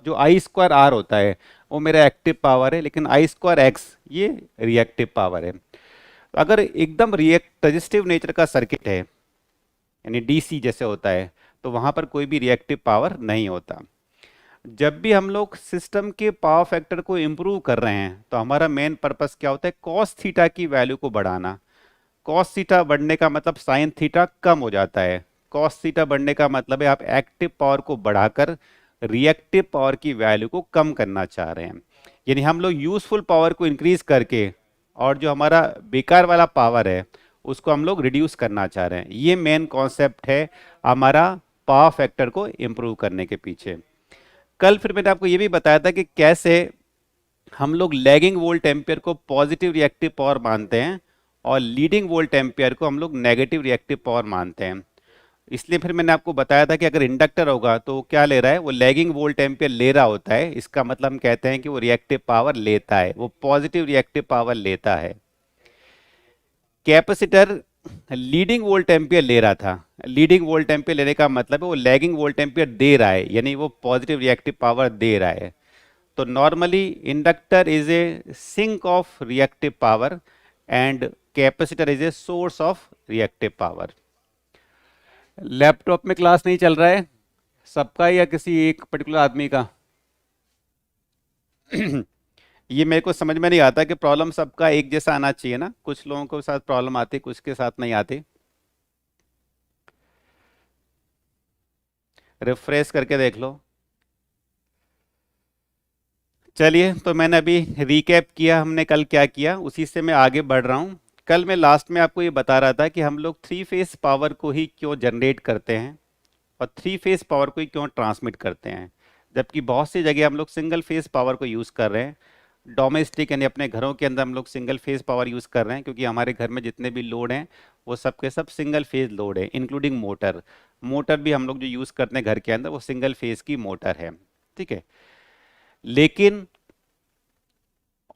जो आई square are होता है वो मेरा एक्टिव पावर है, लेकिन आई स्क्वायर एक्स ये रिएक्टिव पावर है। तो अगर एकदम रिएक्ट रजिस्टिव नेचर का सर्किट है, यानी डीसी जैसे होता है, तो वहां पर कोई भी रिएक्टिव पावर नहीं होता। जब भी हम लोग सिस्टम के पावर फैक्टर को इम्प्रूव कर रहे हैं तो हमारा मेन पर्पस क्या होता है, कॉस थीटा की वैल्यू को बढ़ाना। कॉस थीटा बढ़ने का मतलब साइन थीटा कम हो जाता है। कॉस थीटा बढ़ने का मतलब है आप एक्टिव पावर को बढ़ाकर रिएक्टिव पावर की वैल्यू को कम करना चाह रहे हैं। यानी हम लोग यूजफुल पावर को इंक्रीज करके और जो हमारा बेकार वाला पावर है उसको हम लोग रिड्यूस करना चाह रहे हैं। ये मेन कॉन्सेप्ट है हमारा पावर फैक्टर को इम्प्रूव करने के पीछे। कल फिर मैंने आपको ये भी बताया था कि कैसे हम लोग लैगिंग वोल्ट एम्पियर को पॉजिटिव रिएक्टिव पावर मानते हैं और लीडिंग वोल्ट एम्पियर को हम लोग नेगेटिव रिएक्टिव पावर मानते हैं। इसलिए फिर मैंने आपको बताया था कि अगर इंडक्टर होगा तो वो क्या ले रहा है, वो लैगिंग वोल्ट एम्पियर ले रहा होता है। इसका मतलब हम कहते हैं कि वो रिएक्टिव पावर लेता है, वो पॉजिटिव रिएक्टिव पावर लेता है। कैपेसिटर लीडिंग वोल्ट एम्पियर ले रहा था। लीडिंग वोल्ट एम्पियर लेने का मतलब है वो लैगिंग वोल्ट एम्पियर दे रहा है, यानी वो पॉजिटिव रिएक्टिव पावर दे रहा है। तो normally inductor is a sink of reactive power and capacitor is a source of reactive power. Laptop में क्लास नहीं चल रहा है सबका या किसी एक पर्टिकुलर आदमी का? ये मेरे को समझ में नहीं आता कि प्रॉब्लम सबका एक जैसा आना चाहिए ना, कुछ लोगों के साथ प्रॉब्लम आती, कुछ के साथ नहीं आती। रिफ्रेश करके देख लो। चलिए, तो मैंने अभी रिकैप किया हमने कल क्या किया, उसी से मैं आगे बढ़ रहा हूँ। कल मैं लास्ट में आपको ये बता रहा था कि हम लोग थ्री फेस पावर को ही क्यों जनरेट करते हैं और थ्री फेस पावर को ही क्यों ट्रांसमिट करते हैं, जबकि बहुत सी जगह हम लोग सिंगल फेस पावर को यूज़ कर रहे हैं। डोमेस्टिक यानी अपने घरों के अंदर हम लोग सिंगल फेस पावर यूज़ कर रहे हैं, क्योंकि हमारे घर में जितने भी लोड हैं वो सब के सब सिंगल फेज लोड है, इंक्लूडिंग मोटर। मोटर भी हम लोग जो यूज़ करते हैं घर के अंदर वो सिंगल फेज की मोटर है, ठीक है। लेकिन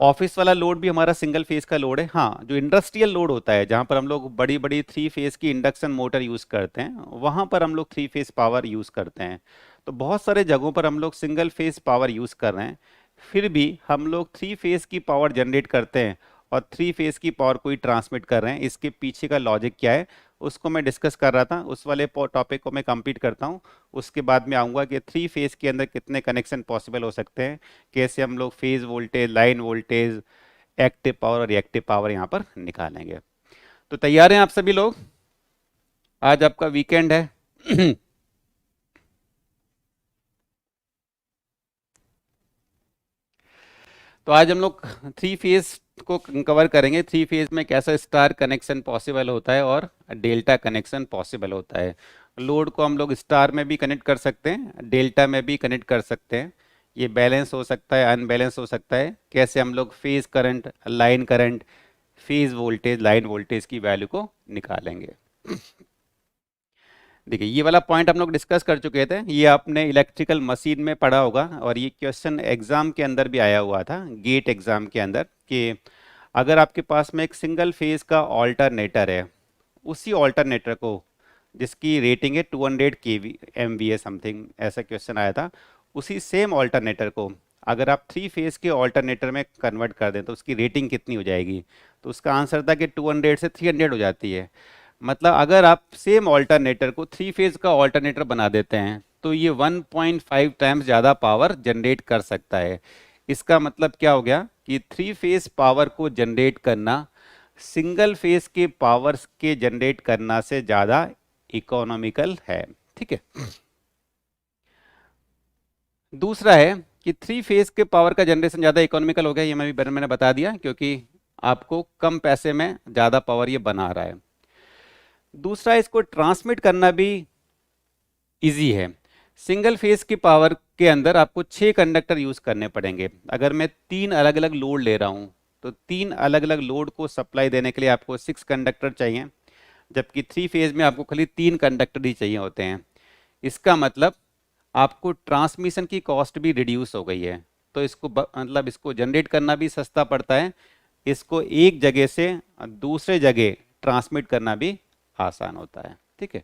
ऑफिस वाला लोड भी हमारा सिंगल फेज का लोड है। हाँ, जो इंडस्ट्रियल लोड होता है जहाँ पर हम लोग बड़ी बड़ी थ्री फेज की इंडक्शन मोटर यूज़ करते हैं वहाँ पर हम लोग थ्री फेज पावर यूज़ करते हैं। तो बहुत सारे जगहों पर हम लोग सिंगल फेज पावर यूज़ कर रहे हैं, फिर भी हम लोग थ्री फेज की पावर जनरेट करते हैं और थ्री फेज की पावर को ही ट्रांसमिट कर रहे हैं। इसके पीछे का लॉजिक क्या है उसको मैं डिस्कस कर रहा था, उस वाले टॉपिक को मैं कंप्लीट करता हूँ। उसके बाद में आऊँगा कि थ्री फेज के अंदर कितने कनेक्शन पॉसिबल हो सकते हैं, कैसे हम लोग phase voltage, line voltage, active power और रिएक्टिव पावर यहाँ पर निकालेंगे। तो तैयार हैं आप सभी लोग? आज आपका वीकेंड है। तो आज हम लोग थ्री फेज को कवर करेंगे। थ्री फेज में कैसा स्टार कनेक्शन पॉसिबल होता है और डेल्टा कनेक्शन पॉसिबल होता है। लोड को हम लोग स्टार में भी कनेक्ट कर सकते हैं, डेल्टा में भी कनेक्ट कर सकते हैं। ये बैलेंस हो सकता है, अनबैलेंस हो सकता है। कैसे हम लोग phase current, line current, phase voltage, line voltage की वैल्यू को निकालेंगे। देखिए, ये वाला पॉइंट हम लोग डिस्कस कर चुके थे, ये आपने इलेक्ट्रिकल मशीन में पढ़ा होगा और ये क्वेश्चन एग्जाम के अंदर भी आया हुआ था, गेट एग्जाम के अंदर, कि अगर आपके पास में एक सिंगल फेज का ऑल्टरनेटर है, उसी ऑल्टरनेटर को जिसकी रेटिंग है 200 केवी MVA समथिंग, ऐसा क्वेश्चन आया था, उसी सेम ऑल्टरनेटर को अगर आप थ्री फेज के ऑल्टरनेटर में कन्वर्ट कर दें तो उसकी रेटिंग कितनी हो जाएगी। तो उसका आंसर था कि 200 से 300 हो जाती है। मतलब अगर आप सेम ऑल्टरनेटर को थ्री फेज का ऑल्टरनेटर बना देते हैं तो ये 1.5 टाइम्स ज़्यादा पावर जनरेट कर सकता है। इसका मतलब क्या हो गया कि थ्री फेज पावर को जनरेट करना सिंगल फेज के पावर के जनरेट करना से ज़्यादा इकोनॉमिकल है, ठीक है। दूसरा है कि थ्री फेज के पावर का जनरेशन ज़्यादा इकोनॉमिकल हो गया, ये मैंने बता दिया, क्योंकि आपको कम पैसे में ज़्यादा पावर ये बना रहा है। दूसरा, इसको ट्रांसमिट करना भी इजी है। सिंगल फेज की पावर के अंदर आपको 6 कंडक्टर यूज करने पड़ेंगे। अगर मैं 3 अलग अलग लोड ले रहा हूं तो 3 अलग अलग लोड को सप्लाई देने के लिए आपको 6 कंडक्टर चाहिए, जबकि थ्री फेज में आपको खाली 3 कंडक्टर ही चाहिए होते हैं। इसका मतलब आपको ट्रांसमिशन की कॉस्ट भी रिड्यूस हो गई है। तो इसको मतलब इसको जनरेट करना भी सस्ता पड़ता है, इसको एक जगह से दूसरे जगह ट्रांसमिट करना भी आसान होता है, ठीक है।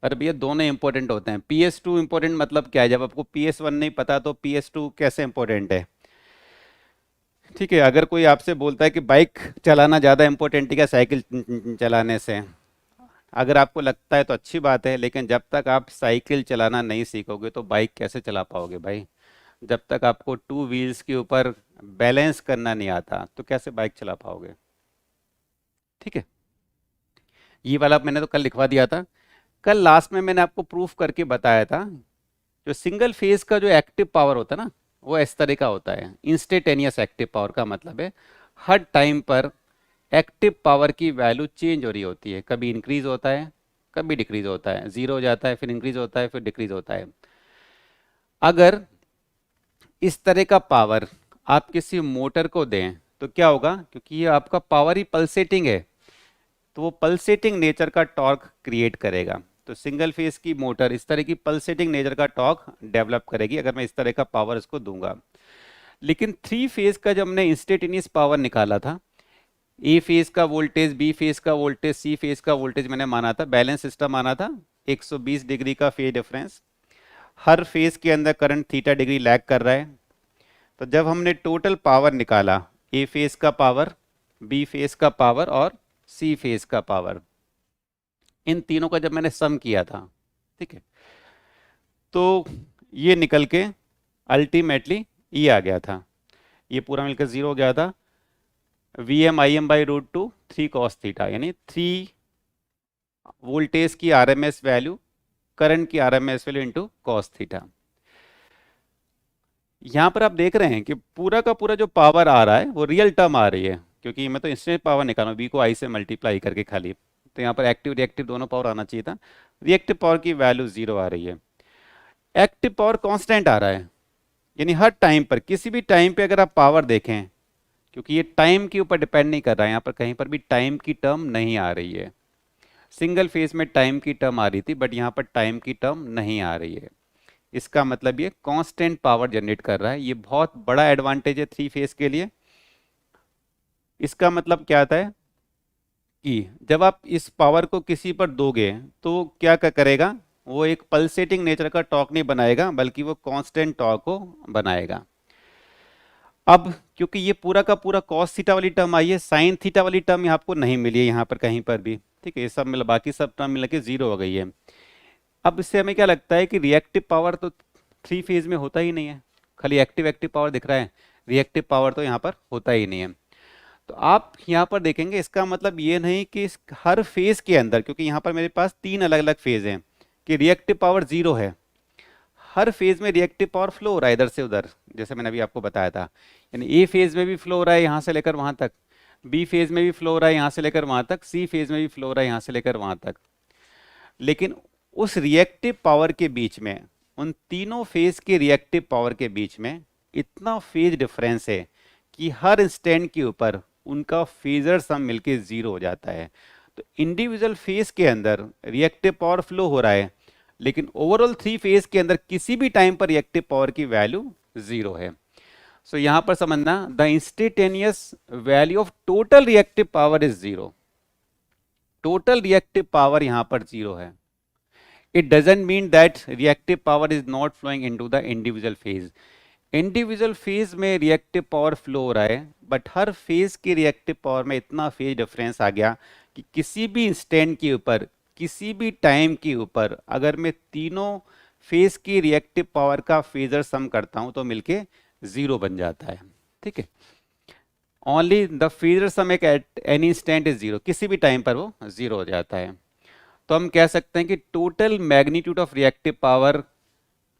अरे भैया दोनों इंपॉर्टेंट होते हैं। PS2 इंपॉर्टेंट मतलब क्या है? जब आपको PS1 नहीं पता तो PS2 कैसे इंपॉर्टेंट है? ठीक है, अगर कोई आपसे बोलता है कि बाइक चलाना ज़्यादा इंपॉर्टेंट है क्या साइकिल चलाने से, अगर आपको लगता है तो अच्छी बात है, लेकिन जब तक आप साइकिल चलाना नहीं सीखोगे तो बाइक कैसे चला पाओगे भाई? जब तक आपको टू व्हील्स के ऊपर बैलेंस करना नहीं आता तो कैसे बाइक चला पाओगे? ठीक है, ये वाला मैंने तो कल लिखवा दिया था। कल लास्ट में मैंने आपको प्रूफ करके बताया था, जो सिंगल फेज का जो एक्टिव पावर होता है ना, वो इस तरह का होता है। इंस्टेंटेनियस एक्टिव पावर का मतलब है हर टाइम पर एक्टिव पावर की वैल्यू चेंज हो रही होती है। कभी इंक्रीज होता है, कभी डिक्रीज होता है, जीरो हो जाता है, फिर इंक्रीज होता है, फिर डिक्रीज होता है। अगर इस तरह का पावर आप किसी मोटर को दें तो क्या होगा? क्योंकि ये आपका पावर ही पल्सेटिंग है, तो वो पल्सेटिंग नेचर का टॉर्क क्रिएट करेगा। तो सिंगल फेज की मोटर इस तरह की पल्सेटिंग नेचर का टॉर्क डेवलप करेगी अगर मैं इस तरह का पावर इसको दूंगा। लेकिन थ्री फेज का जब हमने इंस्टेंटेनियस पावर निकाला था, ए फेज का वोल्टेज, बी फेज का वोल्टेज, सी फेज का वोल्टेज मैंने माना था, बैलेंस सिस्टम माना था, 120 डिग्री का फेज डिफरेंस, हर फेज के अंदर करंट थीटा डिग्री लैग कर रहा है। तो जब हमने टोटल पावर निकाला, ए फेज का पावर, बी फेज का पावर और सी फेज का पावर, इन तीनों का जब मैंने सम किया था, ठीक है, तो ये निकल के अल्टीमेटली ये आ गया था, ये पूरा मिलकर जीरो हो गया था। Vm Im/√2 3 cos थीटा, यानी 3 वोल्टेज की आरएमएस वैल्यू, करंट की RMS value into cos theta. यहाँ पर आप देख रहे हैं कि पूरा का पूरा जो पावर आ रहा है वो रियल टर्म आ रही है, क्योंकि मैं तो इंस्टेंट पावर निकाल रहा हूँ, बी को आई से मल्टीप्लाई करके खाली। तो यहाँ पर एक्टिव रिएक्टिव दोनों पावर आना चाहिए था। रिएक्टिव पावर की वैल्यू जीरो आ रही है, एक्टिव पावर कांस्टेंट आ रहा है, यानी हर टाइम पर, किसी भी टाइम पे अगर आप पावर देखें, क्योंकि ये टाइम के ऊपर डिपेंड नहीं कर रहा है, यहाँ पर कहीं पर भी टाइम की टर्म नहीं आ रही है। सिंगल फेज में टाइम की टर्म आ रही थी, बट यहाँ पर टाइम की टर्म नहीं आ रही है। इसका मतलब ये कांस्टेंट पावर जनरेट कर रहा है। ये बहुत बड़ा एडवांटेज है थ्री फेज के लिए। इसका मतलब क्या आता है कि जब आप इस पावर को किसी पर दोगे तो क्या करेगा? वो एक पल्सेटिंग नेचर का टॉर्क नहीं बनाएगा, बल्कि वो कांस्टेंट टॉर्क को बनाएगा। अब क्योंकि ये पूरा का पूरा कॉस थीटा वाली टर्म आई है, साइन थीटा वाली टर्म आपको नहीं मिली है यहाँ पर कहीं पर भी, ठीक है, ये सब मिला, बाकी सब टर्म मिला के जीरो हो गई है। अब इससे हमें क्या लगता है कि रिएक्टिव पावर तो थ्री फेज में होता ही नहीं है, खाली एक्टिव एक्टिव पावर दिख रहा है, रिएक्टिव पावर तो यहाँ पर होता ही नहीं है। तो आप यहाँ पर देखेंगे, इसका मतलब ये नहीं कि हर फेज के अंदर, क्योंकि यहाँ पर मेरे पास तीन अलग अलग फेज हैं, कि रिएक्टिव पावर जीरो है। हर फेज में रिएक्टिव पावर फ्लो हो रहा है इधर से उधर, जैसे मैंने अभी आपको बताया था। यानी ए फेज में भी फ्लो हो रहा है यहाँ से लेकर वहां तक, बी फेज में भी फ्लो हो रहा है यहाँ से लेकर वहां तक, सी फेज में भी फ्लो हो रहा है यहाँ से लेकर वहां तक। लेकिन उस रिएक्टिव पावर के बीच में, उन तीनों फेज के रिएक्टिव पावर के बीच में इतना फेज डिफरेंस है कि हर इंस्टेंट के ऊपर उनका फेजर सम मिलके जीरो हो जाता है। तो इंडिविजुअल फेज के अंदर रिएक्टिव पावर फ्लो हो रहा है, लेकिन ओवरऑल थ्री फेज के अंदर किसी भी टाइम पर रिएक्टिव पावर की वैल्यू जीरो है। सो यहां पर समझना, the instantaneous value of total reactive power is zero. Total reactive power यहां पर जीरो है। It doesn't mean that reactive power is not flowing into the individual phase. Individual phase में reactive power flow हो रहा है, but हर phase की reactive power में इतना फेज डिफरेंस आ गया कि किसी भी इंस्टेंट के ऊपर, किसी भी टाइम के ऊपर, अगर मैं तीनों फेज की रिएक्टिव पावर का फेजर सम करता हूं तो मिलके जीरो बन जाता है। ठीक है, only the phasor sum at any instant is zero, किसी भी टाइम पर वो जीरो हो जाता है। तो हम कह सकते हैं कि total magnitude of reactive power,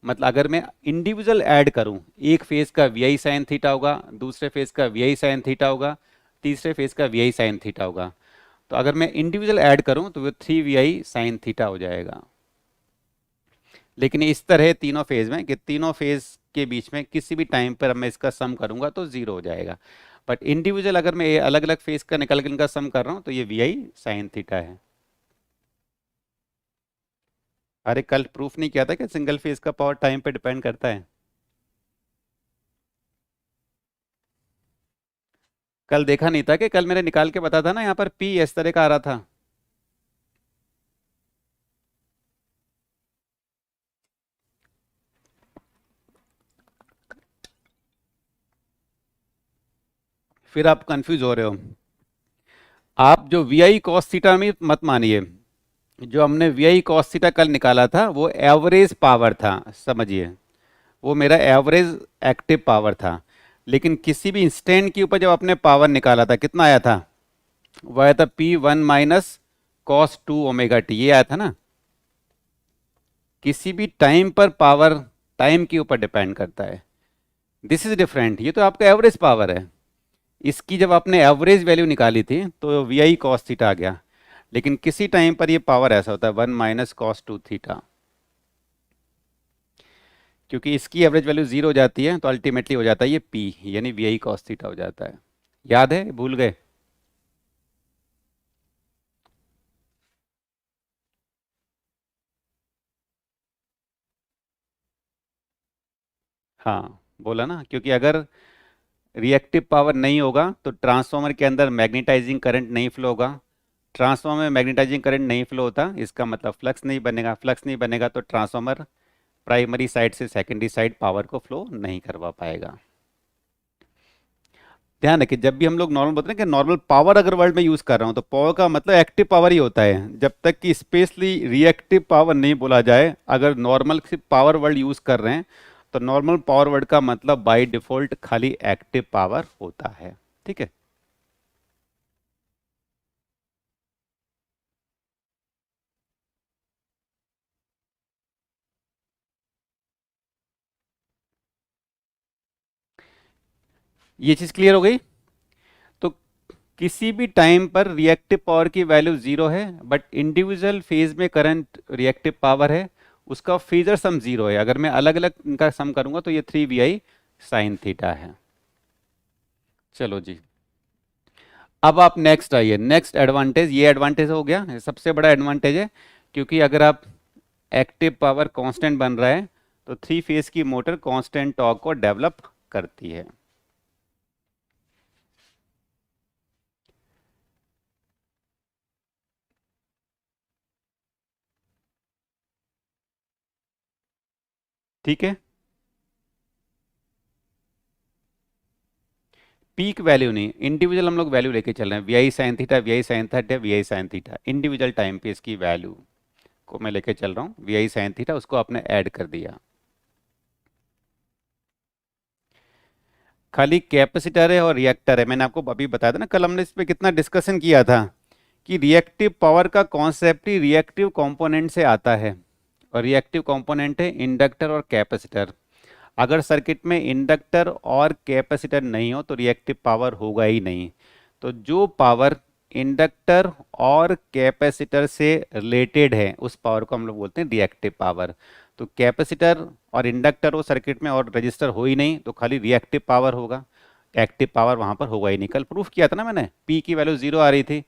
मतलब अगर मैं इंडिविजुअल ऐड करूं, एक फेज का वी आई साइन थीटा होगा, दूसरे फेज का वी आई साइन थीटा होगा, तीसरे फेज का वी आई साइन थीटा होगा। तो अगर मैं इंडिविजुअल ऐड करूं तो वो 3 VI साइन थीटा हो जाएगा। लेकिन इस तरह तीनों फेज में, कि तीनों फेज के बीच में किसी भी टाइम पर मैं इसका सम करूंगा तो जीरो हो जाएगा। बट इंडिविजुअल अगर मैं अलग अलग फेज का निकल के इनका सम कर रहा हूं तो ये VI साइन थीटा है। अरे कल प्रूफ नहीं किया था कि सिंगल फेज का पावर टाइम पे डिपेंड करता है? कल देखा नहीं था कि कल मैंने निकाल के बता था ना, यहाँ पर P इस तरह का आ रहा था। फिर आप कंफ्यूज हो रहे हो। आप जो वी आई कॉस थीटा में मत मानिए, जो हमने वी आई कॉस थीटा कल निकाला था वो एवरेज पावर था, समझिए, वो मेरा एवरेज एक्टिव पावर था। लेकिन किसी भी इंस्टेंट के ऊपर जब आपने पावर निकाला था कितना आया था, वो आया था P1 - cos 2 ओमेगा टी, ये आया था ना। किसी भी टाइम पर पावर टाइम के ऊपर डिपेंड करता है। दिस इज डिफरेंट, ये तो आपका एवरेज पावर है। इसकी जब आपने एवरेज वैल्यू निकाली थी तो वी आई कॉस थीटा आ गया। लेकिन किसी टाइम पर ये पावर ऐसा होता है 1 - cos 2 थीटा, क्योंकि इसकी एवरेज वैल्यू जीरो हो जाती है तो अल्टीमेटली हो जाता है ये पी, यानी वी आई कॉस थीटा हो जाता है। याद है, भूल गए? हाँ, बोला ना, क्योंकि अगर रिएक्टिव पावर नहीं होगा तो ट्रांसफार्मर के अंदर मैग्नेटाइजिंग करंट नहीं फ्लो होगा। ट्रांसफार्मर में मैग्नेटाइजिंग करंट नहीं फ्लो होता, इसका मतलब फ्लक्स नहीं बनेगा। फ्लक्स नहीं बनेगा तो ट्रांसफार्मर प्राइमरी साइड से सेकेंडरी साइड पावर को फ्लो नहीं करवा पाएगा। ध्यान रखिए, जब भी हम लोग नॉर्मल बोलते हैं कि नॉर्मल पावर अगर वर्ड में यूज कर रहा हूं तो पावर का मतलब एक्टिव पावर ही होता है, जब तक कि स्पेशली रिएक्टिव पावर नहीं बोला जाए। अगर नॉर्मल सिर्फ पावर वर्ड यूज कर रहे हैं तो नॉर्मल पावर वर्ड का मतलब बाय डिफॉल्ट खाली एक्टिव पावर होता है। ठीक है। ये चीज क्लियर हो गई? तो किसी भी टाइम पर रिएक्टिव पावर की वैल्यू जीरो है, बट इंडिविजुअल फेज में करंट रिएक्टिव पावर है, उसका फेजर सम जीरो है। अगर मैं अलग अलग इनका सम करूंगा तो ये 3 VI sin थीटा है। चलो जी, अब आप नेक्स्ट आइए। नेक्स्ट एडवांटेज, ये एडवांटेज हो गया, ये सबसे बड़ा एडवांटेज है, क्योंकि अगर आप एक्टिव पावर कांस्टेंट बन रहा है तो थ्री फेज की मोटर कांस्टेंट टॉर्क को डेवलप करती है। ठीक है, पीक वैल्यू नहीं, इंडिविजुअल हम लोग वैल्यू लेके चल रहे हैं। VI sin theta, VI sin theta, VI sin theta, individual time पे इसकी वैल्यू को मैं लेके चल रहा हूँ। VI sin थीटा, उसको आपने ऐड कर दिया। खाली कैपेसिटर है और रिएक्टर है। मैंने आपको अभी बताया था ना, कल हमने इस पे कितना डिस्कशन किया था कि रिएक्टिव पावर का कॉन्सेप्ट ही रिएक्टिव कंपोनेंट से आता है, और रिएक्टिव कंपोनेंट है इंडक्टर और कैपेसिटर। अगर सर्किट में इंडक्टर और कैपेसिटर नहीं हो तो रिएक्टिव पावर होगा ही नहीं। तो जो पावर इंडक्टर और कैपेसिटर से रिलेटेड है उस पावर को हम लोग बोलते हैं रिएक्टिव पावर। तो कैपेसिटर और इंडक्टर हो सर्किट में और रजिस्टर हो ही नहीं तो खाली रिएक्टिव पावर होगा, एक्टिव पावर वहां पर होगा ही नहीं। कल प्रूफ किया था ना मैंने, पी की वैल्यू जीरो आ रही थी,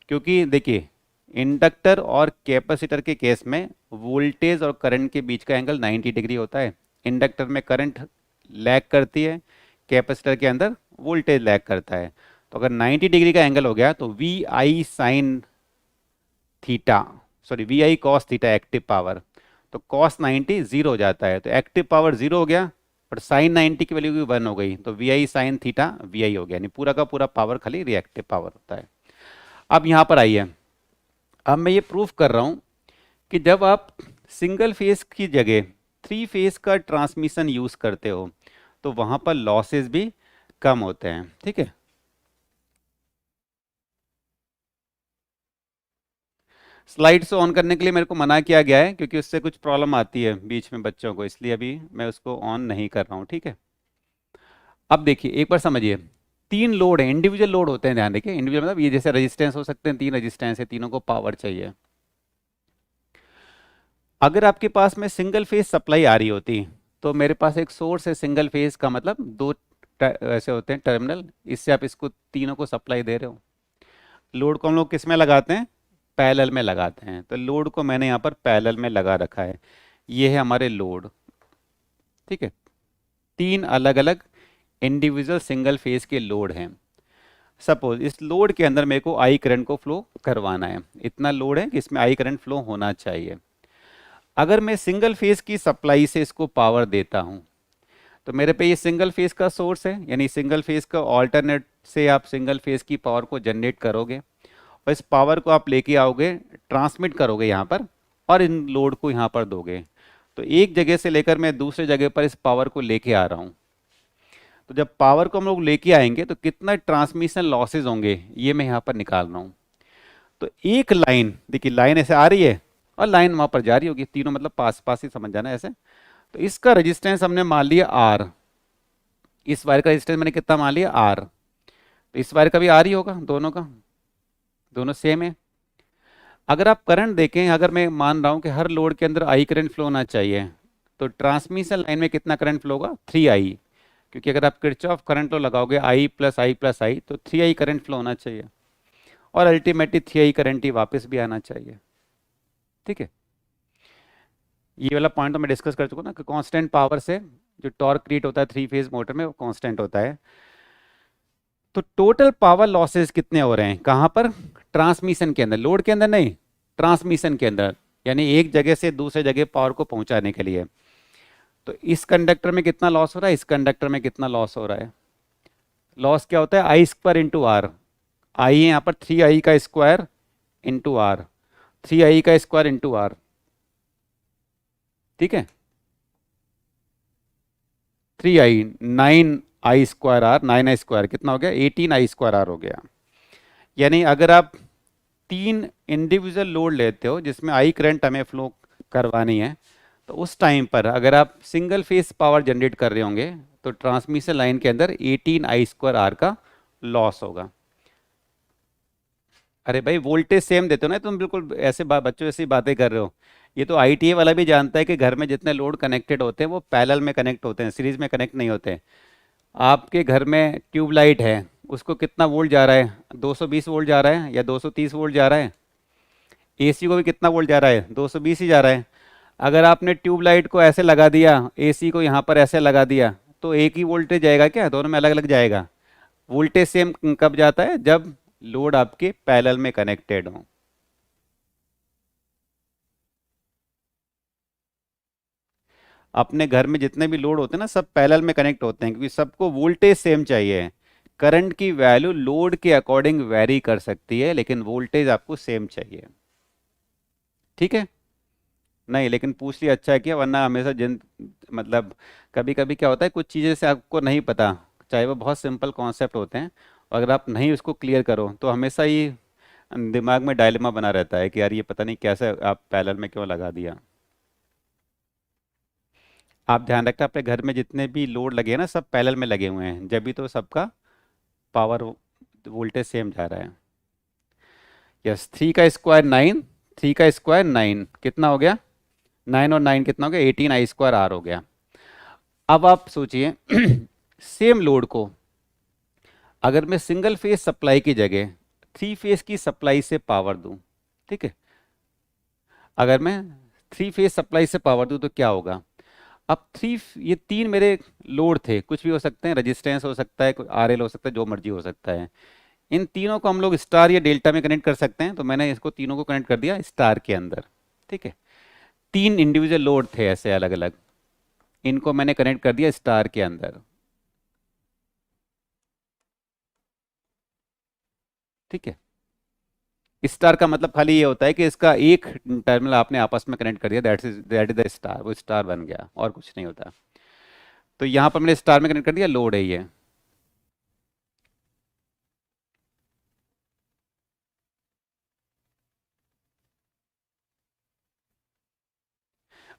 क्योंकि देखिए इंडक्टर और कैपेसिटर के केस में वोल्टेज और करंट के बीच का एंगल 90 डिग्री होता है। इंडक्टर में करंट लैग करती है, कैपेसिटर के अंदर वोल्टेज लैग करता है। तो अगर 90 डिग्री का एंगल हो गया तो V I sine theta, sorry V I cos theta active power, तो कॉस 90 जीरो हो जाता है, तो एक्टिव पावर जीरो हो गया, पर साइन 90 की वैल्यू भी वन हो गई, तो V I sine theta V I हो गया, यानी पूरा का पूरा पावर खाली रिएक्टिव पावर होता है। अब यहाँ पर आइए, अब मैं ये प्रूफ कर रहा हूँ कि जब आप सिंगल फेज की जगह थ्री फेज का ट्रांसमिशन यूज करते हो तो वहां पर लॉसेस भी कम होते हैं। ठीक है, स्लाइड्स ऑन करने के लिए मेरे को मना किया गया है क्योंकि उससे कुछ प्रॉब्लम आती है बीच में बच्चों को, इसलिए अभी मैं उसको ऑन नहीं कर रहा हूँ। ठीक है, अब देखिए एक बार समझिए, तीन लोड है, इंडिविजुअल लोड होते हैं, ध्यान देखिए, इंडिविजुअल मतलब ये जैसे रेजिस्टेंस हो सकते हैं, तीन रेजिस्टेंस है, तीनों को पावर चाहिए। अगर आपके पास में सिंगल फेज सप्लाई आ रही होती तो मेरे पास एक सोर्स है सिंगल फेज का, मतलब दो ऐसे होते हैं टर्मिनल, इससे आप इसको तीनों को सप्लाई दे रहे हो। लोड को हम लोग किस में लगाते हैं, पैरेलल में लगाते हैं, तो लोड को मैंने यहाँ पर पैरेलल में लगा रखा है। ये है हमारे लोड। ठीक है, तीन अलग अलग इंडिविजुअल सिंगल फेज के लोड हैं। सपोज इस लोड के अंदर मेरे को आई करंट को फ्लो करवाना है, इतना लोड है कि इसमें आई करंट फ्लो होना चाहिए। अगर मैं सिंगल फेज की सप्लाई से इसको पावर देता हूं तो मेरे पे ये सिंगल फेज का सोर्स है, यानी सिंगल फेज का ऑल्टरनेट से आप सिंगल फेज की पावर को जनरेट करोगे और इस पावर को आप लेके आओगे, ट्रांसमिट करोगे यहाँ पर और इन लोड को यहाँ पर दोगे। तो एक जगह से लेकर मैं दूसरे जगह पर इस पावर को लेके आ रहा हूँ। तो जब पावर को हम लोग लेके आएंगे तो कितना ट्रांसमिशन लॉसेज होंगे ये मैं यहाँ पर निकाल रहा हूँ। तो एक लाइन, देखिए लाइन ऐसे आ रही है और लाइन वहाँ पर जा रही होगी, तीनों मतलब पास पास ही समझ जाना ऐसे। तो इसका रेजिस्टेंस हमने मान लिया आर, इस वायर का रेजिस्टेंस मैंने कितना मान लिया आर, तो इस वायर का भी आर ही होगा, दोनों का, दोनों सेम है। अगर आप करंट देखें, अगर मैं मान रहा हूं कि हर लोड के अंदर आई करंट फ्लो होना चाहिए, तो ट्रांसमिशन लाइन में कितना करंट फ्लो होगा, 3I, क्योंकि अगर आप किरचॉफ करंट लो लगाओगे I+I+I तो 3I करंट फ्लो होना चाहिए और अल्टीमेटली 3I करंट ही वापस भी आना चाहिए। ठीक है, ये वाला पॉइंट तो मैं डिस्कस कर चुका ना कि कांस्टेंट पावर से जो टॉर्क क्रिएट होता है थ्री फेज मोटर में वो कांस्टेंट होता है। तो टोटल पावर लॉसेस कितने हो रहे हैं, कहां पर, ट्रांसमिशन के अंदर, लोड के अंदर नहीं, ट्रांसमिशन के अंदर, यानी एक जगह से दूसरे जगह पावर को पहुंचाने के लिए। तो इस कंडक्टर में कितना लॉस हो रहा है, इस कंडक्टर में कितना लॉस हो रहा है, लॉस क्या होता है, I² इंटू आर, आई है यहाँ पर 3I का स्क्वायर इंटू आर, 3I का स्क्वायर इंटू आर। ठीक है, 3I 9I² आर, 9I² कितना हो गया, 18I² आर हो गया। यानी अगर आप तीन इंडिविजुअल लोड लेते हो जिसमें आई करंट हमें फ्लो करवानी है, तो उस टाइम पर अगर आप सिंगल फेज पावर जनरेट कर रहे होंगे तो ट्रांसमिशन लाइन के अंदर 18I² आर का लॉस होगा। अरे भाई वोल्टेज सेम देते हो ना, तुम बिल्कुल ऐसे बच्चों ऐसी बातें कर रहे हो। ये तो ITA वाला भी जानता है कि घर में जितने लोड कनेक्टेड होते हैं वो पैरेलल में कनेक्ट होते हैं, सीरीज में कनेक्ट नहीं होते। आपके घर में ट्यूबलाइट है, उसको कितना वोल्ट जा रहा है, 220 वोल्ट जा रहा है या 230 वोल्ट जा रहा है। AC को भी कितना वोल्ट जा रहा है, 220 ही जा रहा है। अगर आपने ट्यूबलाइट को ऐसे लगा दिया, AC को यहाँ पर ऐसे लगा दिया, तो एक ही वोल्टेज जाएगा क्या, दोनों में अलग अलग जाएगा। वोल्टेज सेम कब जाता है, जब लोड आपके पैरेलल में कनेक्टेड हो। अपने घर में जितने भी लोड होते हैं ना सब पैरेलल में कनेक्ट होते हैं, क्योंकि सबको वोल्टेज सेम चाहिए। करंट की वैल्यू लोड के अकॉर्डिंग वेरी कर सकती है लेकिन वोल्टेज आपको सेम चाहिए। ठीक है, नहीं लेकिन पूछ लिया अच्छा है किया, वरना हमेशा जिन मतलब कभी कभी क्या होता है कुछ चीज़ें से आपको नहीं पता, चाहे वो बहुत सिंपल कॉन्सेप्ट होते हैं, अगर आप नहीं उसको क्लियर करो तो हमेशा ही दिमाग में डायलेमा बना रहता है कि यार ये पता नहीं कैसे आप पैरेलल में क्यों लगा दिया। आप ध्यान रखना अपने घर में जितने भी लोड लगे हैं ना सब पैरेलल में लगे हुए हैं, जब भी तो सबका पावर वोल्टेज सेम जा रहा है। यस, 3 का स्क्वायर 9, 3 का स्क्वायर 9 कितना हो गया, 9 और 9 कितना हो गया, 18I² आर हो गया। अब आप सोचिए सेम लोड को अगर मैं सिंगल फेज सप्लाई की जगह थ्री फेज की सप्लाई से पावर दूं, ठीक है, अगर मैं थ्री फेज सप्लाई से पावर दूं तो क्या होगा। अब ये तीन मेरे लोड थे, कुछ भी हो सकते हैं, रेजिस्टेंस हो सकता है, RL हो सकता है, जो मर्जी हो सकता है। इन तीनों को हम लोग स्टार या डेल्टा में कनेक्ट कर सकते हैं, तो मैंने इसको तीनों को कनेक्ट कर दिया स्टार के अंदर। ठीक है, तीन इंडिविजुअल लोड थे ऐसे अलग अलग, इनको मैंने कनेक्ट कर दिया स्टार के अंदर। ठीक है, स्टार का मतलब खाली ये होता है कि इसका एक टर्मिनल आपने आपस में कनेक्ट कर दिया, दैट इज द स्टार, वो स्टार बन गया और कुछ नहीं होता। तो यहाँ पर मैंने स्टार में कनेक्ट कर दिया, लोड है ये।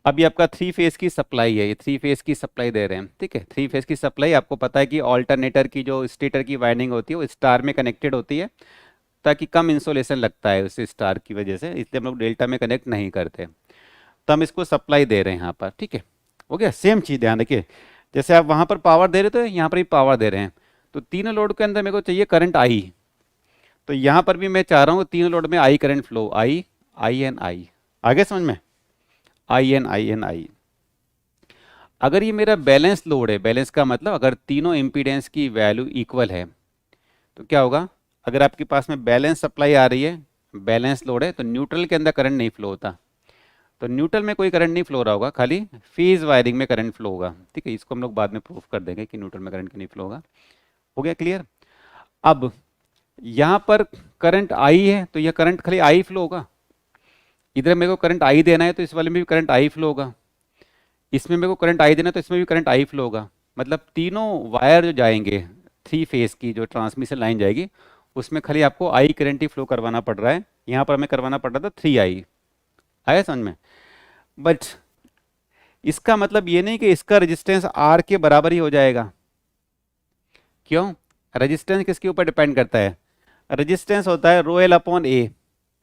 अभी आपका थ्री फेज की सप्लाई है, ये थ्री फेज की सप्लाई दे रहे हैं। ठीक है, थ्री फेज की सप्लाई, आपको पता है कि ऑल्टरनेटर की जो स्टेटर की वाइंडिंग होती है वो स्टार में कनेक्टेड होती है, ताकि कम इंसोलेशन लगता है उस स्टार की वजह से, इसलिए हम लोग डेल्टा में कनेक्ट नहीं करते। तो हम इसको सप्लाई दे रहे हैं यहाँ पर। ठीक है, हो गया, सेम चीज़ ध्यान रखिए, जैसे आप वहाँ पर पावर दे रहे थे यहाँ पर भी पावर दे रहे हैं। तो तीनों लोड के अंदर मेरे को चाहिए करंट आई, तो यहाँ पर भी मैं चाह रहा हूँ तीनों लोड में I current flow, I N I, आगे समझ में, आई। अगर ये मेरा बैलेंस लोड है, बैलेंस का मतलब अगर तीनों इम्पीडेंस की वैल्यू इक्वल है तो क्या होगा, अगर आपके पास में बैलेंस सप्लाई आ रही है, बैलेंस लोड है, तो न्यूट्रल के अंदर करंट नहीं फ्लो होता। तो न्यूट्रल में कोई करंट नहीं फ्लो रहा होगा, खाली फेज वायरिंग में करंट फ्लो होगा। ठीक है, इसको हम लोग बाद में प्रूफ कर देंगे कि न्यूट्रल में करंट नहीं फ्लो होगा। हो गया क्लियर। अब यहाँ पर करंट आई है तो यह करंट खाली आई फ्लो होगा, इधर मेरे को करंट आई देना है तो इस वाले में भी करंट आई फ्लो होगा, इसमें मेरे को करंट आई देना है तो इसमें भी करंट आई फ्लो होगा। मतलब तीनों वायर जो जाएंगे, थ्री फेज की जो ट्रांसमिशन लाइन जाएगी, उसमें खाली आपको आई करंट ही फ्लो करवाना पड़ रहा है। यहाँ पर हमें करवाना पड़ रहा था थ्री आई। आया समझ में? बट इसका मतलब ये नहीं कि इसका रेजिस्टेंस आर के बराबर ही हो जाएगा। क्यों? रेजिस्टेंस किसके ऊपर डिपेंड करता है? रेजिस्टेंस होता है रो एल अपॉन ए,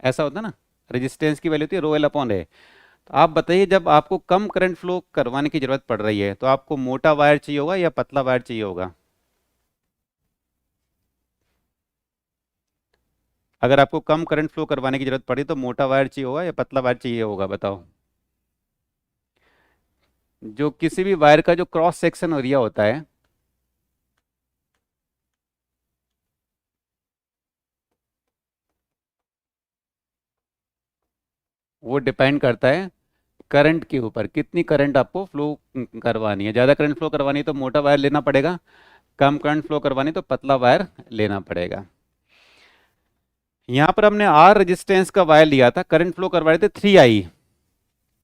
ऐसा होता है ना, रेजिस्टेंस की वैल्यू होती है रो एल अपॉन ए। तो आप बताइए, जब आपको कम करंट फ्लो करवाने की जरूरत पड़ रही है तो आपको मोटा वायर चाहिए होगा या पतला वायर चाहिए होगा? अगर आपको कम करंट फ्लो करवाने की जरूरत पड़ी तो मोटा वायर चाहिए होगा या पतला वायर चाहिए होगा, बताओ? जो किसी भी वायर का जो क्रॉस सेक्शन एरिया होता है, वो डिपेंड करता है करंट के ऊपर, कितनी करंट आपको फ्लो करवानी है। ज़्यादा करंट फ्लो करवानी है तो मोटा वायर लेना पड़ेगा, कम करंट फ्लो करवानी है तो पतला वायर लेना पड़ेगा। यहाँ पर हमने आर रेजिस्टेंस का वायर लिया था, करंट फ्लो करवा रहे थे थ्री आई,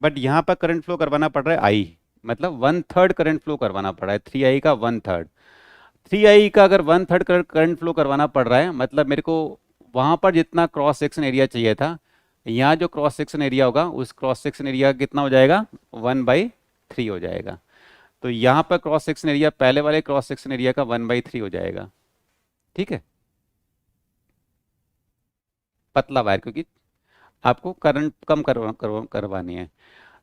बट यहाँ पर करंट फ्लो करवाना पड़ रहा है आई, मतलब वन थर्ड करंट फ्लो करवाना पड़ रहा है, थ्री आई का वन थर्ड। थ्री आई का अगर वन थर्ड करंट फ्लो करवाना पड़ रहा है, मतलब मेरे को वहाँ पर जितना क्रॉस सेक्शन एरिया चाहिए था, यहाँ जो क्रॉस सेक्शन एरिया होगा उस क्रॉस सेक्शन एरिया कितना हो जाएगा, वन बाई थ्री हो जाएगा। तो यहाँ पर क्रॉस सेक्शन एरिया पहले वाले क्रॉस सेक्शन एरिया का वन बाई थ्री हो जाएगा। ठीक है, पतला वायर, क्योंकि आपको करंट कम करवानी है।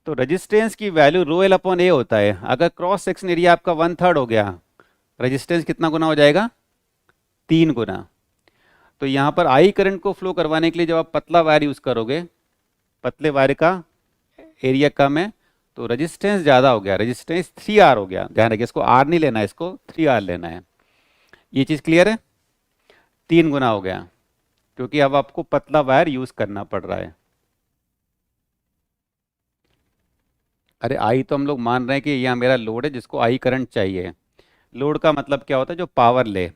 तो रेजिस्टेंस की वैल्यू रो एल अपॉन ए होता है। अगर क्रॉस सेक्शन एरिया आपका वन थर्ड हो गया, रेजिस्टेंस कितना गुना हो जाएगा, तीन गुना। तो यहाँ पर आई करंट को फ्लो करवाने के लिए जब आप पतला वायर यूज करोगे, पतले वायर का एरिया कम है तो रेजिस्टेंस ज़्यादा हो गया, रेजिस्टेंस थ्री आर हो गया। ध्यान रखिए, इसको आर नहीं लेना है, इसको थ्री आर लेना है। ये चीज़ क्लियर है? तीन गुना हो गया, क्योंकि अब आपको पतला वायर यूज करना पड़ रहा है। अरे आई तो हम लोग मान रहे हैं कि यह मेरा लोड है जिसको आई करंट चाहिए। लोड का मतलब क्या होता है, जो पावर ले।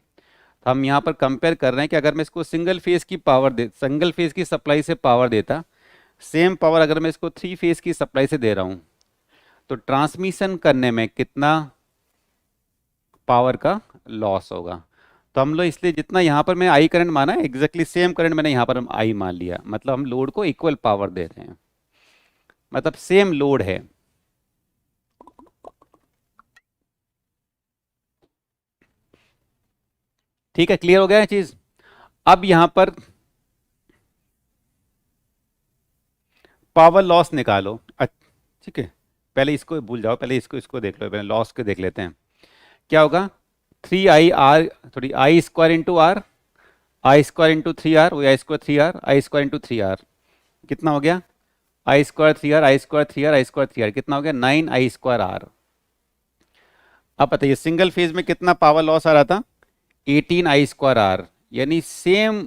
तो हम यहाँ पर कंपेयर कर रहे हैं कि अगर मैं इसको सिंगल फेज की पावर दे, सिंगल फेज की सप्लाई से पावर देता, सेम पावर अगर मैं इसको थ्री फेज की सप्लाई से दे रहा हूँ, तो ट्रांसमिशन करने में कितना पावर का लॉस होगा। तो हम लोग इसलिए जितना यहाँ पर मैं आई करंट माना है, एग्जैक्टली सेम करंट मैंने यहाँ पर हम आई मान लिया, मतलब हम लोड को इक्वल पावर दे रहे हैं, मतलब सेम लोड है। ठीक है, क्लियर हो गया है चीज? अब यहाँ पर पावर लॉस निकालो। ठीक है, पहले इसको भूल जाओ, पहले इसको इसको देख लो, पहले लॉस के देख लेते हैं। क्या होगा, three I R, sorry I square into R, I square into three R, वो I square three R, I square into three R, कितना हो गया, I square three R, I square three R, I square three R, कितना हो गया, nine I square are. अब बताइए single phase में कितना पावर लॉस आ रहा था, एटीन आई स्क्वायर आर। यानी सेम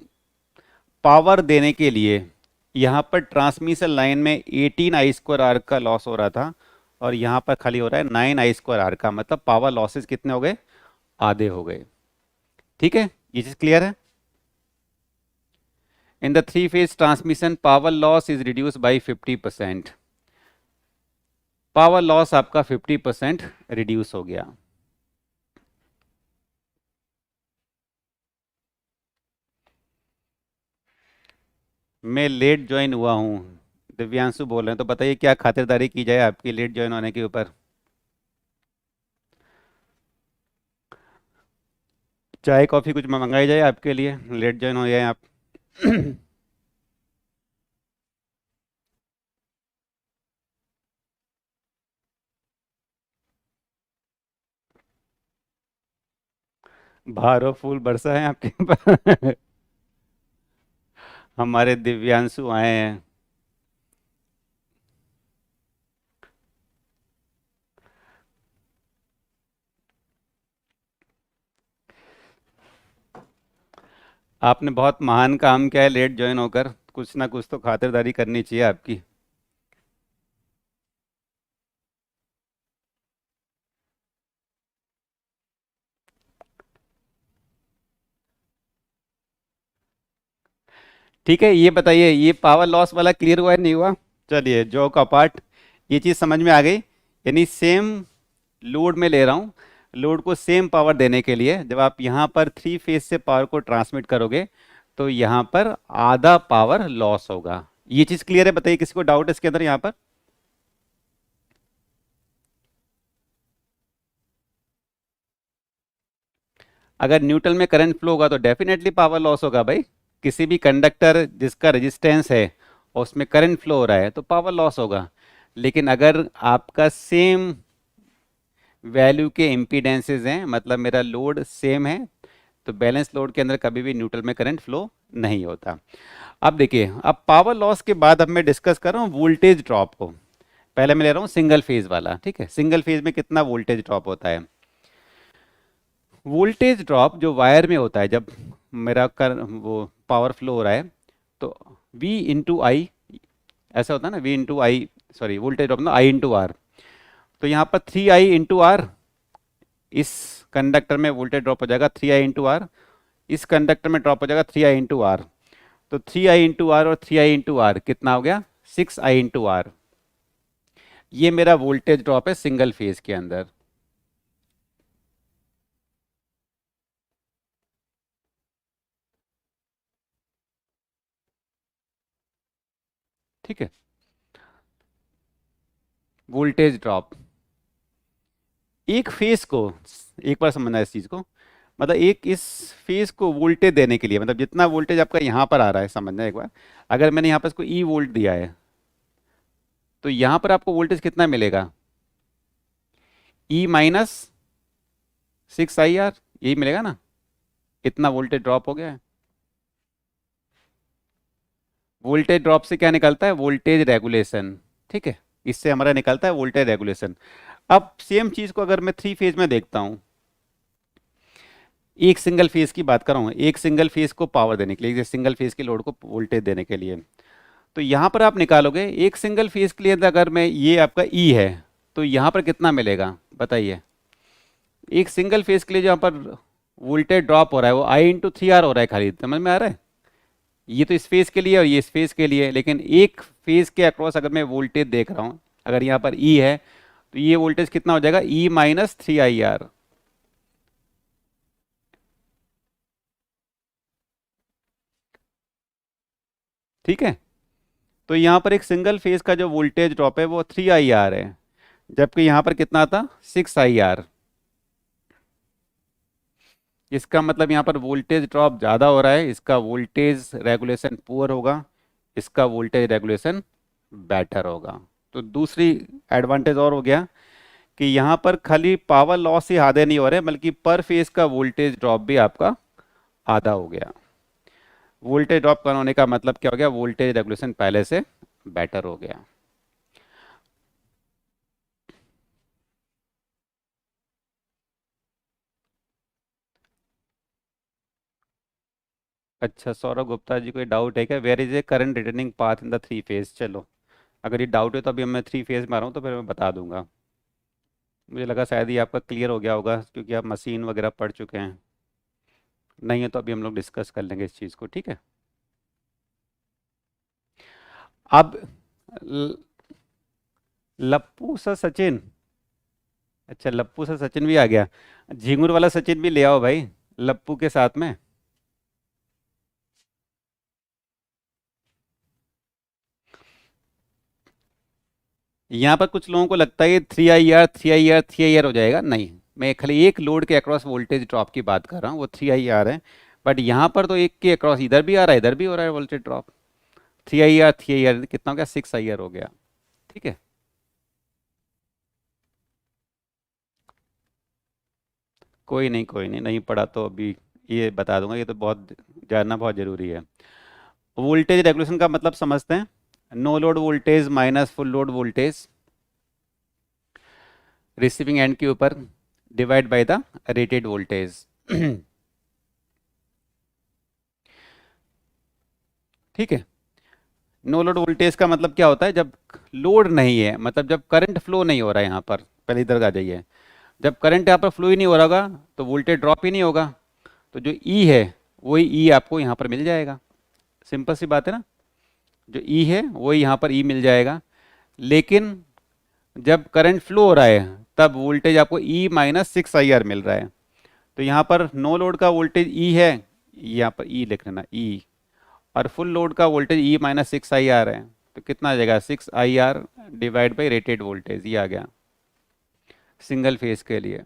पावर देने के लिए यहाँ पर ट्रांसमिशन लाइन में एटीन आई स्क्वायर आर का लॉस हो रहा था, और यहाँ पर खाली हो रहा है नाइन आई स्क्वायर आर का, मतलब पावर लॉसेस कितने हो गए, आधे हो गए। ठीक है, ये चीज क्लियर है? इन the three phase transmission power loss is reduce by 50%। Power loss आपका 50% रिड्यूस हो गया। मैं लेट ज्वाइन हुआ हूँ, दिव्यांशु बोल रहे हैं, तो बताइए क्या खातिरदारी की जाए आपकी लेट ज्वाइन होने के ऊपर? चाय कॉफ़ी कुछ मंगाई जाए आपके लिए, लेट ज्वाइन हो जाए आप? बाहर फूल बरसा है आपके ऊपर। हमारे दिव्यांशु आए हैं। आपने बहुत महान काम किया है लेट ज्वाइन होकर, कुछ ना कुछ तो खातिरदारी करनी चाहिए आपकी। ठीक है, ये बताइए, ये पावर लॉस वाला क्लियर हुआ है नहीं हुआ? चलिए, जो का पार्ट, ये चीज़ समझ में आ गई। यानी सेम लोड में ले रहा हूँ, लोड को सेम पावर देने के लिए जब आप यहाँ पर थ्री फेज से पावर को ट्रांसमिट करोगे तो यहाँ पर आधा पावर लॉस होगा। ये चीज़ क्लियर है? बताइए, किसी को डाउट है इसके अंदर यहाँ पर? अगर न्यूट्रल में करंट फ्लो होगा तो डेफिनेटली पावर लॉस होगा भाई। किसी भी कंडक्टर जिसका रेजिस्टेंस है और उसमें करंट फ्लो हो रहा है तो पावर लॉस होगा। लेकिन अगर आपका सेम वैल्यू के इम्पीडेंसेस हैं, मतलब मेरा लोड सेम है, तो बैलेंस लोड के अंदर कभी भी न्यूट्रल में करंट फ्लो नहीं होता। अब देखिए, अब पावर लॉस के बाद अब मैं डिस्कस कर रहा हूँ वोल्टेज ड्रॉप को। पहले मैं ले रहा हूँ सिंगल फेज वाला, ठीक है। सिंगल फेज में कितना वोल्टेज ड्रॉप होता है? वोल्टेज ड्रॉप जो वायर में होता है जब मेरा वो पावर फ्लो हो रहा है, तो V इंटू आई, ऐसा होता है ना, V इंटू आई, सॉरी वोल्टेज ड्रॉप ना I इंटू आर। तो यहाँ पर 3I इंटू आर, इस कंडक्टर में वोल्टेज ड्रॉप हो जाएगा 3I इंटू आर, इस कंडक्टर में ड्रॉप हो जाएगा 3I इंटू आर। तो 3I इंटू आर और 3I इंटू आर कितना हो गया? 6I into R. ये मेरा वोल्टेज ड्रॉप है सिंगल फेज के अंदर। ठीक है, वोल्टेज ड्रॉप एक फेज को, एक बार समझना है इस चीज को, मतलब एक इस फेज को वोल्टेज देने के लिए, मतलब जितना वोल्टेज आपका यहाँ पर आ रहा है, समझना एक बार, अगर मैंने यहाँ पर इसको ई वोल्ट दिया है तो यहाँ पर आपको वोल्टेज कितना मिलेगा? ई माइनस 6 IR, यही मिलेगा ना। इतना वोल्टेज ड्रॉप हो गया है। वोल्टेज ड्रॉप से क्या निकलता है? Voltage regulation. ठीक है, इससे हमारा निकलता है वोल्टेज रेगुलेशन। अब सेम चीज को अगर मैं थ्री फेज में देखता हूं, एक सिंगल फेज की बात कर रहा हूं, एक सिंगल फेज को पावर देने के लिए, सिंगल फेज के लोड को वोल्टेज देने के लिए, तो यहां पर आप निकालोगे एक सिंगल फेज के लिए, अगर मैं, ये आपका ई है, तो यहां पर कितना मिलेगा बताइए? एक सिंगल फेज के लिए जहां पर वोल्टेज ड्रॉप हो रहा है वो I इंटू 3R हो रहा है, खाली समझ में आ रहा है? ये तो इस फेज के लिए और ये इस फेज के लिए, लेकिन एक फेज के अक्रॉस अगर मैं वोल्टेज देख रहा हूं, अगर यहाँ पर ई है तो ये वोल्टेज कितना हो जाएगा? E minus 3IR। ठीक है, तो यहाँ पर एक सिंगल फेज का जो वोल्टेज ड्रॉप है वो 3IR है, जबकि यहाँ पर कितना था? 6IR। इसका मतलब यहाँ पर वोल्टेज ड्रॉप ज़्यादा हो रहा है, इसका वोल्टेज रेगुलेशन पुअर होगा, इसका वोल्टेज रेगुलेशन बेटर होगा। तो दूसरी एडवांटेज और हो गया कि यहाँ पर खाली पावर लॉस ही आधे नहीं हो रहे, बल्कि पर फेज का वोल्टेज ड्रॉप भी आपका आधा हो गया। वोल्टेज ड्रॉप कम होने का मतलब क्या हो गया? वोल्टेज रेगुलेशन पहले से बेटर हो गया। अच्छा, सौरभ गुप्ता जी, कोई डाउट है क्या? Where is a current returning path in the three phase? चलो, अगर ये डाउट है तो अभी मैं थ्री फेज में आ रहा हूँ तो फिर मैं बता दूंगा। मुझे लगा शायद ये आपका क्लियर हो गया होगा क्योंकि आप मशीन वगैरह पढ़ चुके हैं। नहीं है तो अभी हम लोग डिस्कस कर लेंगे इस चीज़ को, ठीक है। अब ल- लप्पू सा सचिन, अच्छा लप्पू सा सचिन भी आ गया। झिंगुर वाला सचिन भी ले आओ भाई, लप्पू के साथ में। यहाँ पर कुछ लोगों को लगता है ये 3IR हो जाएगा। नहीं, मैं खाली एक लोड के अक्रॉस वोल्टेज ड्रॉप की बात कर रहा हूँ, वो 3IR है। बट यहाँ पर तो एक के अक्रॉस इधर भी आ रहा है, इधर भी हो रहा है वोल्टेज ड्रॉप। 3IR कितना हो गया? 6IR हो गया। ठीक है, कोई नहीं कोई नहीं, नहीं पढ़ा तो अभी ये बता दूंगा, ये तो बहुत जानना बहुत ज़रूरी है। वोल्टेज रेगुलेशन का मतलब समझते हैं। No load voltage minus full load voltage receiving end के ऊपर divide by the rated voltage. ठीक है, नो लोड वोल्टेज का मतलब क्या होता है? जब लोड नहीं है, मतलब जब करंट फ्लो नहीं हो रहा है यहाँ पर, पहले इधर आ जाइए, जब करंट यहाँ पर फ्लो ही नहीं हो रहा होगा तो वोल्टेज ड्रॉप ही नहीं होगा। तो जो ई है वही ई आपको यहाँ पर मिल जाएगा। सिंपल सी बात है ना, जो ई है वो यहाँ पर ई मिल जाएगा। लेकिन जब करंट फ्लो हो रहा है तब वोल्टेज आपको ई माइनस 6 IR मिल रहा है। तो यहाँ पर नो लोड का वोल्टेज ई है, यहाँ पर ई लिख लेना ई, और फुल लोड का वोल्टेज ई माइनस 6 IR है। तो कितना आ जाएगा, 6 IR divide by rated voltage, ये आ गया सिंगल फेज के लिए।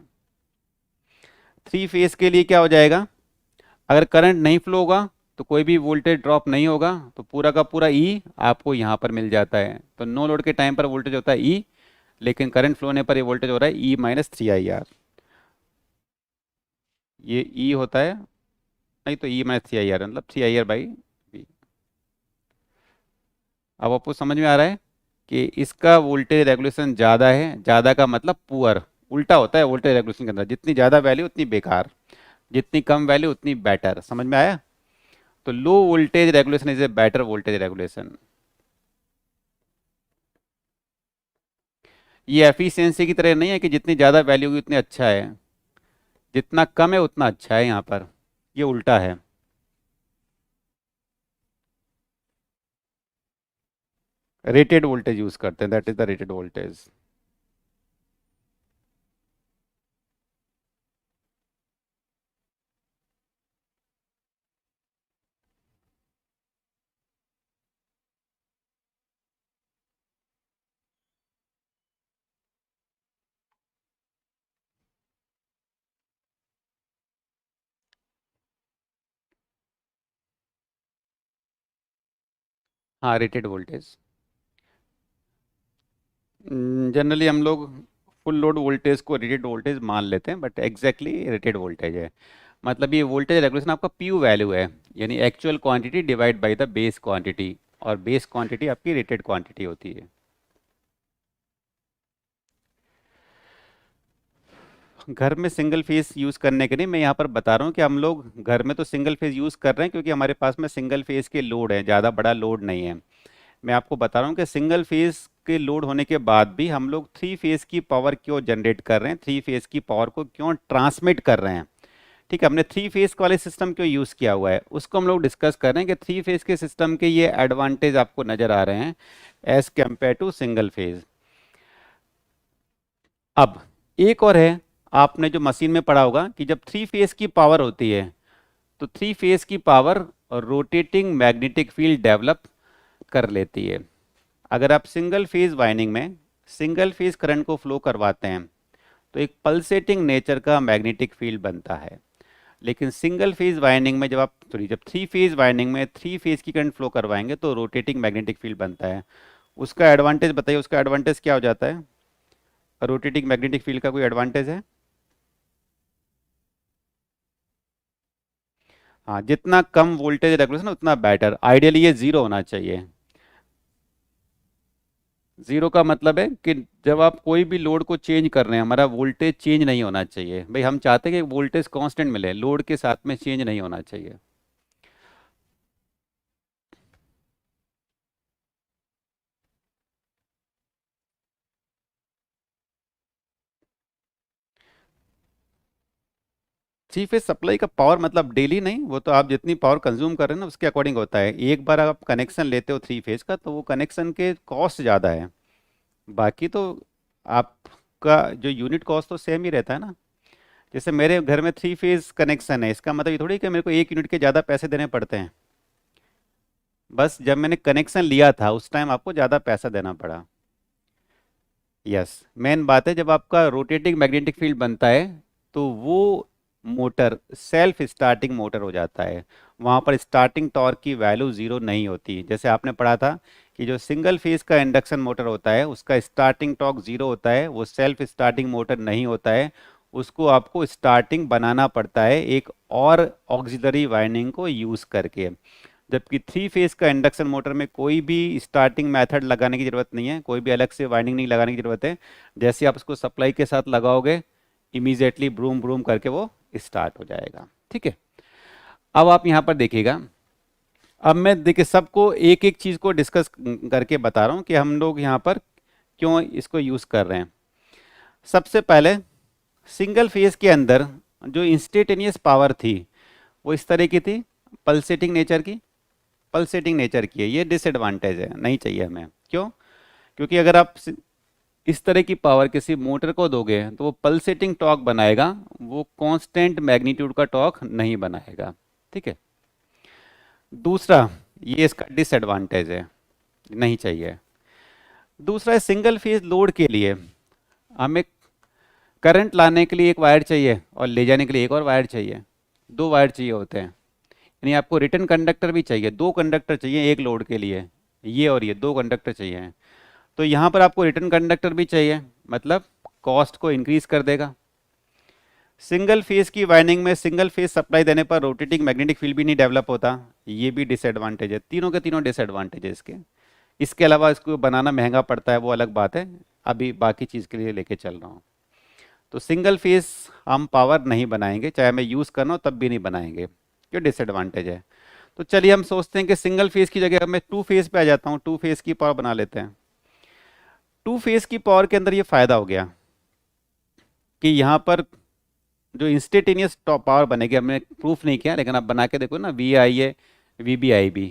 थ्री फेज के लिए क्या हो जाएगा, अगर करंट नहीं फ्लो होगा तो कोई भी वोल्टेज ड्रॉप नहीं होगा, तो पूरा का पूरा ई आपको यहाँ पर मिल जाता है। तो नो लोड के टाइम पर वोल्टेज होता है ई, लेकिन करंट फ्लो होने पर ये वोल्टेज हो रहा है ई माइनस 3 IR। ये ई होता है, नहीं तो ई माइनस 3 IR मतलब 3 IR बाई वी। अब आपको समझ में आ रहा है कि इसका वोल्टेज रेगुलेशन ज़्यादा है, ज़्यादा का मतलब पुअर, उल्टा होता है वोल्टेज रेगुलेशन के अंदर, जितनी ज़्यादा वैल्यू उतनी बेकार, जितनी कम वैल्यू उतनी बेटर। समझ में आया? तो low voltage regulation is a better voltage regulation. ये एफिशिएंसी की तरह नहीं है कि जितनी ज़्यादा वैल्यू होगी उतनी अच्छा है, जितना कम है उतना अच्छा है, यहाँ पर ये उल्टा है। रेटेड वोल्टेज यूज करते हैं, that is the rated voltage. हाँ, रेटेड वोल्टेज जनरली हम लोग फुल लोड वोल्टेज को रेटेड वोल्टेज मान लेते हैं, बट एग्जैक्टली रेटेड वोल्टेज है। मतलब ये वोल्टेज रेगुलेशन आपका पीयू वैल्यू है, यानी actual quantity divide by the base quantity, और बेस क्वांटिटी आपकी रेटेड क्वांटिटी होती है। घर में सिंगल फेज यूज़ करने के लिए मैं यहाँ पर बता रहा हूँ कि हम लोग घर में तो सिंगल फेज यूज़ कर रहे हैं क्योंकि हमारे पास में सिंगल फेज के लोड है, ज़्यादा बड़ा लोड नहीं है। मैं आपको बता रहा हूँ कि सिंगल फेज के लोड होने के बाद भी हम लोग थ्री फेज की पावर क्यों जनरेट कर रहे हैं, थ्री फेज की पावर को क्यों ट्रांसमिट कर रहे हैं। ठीक है, हमने थ्री फेज वाले सिस्टम क्यों यूज़ किया हुआ है उसको हम लोग डिस्कस कर रहे हैं कि थ्री फेज के सिस्टम के ये एडवांटेज आपको नज़र आ रहे हैं as compare to single phase. अब एक और है, आपने जो मशीन में पढ़ा होगा कि जब थ्री फेज की पावर होती है तो थ्री फेज की power rotating magnetic field develop कर लेती है। अगर आप सिंगल फेज वाइंडिंग में सिंगल फेज करंट को फ्लो करवाते हैं तो एक पल्सेटिंग नेचर का मैग्नेटिक फील्ड बनता है। लेकिन सिंगल फेज वाइंडिंग में जब थ्री फेज वाइंडिंग में थ्री फेज की करंट फ्लो करवाएंगे तो रोटेटिंग मैग्नेटिक फील्ड बनता है। उसका एडवांटेज बताइए, उसका एडवांटेज क्या हो जाता है? रोटेटिंग मैग्नेटिक फील्ड का कोई एडवांटेज है? हाँ, जितना कम वोल्टेज रेगुलेशन उतना बेटर, आइडियली ये जीरो होना चाहिए। जीरो का मतलब है कि जब आप कोई भी लोड को चेंज कर रहे हैं हमारा वोल्टेज चेंज नहीं होना चाहिए। भाई हम चाहते हैं कि वोल्टेज कांस्टेंट मिले, लोड के साथ में चेंज नहीं होना चाहिए। थ्री फेज सप्लाई का पावर मतलब डेली नहीं, वो तो आप जितनी पावर कंज्यूम कर रहे हैं ना उसके अकॉर्डिंग होता है। एक बार आप कनेक्शन लेते हो थ्री फेज का तो वो कनेक्शन के कॉस्ट ज़्यादा है, बाकी तो आपका जो यूनिट कॉस्ट तो सेम ही रहता है ना। जैसे मेरे घर में थ्री फेज कनेक्शन है, इसका मतलब ये थोड़ी कि मेरे को एक यूनिट के ज़्यादा पैसे देने पड़ते हैं। बस जब मैंने कनेक्शन लिया था उस टाइम आपको ज़्यादा पैसा देना पड़ा। यस, मेन बात है जब आपका रोटेटिंग मैग्नेटिक फील्ड बनता है तो वो मोटर सेल्फ स्टार्टिंग मोटर हो जाता है। वहाँ पर स्टार्टिंग टॉर्क की वैल्यू ज़ीरो नहीं होती। जैसे आपने पढ़ा था कि जो सिंगल फेज का इंडक्शन मोटर होता है उसका स्टार्टिंग टॉर्क ज़ीरो होता है, वो सेल्फ स्टार्टिंग मोटर नहीं होता है, उसको आपको स्टार्टिंग बनाना पड़ता है एक और ऑक्सिलरी वाइंडिंग को यूज़ करके। जबकि थ्री फेज का इंडक्शन मोटर में कोई भी स्टार्टिंग मेथड लगाने की ज़रूरत नहीं है, कोई भी अलग से वाइंडिंग नहीं लगाने की ज़रूरत है। जैसे आप उसको सप्लाई के साथ लगाओगे इमीजिएटली ब्रूम ब्रूम करके वो स्टार्ट हो जाएगा। ठीक है, अब आप यहाँ पर देखिएगा, अब मैं देखिए सबको एक एक चीज़ को डिस्कस करके बता रहा हूँ कि हम लोग यहाँ पर क्यों इसको यूज़ कर रहे हैं। सबसे पहले सिंगल फेज के अंदर जो इंस्टेंटेनियस पावर थी वो इस तरह की थी, पल्सेटिंग नेचर की। पल्सेटिंग नेचर की है, ये डिसएडवांटेज है, नहीं चाहिए हमें। क्यों? क्योंकि अगर आप इस तरह की पावर किसी मोटर को दोगे तो वो पल्सेटिंग टॉर्क बनाएगा, वो कांस्टेंट मैग्नीट्यूड का टॉर्क नहीं बनाएगा। ठीक है, दूसरा ये इसका डिसएडवांटेज है, नहीं चाहिए। दूसरा है सिंगल फेज लोड के लिए हमें करंट लाने के लिए एक वायर चाहिए और ले जाने के लिए एक और वायर चाहिए, दो वायर चाहिए होते हैं। यानी आपको रिटर्न कंडक्टर भी चाहिए, दो कंडक्टर चाहिए एक लोड के लिए, ये और ये दो कंडक्टर चाहिए। तो यहाँ पर आपको रिटर्न कंडक्टर भी चाहिए, मतलब कॉस्ट को इंक्रीज कर देगा। सिंगल फेज की वाइंडिंग में सिंगल फेज सप्लाई देने पर रोटेटिंग मैग्नेटिक फील्ड भी नहीं डेवलप होता, ये भी डिसएडवांटेज है। तीनों के तीनों डिसएडवांटेज है इसके। इसके अलावा इसको बनाना महंगा पड़ता है, वो अलग बात है, अभी बाकी चीज़ के लिए लेके चल रहा हूँ। तो सिंगल फेज हम पावर नहीं बनाएंगे, चाहे मैं यूज़ करना हो तब भी नहीं बनाएंगे, क्यों? डिसएडवांटेज है। तो चलिए हम सोचते हैं कि सिंगल फेज की जगह मैं टू फेज पे आ जाता हूँ, टू फेज की पावर बना लेते हैं। टू फेज की पावर के अंदर ये फायदा हो गया कि यहाँ पर जो इंस्टेंटेनियस पावर बनेगी, हमने प्रूफ नहीं किया लेकिन आप बना के देखो ना, V I A V B I B,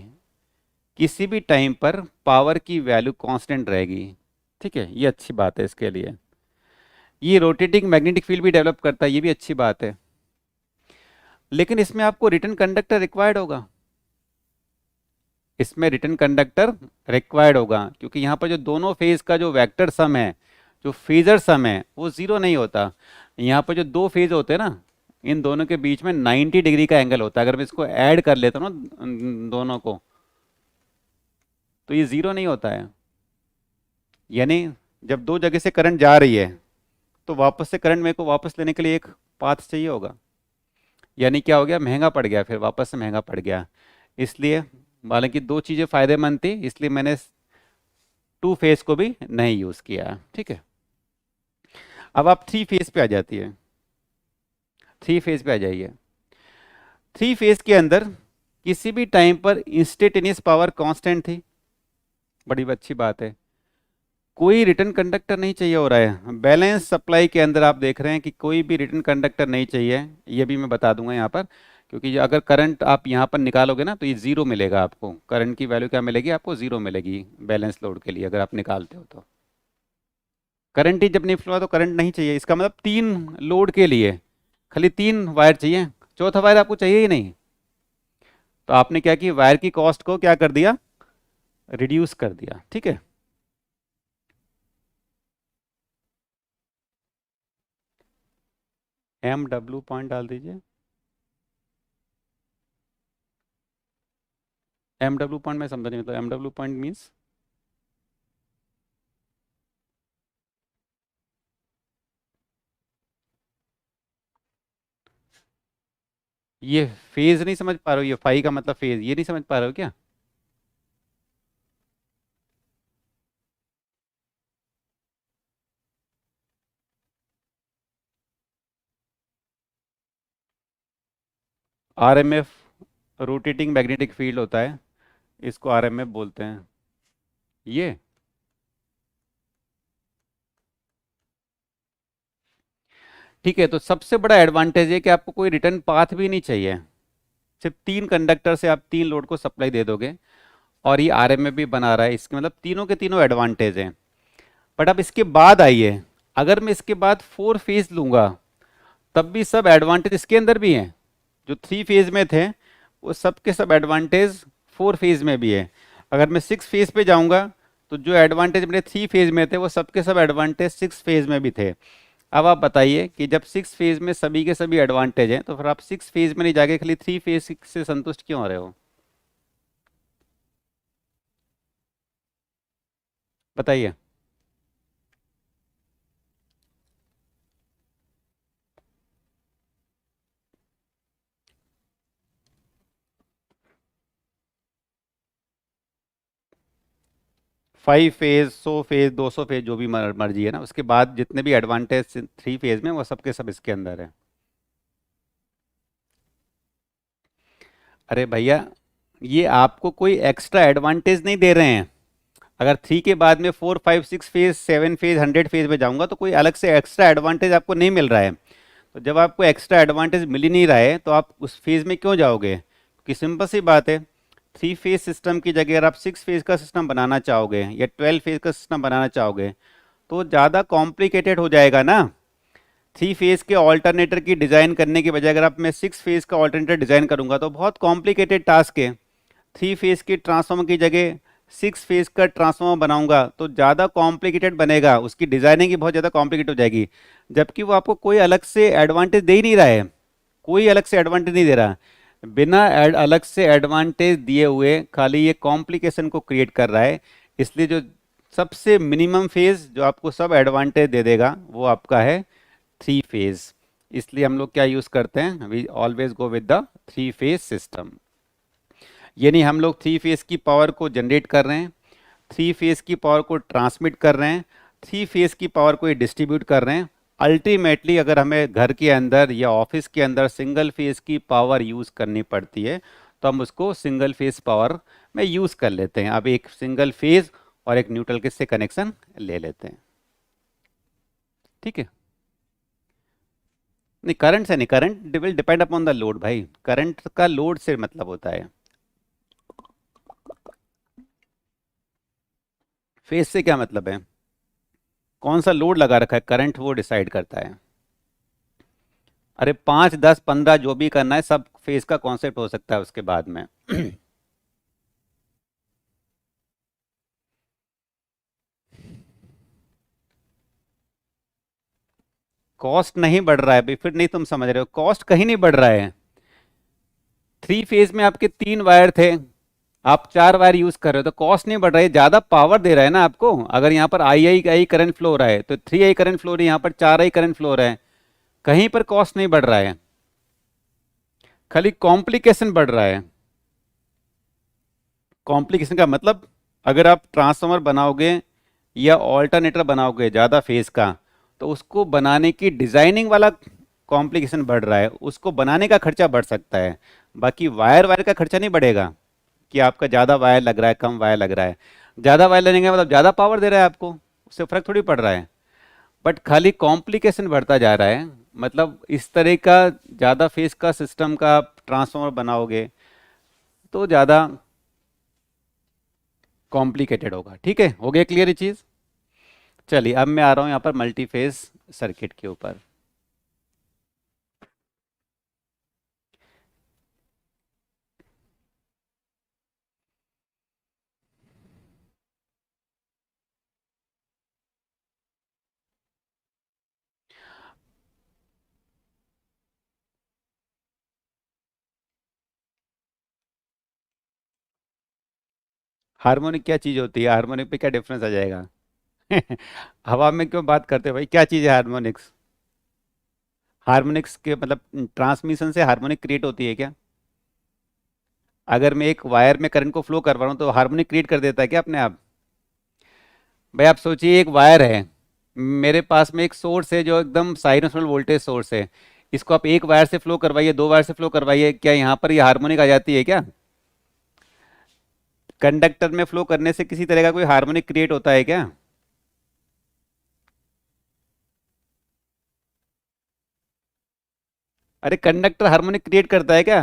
किसी भी टाइम पर पावर की वैल्यू कांस्टेंट रहेगी। ठीक है, ये अच्छी बात है इसके लिए। ये रोटेटिंग मैग्नेटिक फील्ड भी डेवलप करता है, ये भी अच्छी बात है। लेकिन इसमें आपको रिटर्न कंडक्टर रिक्वायर्ड होगा, इसमें रिटर्न कंडक्टर रिक्वायर्ड होगा, क्योंकि यहाँ पर जो दोनों फेज का जो वेक्टर सम है, जो फेजर सम है, वो जीरो नहीं होता। यहाँ पर जो दो फेज होते हैं ना, इन दोनों के बीच में 90 डिग्री का एंगल होता है। अगर मैं इसको ऐड कर लेता हूँ ना दोनों को, तो ये जीरो नहीं होता है। यानी जब दो जगह से करंट जा रही है तो वापस से करंट मेरे को वापस लेने के लिए एक पाथ चाहिए होगा। यानी क्या हो गया, महंगा पड़ गया, फिर वापस से महंगा पड़ गया। इसलिए हालांकि दो चीज़ें फायदेमंद थी, इसलिए मैंने टू फेज को भी नहीं यूज़ किया। ठीक है, अब आप थ्री फेज पे आ जाती है, थ्री फेज पे आ जाइए। थ्री फेज के अंदर किसी भी टाइम पर इंस्टेंटेनियस पावर कांस्टेंट थी, बड़ी अच्छी बात है। कोई रिटर्न कंडक्टर नहीं चाहिए हो रहा है। बैलेंस सप्लाई के अंदर आप देख रहे हैं कि कोई भी रिटर्न कंडक्टर नहीं चाहिए, ये भी मैं बता दूंगा यहाँ पर, क्योंकि अगर करंट आप यहाँ पर निकालोगे ना तो ये जीरो मिलेगा आपको। करंट की वैल्यू क्या मिलेगी आपको? जीरो मिलेगी बैलेंस लोड के लिए अगर आप निकालते हो तो। करंट ही जब नहीं फ्लो तो करंट नहीं चाहिए, इसका मतलब तीन लोड के लिए खाली तीन वायर चाहिए, चौथा वायर आपको चाहिए ही नहीं। तो आपने क्या किया, वायर की कॉस्ट को क्या कर दिया, रिड्यूस कर दिया। ठीक है, एम डब्ल्यू पॉइंट डाल दीजिए। एम डब्ल्यू पॉइंट मैं समझा नहीं, मतलब एम डब्ल्यू पॉइंट मीन्स ये फेज नहीं समझ पा रहे हो? ये फाई का मतलब फेज, ये नहीं समझ पा रहे हो क्या? आरएमएफ रोटेटिंग मैग्नेटिक फील्ड होता है, इसको आरएमएफ बोलते हैं। ये ठीक है, तो सबसे बड़ा एडवांटेज है कि आपको कोई रिटर्न पाथ भी नहीं चाहिए, सिर्फ तीन कंडक्टर से आप तीन लोड को सप्लाई दे दोगे और ये आरएमएफ भी बना रहा है। इसके मतलब तीनों के तीनों एडवांटेज हैं। बट अब इसके बाद आइए, अगर मैं इसके बाद फोर फेज लूंगा तब भी सब एडवांटेज इसके अंदर भी हैं। जो थ्री फेज में थे वो सब के सब एडवांटेज फोर फेज में भी है। अगर मैं सिक्स फेज पे जाऊंगा तो जो एडवांटेज मेरे थ्री फेज में थे वो सब के सब एडवांटेज सिक्स फेज में भी थे। अब आप बताइए कि जब सिक्स फेज में सभी के सभी एडवांटेज हैं तो फिर आप सिक्स फेज में नहीं जाके खाली थ्री फेज से संतुष्ट क्यों हो रहे हो? बताइए। 5 फेज, 100 फेज, 200 फेज, जो भी मर्जी है ना, उसके बाद जितने भी एडवांटेज थ्री फेज में वो सब के सब इसके अंदर है। अरे भैया, ये आपको कोई एक्स्ट्रा एडवांटेज नहीं दे रहे हैं। अगर थ्री के बाद में 4, 5, 6 फेज, 7 फेज, 100 फेज में जाऊंगा तो कोई अलग से एक्स्ट्रा एडवांटेज आपको नहीं मिल रहा है। तो जब आपको एक्स्ट्रा एडवांटेज मिल ही नहीं रहा है तो आप उस फेज में क्यों जाओगे? क्योंकि सिंपल सी बात है, थ्री फेज सिस्टम की जगह अगर आप सिक्स फेज का सिस्टम बनाना चाहोगे या 12 फेज का सिस्टम बनाना चाहोगे तो ज़्यादा कॉम्प्लिकेटेड हो जाएगा ना। थ्री फेज के ऑल्टरनेटर की डिज़ाइन करने की बजाय अगर आप मैं सिक्स फेज का ऑल्टरनेटर डिज़ाइन करूंगा तो बहुत कॉम्प्लिकेटेड टास्क है। थ्री फेज के ट्रांसफार्मर की जगह सिक्स फेज का ट्रांसफार्मर बनाऊंगा तो ज़्यादा कॉम्प्लिकेटेड बनेगा, उसकी डिज़ाइनिंग ही बहुत ज़्यादा कॉम्प्लिकेटेड हो जाएगी, जबकि वो आपको कोई अलग से एडवांटेज दे ही नहीं रहा है, कोई अलग से एडवांटेज नहीं दे रहा। बिना अलग से एडवांटेज दिए हुए खाली ये कॉम्प्लिकेशन को क्रिएट कर रहा है। इसलिए जो सबसे मिनिमम फेज जो आपको सब एडवांटेज दे देगा वो आपका है थ्री फेज। इसलिए हम लोग क्या यूज करते हैं, we always go with the three phase system. यानी हम लोग थ्री फेज की पावर को जनरेट कर रहे हैं, थ्री फेज की पावर को ट्रांसमिट कर रहे हैं, थ्री फेज की पावर को डिस्ट्रीब्यूट कर रहे हैं। अल्टीमेटली अगर हमें घर के अंदर या ऑफिस के अंदर सिंगल फेज की पावर यूज करनी पड़ती है तो हम उसको सिंगल फेज पावर में यूज कर लेते हैं। अब एक सिंगल फेज और एक न्यूट्रल के से कनेक्शन ले लेते हैं, ठीक है। नहीं करंट से नहीं, current will depend upon the load भाई, करंट का लोड से मतलब होता है, फेज से क्या मतलब है, कौन सा लोड लगा रखा है, करंट वो डिसाइड करता है। अरे 5, 10, 15 जो भी करना है सब फेज का कॉन्सेप्ट हो सकता है उसके बाद में। कॉस्ट नहीं बढ़ रहा है भाई, फिर नहीं तुम समझ रहे हो, कॉस्ट कहीं नहीं बढ़ रहा है। थ्री फेज में आपके 3 वायर थे, आप 4 वायर यूज कर रहे हो तो कॉस्ट नहीं बढ़ रही है, ज्यादा पावर दे रहा है ना आपको। अगर यहाँ पर आई करंट फ्लो हो रहा है तो 3 आई करंट फ्लो हो रही है, यहाँ पर 4 आई करंट फ्लो हो रहा है, कहीं पर कॉस्ट नहीं बढ़ रहा है, खाली कॉम्प्लिकेशन बढ़ रहा है। कॉम्प्लिकेशन का मतलब अगर आप ट्रांसफार्मर बनाओगे या ऑल्टरनेटर बनाओगे ज़्यादा फेज का तो उसको बनाने की डिजाइनिंग वाला कॉम्प्लिकेशन बढ़ रहा है, उसको बनाने का खर्चा बढ़ सकता है, बाकी वायर वायर का खर्चा नहीं बढ़ेगा कि आपका ज़्यादा वायर लग रहा है कम वायर लग रहा है। ज़्यादा वायर लगने का मतलब ज़्यादा पावर दे रहा है आपको, उससे फर्क थोड़ी पड़ रहा है, बट खाली कॉम्प्लिकेशन बढ़ता जा रहा है। मतलब इस तरह का ज़्यादा फेज का सिस्टम का आप ट्रांसफार्मर बनाओगे तो ज़्यादा कॉम्प्लिकेटेड होगा, ठीक है। हो गया क्लियर ये चीज़। चलिए अब मैं आ रहा हूँ यहाँ पर मल्टी फेज सर्किट के ऊपर। हार्मोनिक क्या चीज़ होती है, हार्मोनिक पे क्या डिफरेंस आ जाएगा। हवा में क्यों बात करते हैं भाई, क्या चीज़ है हार्मोनिक्स। हार्मोनिक्स के मतलब ट्रांसमिशन से हार्मोनिक क्रिएट होती है क्या। अगर मैं एक वायर में करंट को फ्लो करवा रहा हूँ तो हार्मोनिक क्रिएट कर देता है क्या अपने आप। भाई आप सोचिए एक वायर है, मेरे पास में एक सोर्स है जो एकदम साइनसोइडल वोल्टेज सोर्स है, इसको आप एक वायर से फ्लो करवाइए, 2 वायर से फ्लो करवाइए, क्या यहाँ पर ये हार्मोनिक आ जाती है क्या। कंडक्टर में फ्लो करने से किसी तरह का कोई हार्मोनिक क्रिएट होता है क्या। अरे कंडक्टर हार्मोनिक क्रिएट करता है क्या।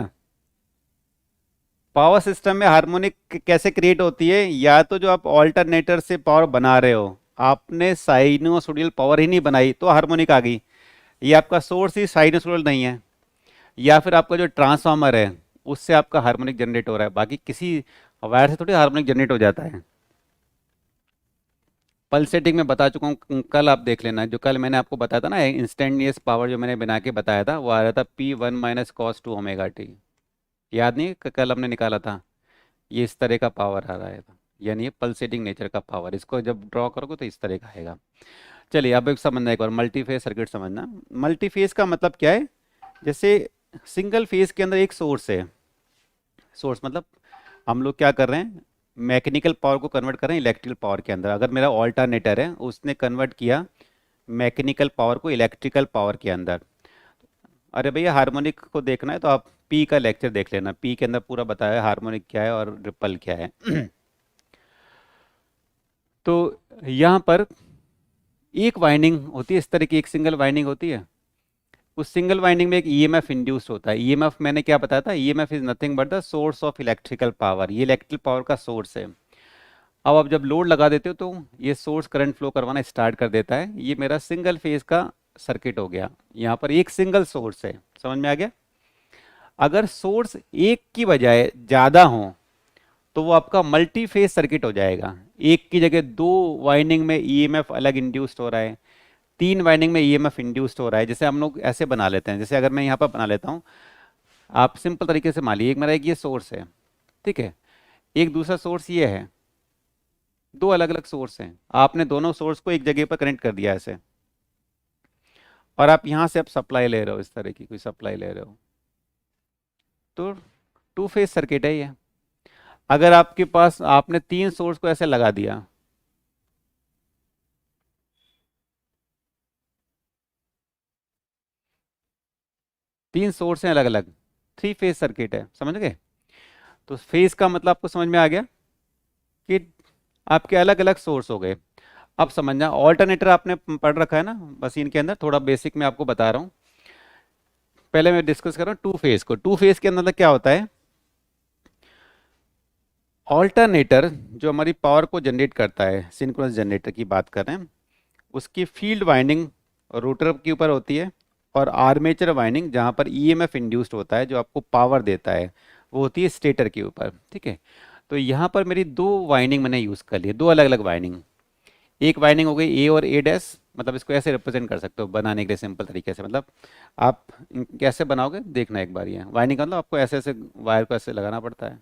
पावर सिस्टम में हार्मोनिक कैसे क्रिएट होती है, या तो जो आप ऑल्टरनेटर से पावर बना रहे हो आपने साइनोसोडियल पावर ही नहीं बनाई तो हार्मोनिक आ गई, ये आपका सोर्स ही साइनोसोडियल नहीं है, या फिर आपका जो ट्रांसफार्मर है उससे आपका हार्मोनिक जनरेट हो रहा है, बाकी किसी वायर से थोड़ी हार्मोनिक जनरेट हो जाता है। पल्स सेटिंग में बता चुका हूँ, कल आप देख लेना, जो कल मैंने आपको बताया था ना इंस्टेंटेनियस पावर जो मैंने बना के बताया था वो आ रहा था P1 - cos 2 ω t। याद नहीं कल हमने निकाला था, ये इस तरह का पावर आ रहा है, यानी ये पल्सेटिंग नेचर का पावर, इसको जब ड्रॉ करोगे तो इस तरह का आएगा। चलिए अब एक समझना, एक बार मल्टीफेज सर्किट समझना। मल्टीफेज का मतलब क्या है, जैसे सिंगल फेज के अंदर एक सोर्स है, सोर्स मतलब हम लोग क्या कर रहे हैं, मैकेनिकल पावर को कन्वर्ट कर रहे हैं इलेक्ट्रिकल पावर के अंदर। अगर मेरा ऑल्टरनेटर है उसने कन्वर्ट किया मैकेनिकल पावर को इलेक्ट्रिकल पावर के अंदर। अरे भैया हार्मोनिक को देखना है तो आप पी का लेक्चर देख लेना, पी के अंदर पूरा बताया है हार्मोनिक क्या है और रिपल क्या है। तो यहाँ पर एक वाइंडिंग होती है, इस तरह की एक सिंगल वाइंडिंग होती है, उस सिंगल वाइंडिंग में एक ईएमएफ इंड्यूस्ड होता है। ईएमएफ मैंने क्या बताया था, EMF is nothing but the source of electrical power, ये इलेक्ट्रिकल पावर का सोर्स है। अब आप जब लोड लगा देते हो तो ये सोर्स करंट फ्लो करवाना स्टार्ट कर देता है। ये मेरा सिंगल फेज का सर्किट हो गया, यहाँ पर एक सिंगल सोर्स है, समझ में आ गया। अगर सोर्स एक की बजाय ज़्यादा हो तो वो आपका मल्टी फेज सर्किट हो जाएगा। एक की जगह दो वाइंडिंग में ईएमएफ अलग इंड्यूस्ड हो रहा है, तीन वाइंडिंग में ईएमएफ इंड्यूस्ड हो रहा है। जैसे हम लोग ऐसे बना लेते हैं, जैसे अगर मैं यहाँ पर बना लेता हूँ, आप सिंपल तरीके से मान लीजिए, एक मेरा एक ये सोर्स है, ठीक है, एक दूसरा सोर्स ये है, दो अलग अलग सोर्स हैं। आपने दोनों सोर्स को एक जगह पर कनेक्ट कर दिया ऐसे, और आप यहाँ से आप सप्लाई ले रहे हो, इस तरह की कोई सप्लाई ले रहे हो, तो टू फेज सर्किट है ये। अगर आपके पास आपने तीन सोर्स को ऐसे लगा दिया, तीन सोर्स हैं अलग अलग, थ्री फेज सर्किट है, समझ गए। तो फेज का मतलब आपको समझ में आ गया कि आपके अलग अलग सोर्स हो गए। अब समझना, ऑल्टरनेटर आपने पढ़ रखा है ना मशीन के अंदर, थोड़ा बेसिक में आपको बता रहा हूँ। पहले मैं डिस्कस कर रहा हूँ टू फेज को। टू फेज के अंदर मतलब क्या होता है, ऑल्टरनेटर जो हमारी पावर को जनरेट करता है, सिंक्रोनस जनरेटर की बात कर रहे हैं, उसकी फील्ड वाइंडिंग रोटर के ऊपर होती है, और आर्मेचर वाइंडिंग जहाँ पर ईएमएफ इंड्यूस्ड होता है जो आपको पावर देता है, वो होती है स्टेटर के ऊपर, ठीक है। तो यहाँ पर मेरी दो वाइंडिंग मैंने यूज़ कर ली, दो अलग अलग वाइंडिंग। एक वाइंडिंग हो गई ए और ए डैश, मतलब इसको ऐसे रिप्रेजेंट कर सकते हो बनाने के लिए सिंपल तरीके से। मतलब आप कैसे बनाओगे देखना एक बार, ये वाइंडिंग का मतलब आपको ऐसे ऐसे वायर को ऐसे लगाना पड़ता है,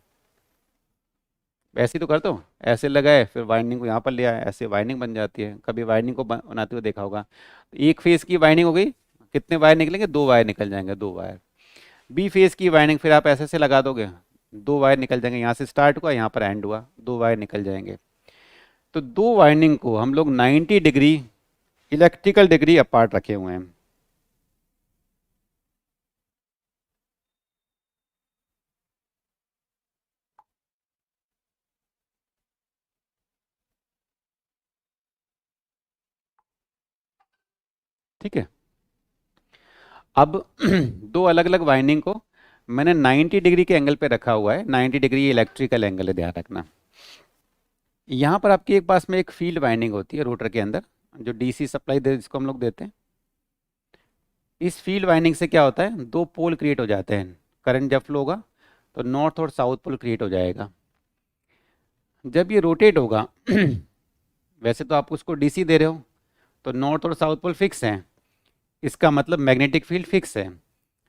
ऐसे ही तो करते हो, ऐसे लगाए फिर वाइंडिंग को यहाँ पर ले आए, ऐसे वाइंडिंग बन जाती है। कभी वाइंडिंग को बनाते हुए देखा होगा। तो एक फेज की वाइंडिंग हो गई, कितने वायर निकलेंगे, दो वायर निकल जाएंगे, दो वायर। बी फेज की वाइंडिंग फिर आप ऐसे ऐसे लगा दोगे, दो वायर निकल जाएंगे, यहाँ से स्टार्ट हुआ यहाँ पर एंड हुआ, दो वायर निकल जाएंगे। तो दो वाइंडिंग को हम लोग 90 डिग्री इलेक्ट्रिकल डिग्री अपार्ट रखे हुए हैं। ठीक है, अब दो अलग अलग वाइंडिंग को मैंने 90 डिग्री के एंगल पे रखा हुआ है। 90 डिग्री इलेक्ट्रिकल एंगल है, ध्यान रखना। यहाँ पर आपके एक पास में एक फील्ड वाइंडिंग होती है रोटर के अंदर, जो डीसी सप्लाई दे जिसको हम लोग देते हैं। इस फील्ड वाइंडिंग से क्या होता है, दो पोल क्रिएट हो जाते हैं। करंट जब फ्लो होगा तो नॉर्थ और साउथ पोल क्रिएट हो जाएगा। जब ये रोटेट होगा वैसे तो आप उसको डीसी दे रहे हो तो नॉर्थ और साउथ पोल फिक्स हैं, इसका मतलब मैग्नेटिक फील्ड फिक्स है।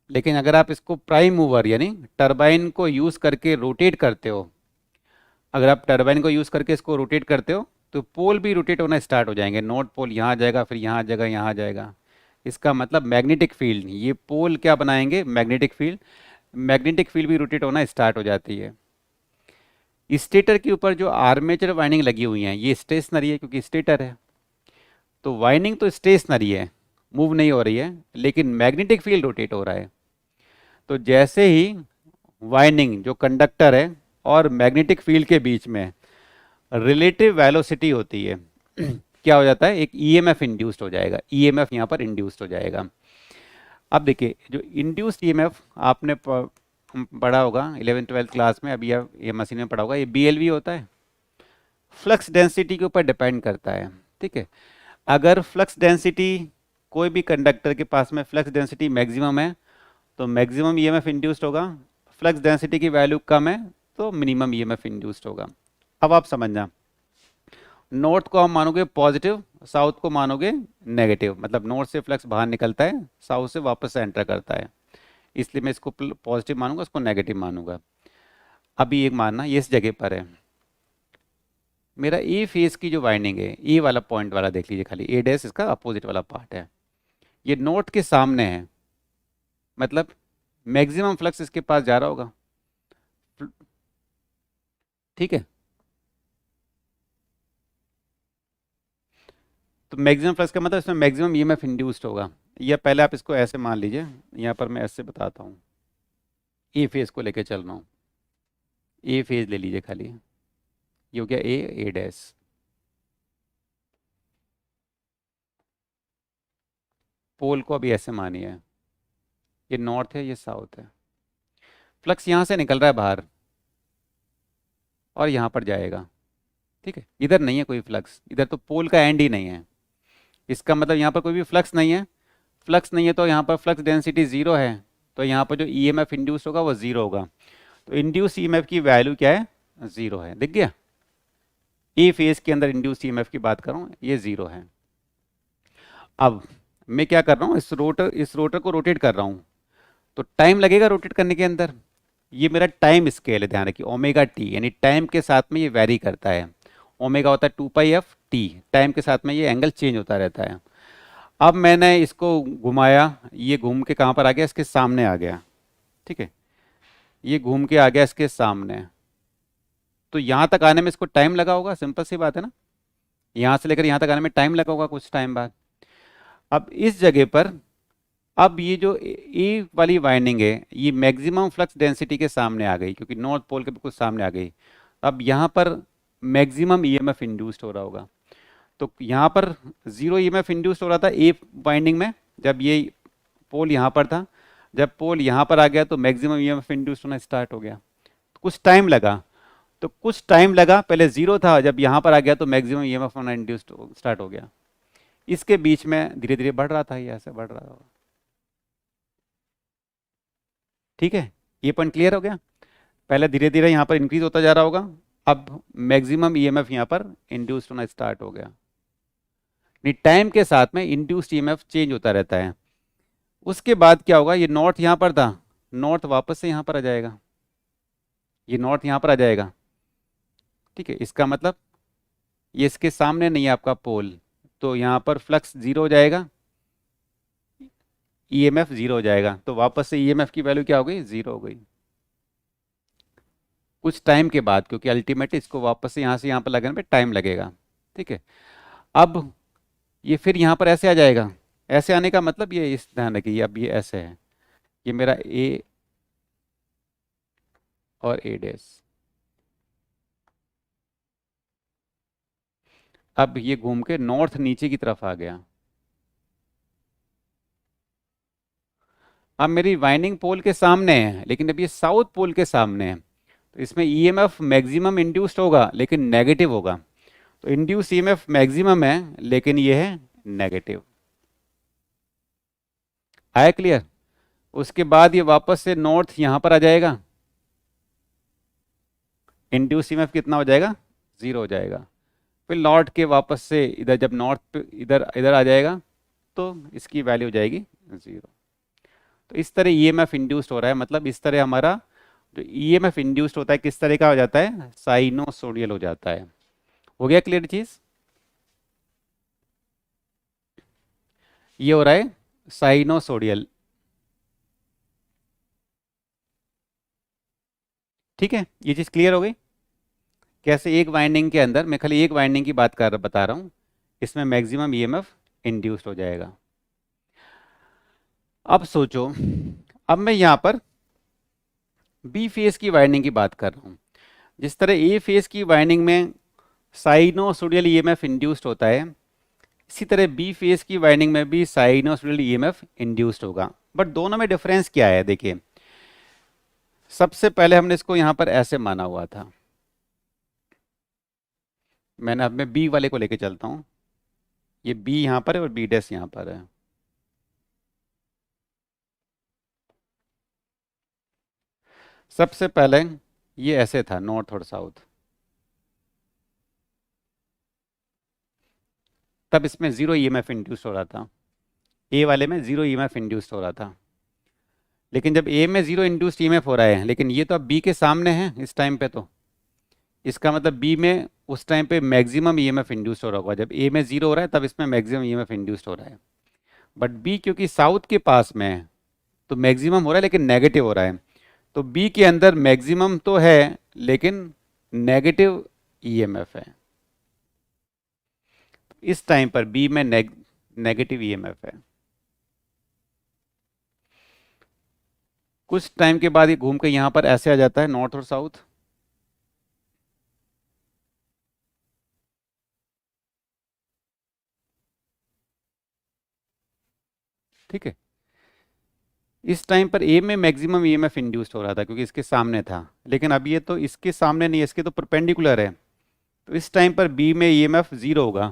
लेकिन अगर आप इसको प्राइम मूवर यानी टरबाइन को यूज़ करके रोटेट करते हो, अगर आप टरबाइन को यूज़ करके इसको रोटेट करते हो तो पोल भी रोटेट होना स्टार्ट हो जाएंगे। नॉर्थ पोल यहाँ आ जाएगा, फिर यहाँ आ जाएगा, यहाँ आ जाएगा। इसका मतलब मैग्नेटिक फील्ड, ये पोल क्या बनाएंगे, मैग्नेटिक फील्ड। मैग्नेटिक फील्ड भी रोटेट होना स्टार्ट हो जाती है। स्टेटर के ऊपर जो आर्मेचर वाइंडिंग लगी हुई हैं ये स्टेशनरी है क्योंकि स्टेटर है, तो वाइंडिंग तो स्टेशनरी है, मूव नहीं हो रही है, लेकिन मैग्नेटिक फील्ड रोटेट हो रहा है। तो जैसे ही वाइंडिंग जो कंडक्टर है और मैग्नेटिक फील्ड के बीच में रिलेटिव वेलोसिटी होती है क्या हो जाता है, एक ईएमएफ इंड्यूस्ड हो जाएगा। ईएमएफ यहाँ पर इंड्यूस्ड हो जाएगा। अब देखिए, जो इंड्यूस्ड ईएमएफ आपने पढ़ा होगा 11th-12th क्लास में, अभी ये मशीन में पढ़ा होगा, ये बीएलवी होता है। फ्लक्स डेंसिटी के ऊपर डिपेंड करता है, ठीक है। अगर फ्लक्स डेंसिटी, कोई भी कंडक्टर के पास में फ्लक्स डेंसिटी मैक्सिमम है तो मैक्सिमम ईएमएफ इंड्यूस्ड होगा। फ्लक्स डेंसिटी की वैल्यू कम है तो मिनिमम ईएमएफ इंड्यूस्ड होगा। अब आप समझना, नॉर्थ को हम मानोगे पॉजिटिव, साउथ को मानोगे नेगेटिव। मतलब नॉर्थ से फ्लक्स बाहर निकलता है, साउथ से वापस से एंटर करता है, इसलिए मैं इसको पॉजिटिव मानूंगा, इसको नेगेटिव मानूंगा। अभी एक मानना ये इस जगह पर है, मेरा ए फेज की जो वाइंडिंग है, ए वाला पॉइंट वाला देख लीजिए खाली, ए डैश इसका अपोजिट वाला पार्ट है, ये नॉर्थ के सामने है, मतलब मैक्सिमम फ्लक्स इसके पास जा रहा होगा, ठीक है। तो मैक्सिमम फ्लक्स का मतलब इसमें मैक्सिमम ईएमएफ इंड्यूस्ड होगा। या पहले आप इसको ऐसे मान लीजिए, यहाँ पर मैं ऐसे बताता हूँ, ए फेज को लेके चल रहा हूँ, ए फेज ले लीजिए खाली, ये हो गया ए, ए डैश। पोल को अभी ऐसे मानिए, ये नॉर्थ है, ये साउथ है। फ्लक्स यहाँ से निकल रहा है बाहर और यहाँ पर जाएगा। ठीक है, इधर नहीं है कोई फ्लक्स, इधर तो पोल का एंड ही नहीं है। इसका मतलब यहाँ पर कोई भी फ्लक्स नहीं है। फ्लक्स नहीं है तो यहाँ पर फ्लक्स डेंसिटी जीरो है, तो यहाँ पर जो ईएमएफ इंड्यूस होगा वो जीरो होगा। तो इंड्यूस ईएमएफ की वैल्यू क्या है, जीरो है। दिख गया, ए फेज के अंदर इंड्यूस ईएमएफ की बात कर रहा हूँ, ये जीरो है। अब मैं क्या कर रहा हूँ, इस रोटर को रोटेट कर रहा हूँ, तो टाइम लगेगा रोटेट करने के अंदर। ये मेरा टाइम स्केल है, ध्यान रखिए, ओमेगा टी, यानी टाइम के साथ में ये वेरी करता है। ओमेगा होता है 2 पाई एफ टी, टाइम के साथ में ये एंगल चेंज होता रहता है। अब मैंने इसको घुमाया, ये घूम के कहाँ पर आ गया, इसके सामने आ गया। ठीक है, ये घूम के आ गया इसके सामने, तो यहाँ तक आने में इसको टाइम लगा होगा, सिंपल सी बात है ना। यहाँ से लेकर यहाँ तक आने में टाइम लगा होगा कुछ टाइम बाद। अब इस जगह पर, अब ये जो ए वाली वाइंडिंग है, ये मैक्सिमम फ्लक्स डेंसिटी के सामने आ गई, क्योंकि नॉर्थ पोल के बिल्कुल सामने आ गई। अब यहाँ पर मैक्सिमम ईएमएफ इंड्यूस्ड हो रहा होगा। तो यहाँ पर जीरो ईएमएफ इंड्यूस्ड हो रहा था ए वाइंडिंग में, जब ये पोल यहाँ पर था। जब पोल यहाँ पर आ गया तो मैक्सिमम ईएमएफ इंड्यूस्ड होना स्टार्ट हो गया। तो कुछ टाइम लगा, पहले जीरो था, जब यहाँ पर आ गया तो मैक्सिमम ईएमएफ होना इंड्यूस्ड स्टार्ट हो गया। इसके बीच में धीरे धीरे बढ़ रहा था, ये ऐसे बढ़ रहा होगा। ठीक है, ये पॉइंट क्लियर हो गया। पहले धीरे धीरे यहाँ पर इंक्रीज होता जा रहा होगा, अब मैक्सिमम ईएमएफ यहाँ पर इंड्यूस्ड होना स्टार्ट हो गया। टाइम के साथ में इंड्यूस्ड ईएमएफ चेंज होता रहता है। उसके बाद क्या होगा, ये नॉर्थ यहाँ पर था, नॉर्थ वापस से यहाँ पर आ जाएगा, ये नॉर्थ यहाँ पर आ जाएगा। ठीक है, इसका मतलब ये इसके सामने नहीं है आपका पोल, तो यहाँ पर फ्लक्स जीरो हो जाएगा, ईएमएफ जीरो हो जाएगा, तो वापस से ईएमएफ की वैल्यू क्या हो गई, जीरो हो गई कुछ टाइम के बाद, क्योंकि अल्टीमेटली इसको वापस से यहाँ पर लगाने पे टाइम लगेगा। ठीक है, अब ये फिर यहाँ पर ऐसे आ जाएगा। ऐसे आने का मतलब ये, इस ध्यान रखिए, अब ये ऐसे है, ये मेरा ए और ए डैश। अब ये घूम के नॉर्थ नीचे की तरफ आ गया। अब मेरी वाइंडिंग पोल के सामने है, लेकिन अब ये साउथ पोल के सामने है, तो इसमें ईएमएफ मैक्सिमम इंड्यूस्ड होगा लेकिन नेगेटिव होगा। तो इंड्यूस ईएमएफ मैक्सिमम है लेकिन ये है नेगेटिव। आया क्लियर। उसके बाद ये वापस से नॉर्थ यहाँ पर आ जाएगा, इंड्यूस ईएमएफ कितना हो जाएगा, जीरो हो जाएगा। फिर लौट के वापस से इधर, जब नॉर्थ पे इधर इधर आ जाएगा तो इसकी वैल्यू हो जाएगी जीरो। तो इस तरह ईएमएफ इंड्यूस्ड हो रहा है, मतलब इस तरह हमारा जो ईएमएफ इंड्यूस्ड होता है किस तरह का हो जाता है, साइनोसोडियल हो जाता है। हो गया क्लियर चीज। ये हो रहा है साइनोसोडियल। ठीक है, ये चीज क्लियर हो गई। कैसे एक वाइंडिंग के अंदर, मैं खाली एक वाइंडिंग की बात कर बता रहा हूँ, इसमें मैक्सिमम ईएमएफ इंड्यूस्ड हो जाएगा। अब सोचो, अब मैं यहाँ पर बी फेज की वाइंडिंग की बात कर रहा हूँ। जिस तरह ए फेज की वाइंडिंग में साइनोसोडियल ईएमएफ इंड्यूस्ड होता है, इसी तरह बी फेज की वाइंडिंग में भी साइनोसोडियल ईएमएफ इंड्यूस्ड होगा। बट दोनों में डिफरेंस क्या है, देखिए। सबसे पहले हमने इसको यहाँ पर ऐसे माना हुआ था, मैंने अब मैं बी वाले को लेके चलता हूँ। ये बी यहाँ पर है और बी डैश यहाँ पर है। सबसे पहले ये ऐसे था, नॉर्थ और साउथ, तब इसमें जीरो ईएमएफ इंड्यूस हो रहा था, ए वाले में जीरो ईएमएफ इंड्यूस हो रहा था। लेकिन जब ए में जीरो इंड्यूस्ड ईएमएफ हो रहा है, लेकिन ये तो अब बी के सामने है इस टाइम पे, तो इसका मतलब बी में उस टाइम पे मैक्सिमम ईएमएफ इंड्यूस हो रहा होगा। जब ए में जीरो हो रहा है तब इसमें मैक्सिमम ईएमएफ इंड्यूस हो रहा है। बट बी क्योंकि साउथ के पास में है तो मैक्सिमम हो रहा है लेकिन नेगेटिव हो रहा है। तो बी के अंदर मैक्सिमम तो है लेकिन नेगेटिव ईएमएफ है। इस टाइम पर बी में नेगेटिव ईएमएफ है। कुछ टाइम के बाद ये घूम के यहाँ पर ऐसे आ जाता है, नॉर्थ और साउथ। ठीक है, इस टाइम पर ए में मैक्सिमम ईएमएफ इंड्यूस्ड हो रहा था क्योंकि इसके सामने था, लेकिन अब ये तो इसके सामने नहीं है, इसके तो परपेंडिकुलर है। तो इस टाइम पर बी में ईएमएफ जीरो होगा,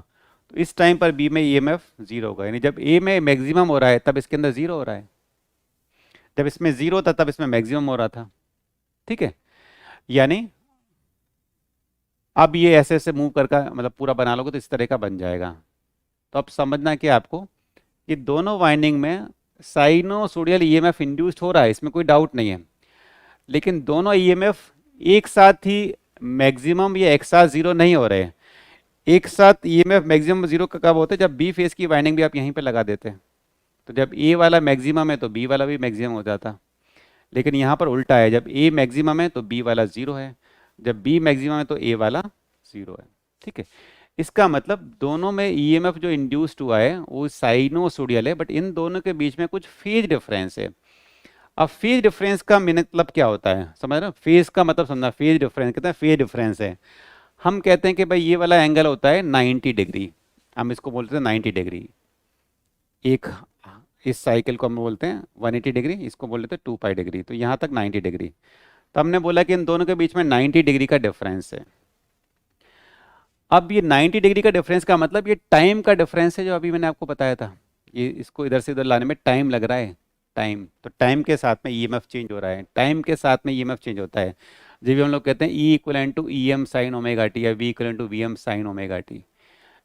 तो इस टाइम पर बी में ईएमएफ जीरो होगा, यानी जब ए में मैक्सिमम हो रहा है तब इसके अंदर जीरो हो रहा है, जब इसमें जीरो था तब इसमें मैक्सिमम हो रहा था। ठीक है, यानी अब ये ऐसे ऐसे मूव करके मतलब पूरा बना लोगे तो इस तरह का बन जाएगा। तो अब समझना कि आपको कि दोनों वाइंडिंग में साइनोसोडियल ईएमएफ इंड्यूस्ड हो रहा है, इसमें कोई डाउट नहीं है, लेकिन दोनों ईएमएफ एक साथ ही मैक्सिमम या एक साथ जीरो नहीं हो रहे हैं। एक साथ ईएमएफ मैक्सिमम जीरो का कब होता है, जब बी फेज की वाइंडिंग भी आप यहीं पे लगा देते हैं। तो जब ए वाला मैक्सिमम है तो बी वाला भी मैक्सिमम हो जाता, लेकिन यहाँ पर उल्टा है, जब ए मैक्सिमम है तो बी वाला जीरो है, जब बी मैक्सिमम है तो ए वाला जीरो है। ठीक है, इसका मतलब दोनों में ईएमएफ जो इंड्यूस्ड हुआ है वो साइनोसोडियल है, बट इन दोनों के बीच में कुछ फेज डिफरेंस है। अब फेज डिफरेंस का मतलब क्या होता है, समझ रहे हो? फेज का मतलब समझना, फेज डिफरेंस कहते हैं, फेज डिफरेंस है। हम कहते हैं कि भाई ये वाला एंगल होता है 90 डिग्री, हम इसको बोलते हैं 90 डिग्री। एक इस साइकिल को हम बोलते हैं 180 डिग्री, इसको बोल लेते हैं 2 पाई डिग्री, तो यहाँ तक 90 डिग्री। तो हमने बोला कि इन दोनों के बीच में 90 डिग्री का डिफरेंस है। अब ये 90 डिग्री का डिफरेंस का मतलब ये टाइम का डिफरेंस है, जो अभी मैंने आपको बताया था। ये इसको इधर से इधर लाने में टाइम लग रहा है, टाइम, तो टाइम के साथ में ईएमएफ चेंज हो रहा है, टाइम के साथ में ईएमएफ चेंज होता है। जब भी हम लोग कहते हैं E equivalent to E M sine omega T या V equivalent to V M sine omega T,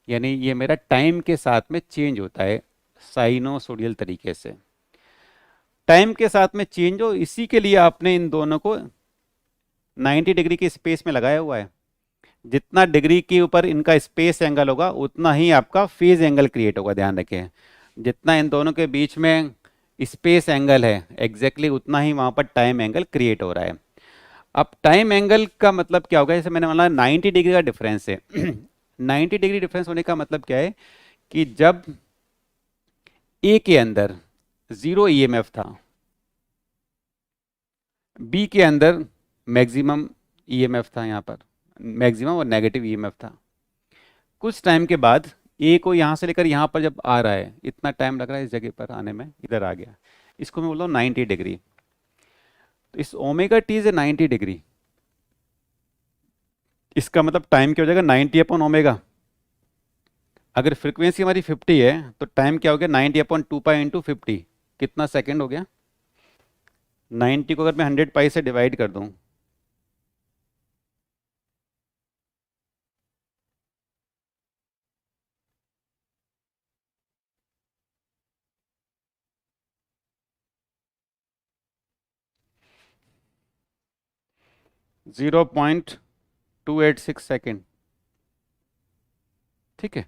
यानी ये मेरा टाइम के साथ में चेंज होता है साइनोसोडियल तरीके से। टाइम के साथ में चेंज हो, इसी के लिए आपने इन दोनों को 90 डिग्री की स्पेस में लगाया हुआ है। जितना डिग्री के ऊपर इनका स्पेस एंगल होगा उतना ही आपका फेज एंगल क्रिएट होगा, ध्यान रखें। जितना इन दोनों के बीच में स्पेस एंगल है एग्जैक्टली उतना ही वहाँ पर टाइम एंगल क्रिएट हो रहा है। अब टाइम एंगल का मतलब क्या होगा, जैसे मैंने बोला 90 डिग्री का डिफरेंस है 90 डिग्री डिफरेंस होने का मतलब क्या है कि जब ए के अंदर जीरो ईएमएफ था, बी के अंदर मैक्सिमम ईएमएफ था, यहाँ पर मैक्सिमम और नेगेटिव ईएमएफ था। कुछ टाइम के बाद ए को यहाँ से लेकर यहाँ पर जब आ रहा है, इतना टाइम लग रहा है इस जगह पर आने में, इधर आ गया, इसको मैं बोल रहा हूँ 90 डिग्री। तो इस ओमेगा टी से 90 डिग्री, इसका मतलब टाइम क्या हो जाएगा 90 अपॉन ओमेगा। अगर फ्रीक्वेंसी हमारी 50 है तो टाइम क्या हो गया 90 अपॉन 2 पाई इंटू 50, कितना सेकेंड हो गया? 90 को अगर मैं 100 पाई से डिवाइड कर दूं, जीरो पॉइंट 286 सेकेंड। ठीक है,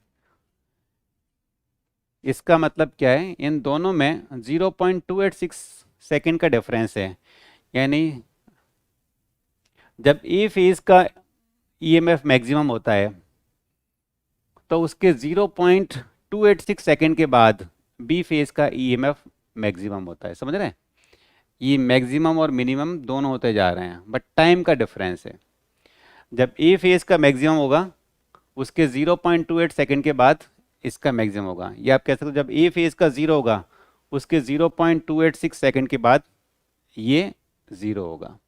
इसका मतलब क्या है, इन दोनों में 0.286 सेकेंड का डिफरेंस है। यानी जब ए फेज का ईएमएफ मैक्सिमम होता है तो उसके 0.286 सेकेंड के बाद बी फेज का ईएमएफ मैक्सिमम होता है, समझ रहे हैं? ये मैक्सिमम और मिनिमम दोनों होते जा रहे हैं, बट टाइम का डिफरेंस है। जब ए फेज का मैक्सिमम होगा उसके 0.28 सेकेंड के बाद इसका मैक्सिमम होगा, या आप कह सकते हो जब ए फेज का जीरो होगा उसके 0.286 सेकेंड के बाद ये जीरो होगा।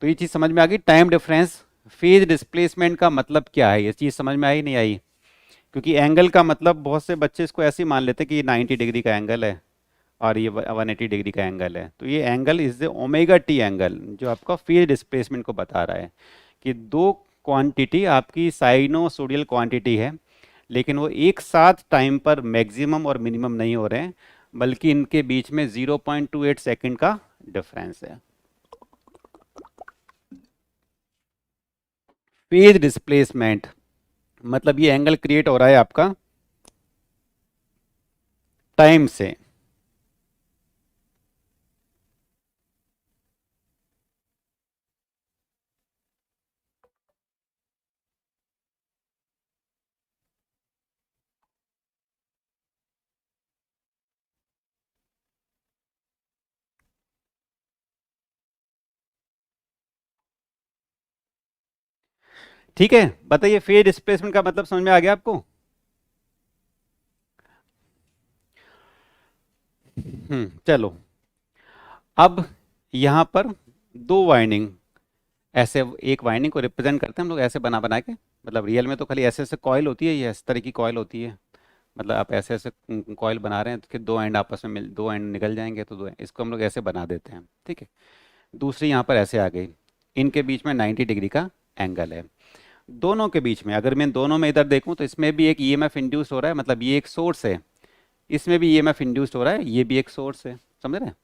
तो ये चीज़ समझ में आ गई, टाइम डिफरेंस। फेज डिस्प्लेसमेंट का मतलब क्या है, ये चीज़ समझ में आई नहीं आई? क्योंकि एंगल का मतलब बहुत से बच्चे इसको ऐसे ही मान लेते हैं कि ये 90 डिग्री का एंगल है और ये 180 डिग्री का एंगल है। तो ये angle is the omega T angle, जो आपका फेज डिस्प्लेसमेंट को बता रहा है कि दो क्वांटिटी आपकी साइनोसोडियल क्वांटिटी है, लेकिन वो एक साथ टाइम पर मैक्सिमम और मिनिमम नहीं हो रहे हैं, बल्कि इनके बीच में 0.28 सेकेंड का डिफरेंस है। फेज डिस्प्लेसमेंट मतलब ये एंगल क्रिएट हो रहा है आपका टाइम से। ठीक है, बताइए फेज डिस्प्लेसमेंट का मतलब समझ में आ गया आपको? चलो, अब यहाँ पर दो वाइंडिंग, ऐसे एक वाइंडिंग को रिप्रेजेंट करते हैं हम लोग ऐसे बना बना के, मतलब रियल में तो खाली ऐसे ऐसे कॉयल होती है, ये इस तरह की कॉयल होती है, मतलब आप ऐसे ऐसे कॉयल बना रहे हैं तो फिर दो एंड आपस में मिल, दो एंड निकल जाएंगे तो दो इसको हम लोग ऐसे बना देते हैं, ठीक है। दूसरी यहाँ पर ऐसे आ गई, इनके बीच में 90 डिग्री का एंगल है। दोनों के बीच में अगर मैं दोनों में इधर देखूं तो इसमें भी एक ईएमएफ इंड्यूस हो रहा है, मतलब ये एक सोर्स है, इसमें भी ईएमएफ इंड्यूस्ड हो रहा है, ये भी एक सोर्स है, समझ रहे हैं।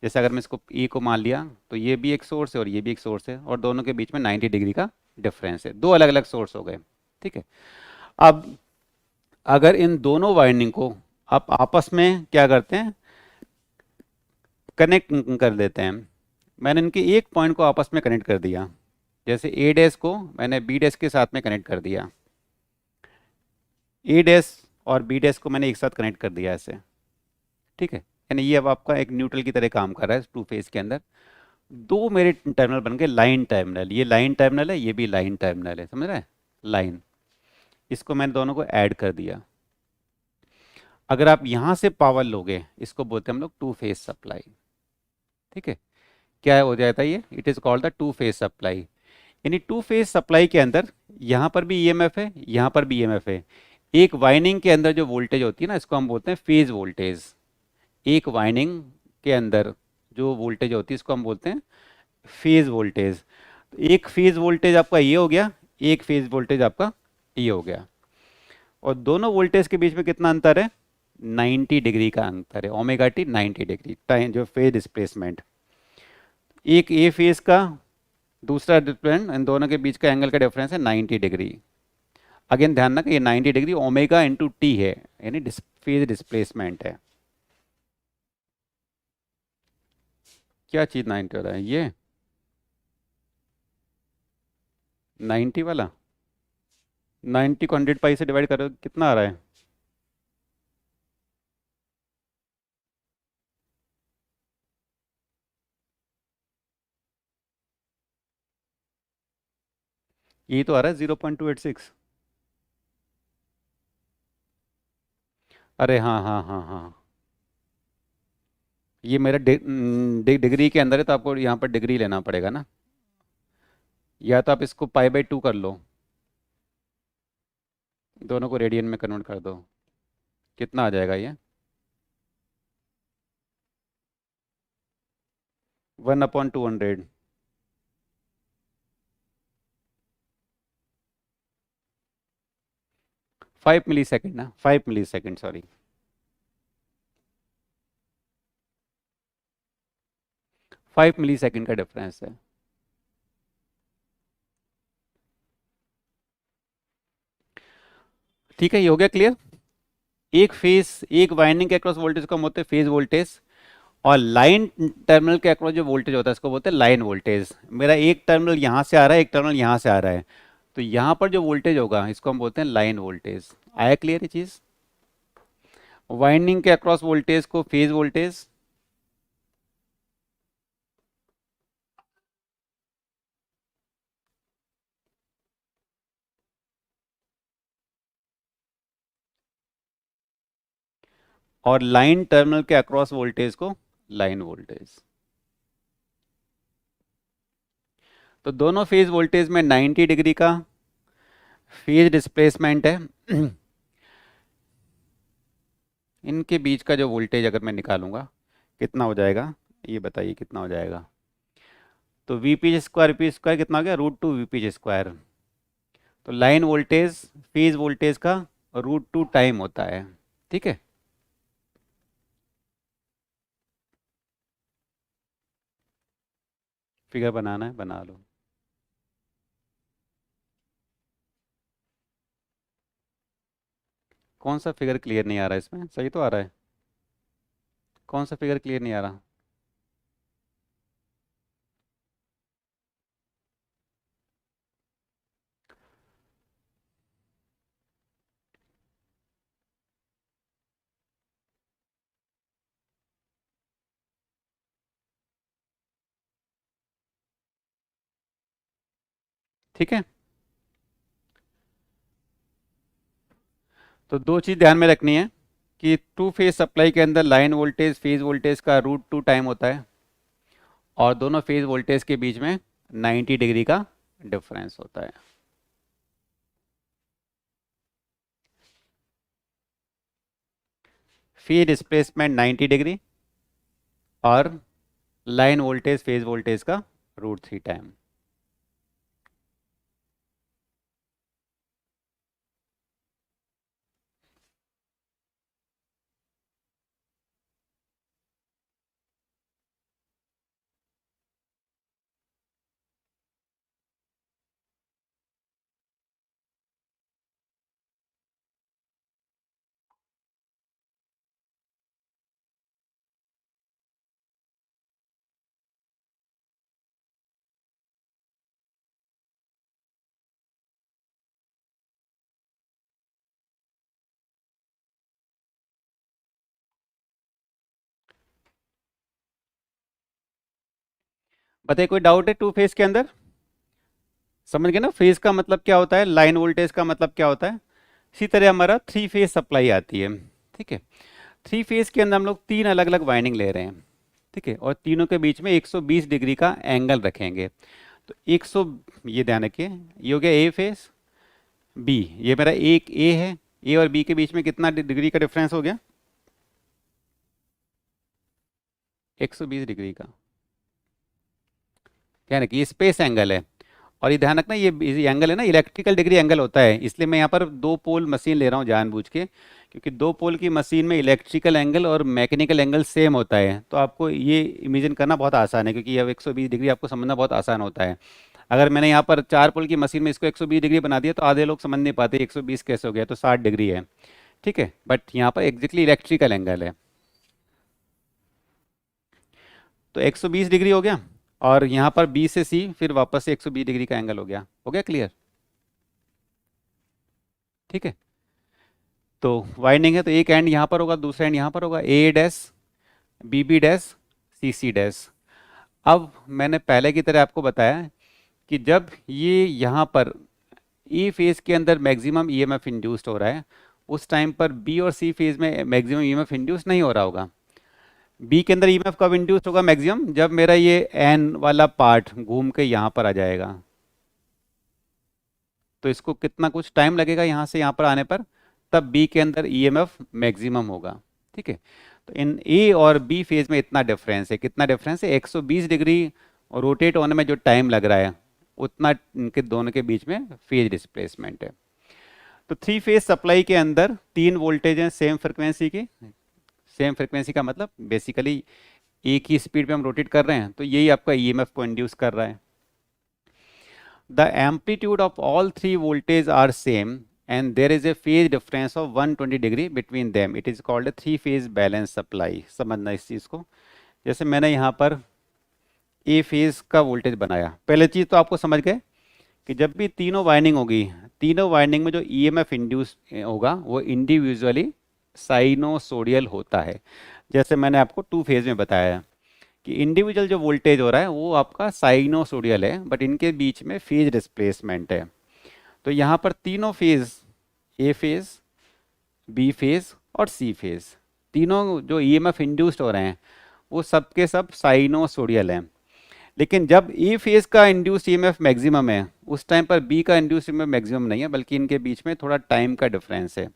जैसे अगर मैं इसको ई को मान लिया तो ये भी एक सोर्स है और ये भी एक सोर्स है, और दोनों के बीच में 90 डिग्री का डिफरेंस है, दो अलग अलग सोर्स हो गए, ठीक है। अब अगर इन दोनों वाइंडिंग को आप आपस में क्या करते हैं, कनेक्ट कर देते हैं। मैंने इनके एक पॉइंट को आपस में कनेक्ट कर दिया, जैसे ए डैश को मैंने बी डैश के साथ में कनेक्ट कर दिया, ए डैश और बी डैश को मैंने एक साथ कनेक्ट कर दिया ऐसे, ठीक है। यानी ये अब आपका एक न्यूट्रल की तरह काम कर रहा है टू फेज के अंदर। दो मेरे टर्मिनल बन गए लाइन टर्मिनल, ये लाइन टर्मिनल है, ये भी लाइन टर्मिनल है, समझ रहे हैं, लाइन। इसको मैंने दोनों को ऐड कर दिया। अगर आप यहां से पावर लोगे, इसको बोलते हैं हम लोग टू फेज सप्लाई, ठीक है। क्या हो जाता है ये, it is called the two phase supply. यानी टू फेज सप्लाई के अंदर यहाँ पर भी ईएमएफ है, यहाँ पर भी ईएमएफ है। एक वाइंडिंग के अंदर जो वोल्टेज होती है ना, इसको हम बोलते हैं फेज वोल्टेज। एक वाइंडिंग के अंदर जो वोल्टेज होती है इसको हम बोलते हैं फेज वोल्टेज। एक फेज वोल्टेज आपका ये हो गया, एक फेज वोल्टेज आपका ये हो गया, और दोनों वोल्टेज के बीच में कितना अंतर है, 90 डिग्री का अंतर है, ओमेगा टी 90 डिग्री टाइम जो फेज डिस्प्लेसमेंट। एक ए फेज का दूसरा डिफरेंस, इन दोनों के बीच का एंगल का डिफरेंस है 90 डिग्री। अगेन ध्यान रखना ये 90 डिग्री ओमेगा इंटू टी है, यानी फेज डिस्प्लेसमेंट है। क्या चीज 90 हो रहा है, ये 90 वाला, 90 को 100 पाई से डिवाइड करो कितना आ रहा है, ये तो आ रहा है 0.286। अरे हाँ हाँ हाँ हाँ, ये मेरा डिग्री के अंदर है तो आपको यहाँ पर डिग्री लेना पड़ेगा ना, या तो आप इसको पाई/2 कर लो, दोनों को रेडियन में कन्वर्ट कर दो, कितना आ जाएगा ये, 1/200। 5 मिली सेकेंड ना, 5 मिली सेकेंड सॉरी, 5 मिली सेकेंड का डिफरेंस है। ठीक है, ये हो गया क्लियर। एक फेज, एक वाइंडिंग के अक्रॉस वोल्टेज को हम बोलते हैं फेज वोल्टेज, और लाइन टर्मिनल के अक्रॉस जो वोल्टेज होता है इसको बोलते हैं लाइन वोल्टेज। मेरा एक टर्मिनल यहाँ से आ रहा है, एक टर्मिनल यहाँ से आ रहा है, तो यहाँ पर जो वोल्टेज होगा इसको हम बोलते हैं लाइन वोल्टेज। आया क्लियर ये चीज, वाइंडिंग के अक्रॉस वोल्टेज को फेज वोल्टेज, और लाइन टर्मिनल के अक्रॉस वोल्टेज को लाइन वोल्टेज। तो दोनों फेज वोल्टेज में 90 डिग्री का फेज डिस्प्लेसमेंट है। इनके बीच का जो वोल्टेज अगर मैं निकालूंगा कितना हो जाएगा, ये बताइए कितना हो जाएगा। तो वी पी स्क्वायर कितना हो गया, √2 वी पी स्क्वायर। तो लाइन वोल्टेज फेज वोल्टेज का √2 टाइम होता है, ठीक है। फिगर बनाना है बना लो। कौन सा फिगर क्लियर नहीं आ रहा है इसमें, सही तो आ रहा है, कौन सा फिगर क्लियर नहीं आ रहा। ठीक है, तो दो चीज़ ध्यान में रखनी है कि टू फेज सप्लाई के अंदर लाइन वोल्टेज फेज वोल्टेज का √2 टाइम होता है, और दोनों फेज वोल्टेज के बीच में 90 डिग्री का डिफरेंस होता है। फेज डिस्प्लेसमेंट 90 डिग्री और लाइन वोल्टेज फेज वोल्टेज का √3 टाइम। बताइए कोई डाउट है टू फेज के अंदर? समझ गए ना, फेज का मतलब क्या होता है, लाइन वोल्टेज का मतलब क्या होता है। इसी तरह हमारा थ्री फेज सप्लाई आती है। ठीक है, थ्री फेज के अंदर हम लोग तीन अलग अलग वाइंडिंग ले रहे हैं। ठीक है, और तीनों के बीच में 120 डिग्री का एंगल रखेंगे। तो 100, ये ध्यान रखिए, ये हो गया ए फेज। बी, ये मेरा एक ए है। ए और बी के बीच में कितना डिग्री का डिफरेंस हो गया? 120 डिग्री का। ध्यान रखिए, ये स्पेस एंगल है। और ये ध्यान रखना, ये एंगल है ना, इलेक्ट्रिकल डिग्री एंगल होता है, इसलिए मैं यहाँ पर दो पोल मशीन ले रहा हूँ जानबूझ के, क्योंकि दो पोल की मशीन में इलेक्ट्रिकल एंगल और मैकेनिकल एंगल सेम होता है, तो आपको ये इमेजिन करना बहुत आसान है, क्योंकि अब 120 डिग्री आपको समझना बहुत आसान होता है। अगर मैंने यहाँ पर चार पोल की मशीन में इसको 120 डिग्री बना दिया तो आधे लोग समझ नहीं पाते 120 कैसे हो गया, तो 60 डिग्री है। ठीक है, बट यहाँ पर एग्जैक्टली इलेक्ट्रिकल एंगल है। तो 120 डिग्री हो गया, और यहाँ पर बी से सी फिर वापस से 120 डिग्री का एंगल हो गया क्लियर? ठीक है, तो वाइंडिंग है तो एक एंड यहाँ पर होगा, दूसरा एंड यहाँ पर होगा, ए डैश, बी बी डैश, सी सी डैश। अब मैंने पहले की तरह आपको बताया कि जब ये यहाँ पर ई फेज के अंदर मैक्सिमम ईएमएफ इंड्यूस्ड हो रहा है, उस टाइम पर बी और सी फेज में मैक्सिमम ईएमएफ इंड्यूस नहीं हो रहा होगा। बी के अंदर ईएमएफ कब इंड्यूस्ड होगा मैक्सिमम? जब मेरा ये एन वाला पार्ट घूम के यहाँ पर आ जाएगा। तो इसको कितना कुछ टाइम लगेगा यहाँ से यहाँ पर आने पर, तब बी के अंदर ईएमएफ मैक्सिमम होगा। ठीक है, तो इन ए और बी फेज में इतना डिफरेंस है, कितना डिफरेंस है? 120 डिग्री रोटेट होने में जो टाइम लग रहा है, उतना इनके दोनों के बीच में फेज डिस्प्लेसमेंट है। तो थ्री फेज सप्लाई के अंदर तीन वोल्टेज हैं सेम फ्रिक्वेंसी की। सेम फ्रिक्वेंसी का मतलब बेसिकली एक ही स्पीड पे हम रोटेट कर रहे हैं, तो यही आपका ईएमएफ को इंड्यूस कर रहा है। The amplitude of all three voltages are same and there is a phase difference of 120 degree between them. It is called a three phase balance supply. समझना इस चीज़ को। जैसे मैंने यहाँ पर ए फेज का वोल्टेज बनाया, पहले चीज़ तो आपको समझ गए कि जब भी तीनों वाइंडिंग होगी, तीनों वाइंडिंग में जो ईएमएफ इंड्यूस होगा वो इंडिविजुअली साइनोसोडियल होता है। जैसे मैंने आपको टू फेज में बताया कि इंडिविजुअल जो वोल्टेज हो रहा है वो आपका साइनोसोडियल है, बट इनके बीच में फेज डिस्प्लेसमेंट है। तो यहाँ पर तीनों phase, A phase, B phase और सी फेज, तीनों जो ईएमएफ इंड्यूस्ड हो रहे हैं वो सब के सब साइनोसोडियल हैं। लेकिन जब ए फेज का इंड्यूस्ड ईएमएफ मैक्सिमम है, उस टाइम पर बी का इंड्यूस्ड ईएमएफ मैक्सिमम नहीं है, बल्कि इनके बीच में थोड़ा टाइम का डिफरेंस है।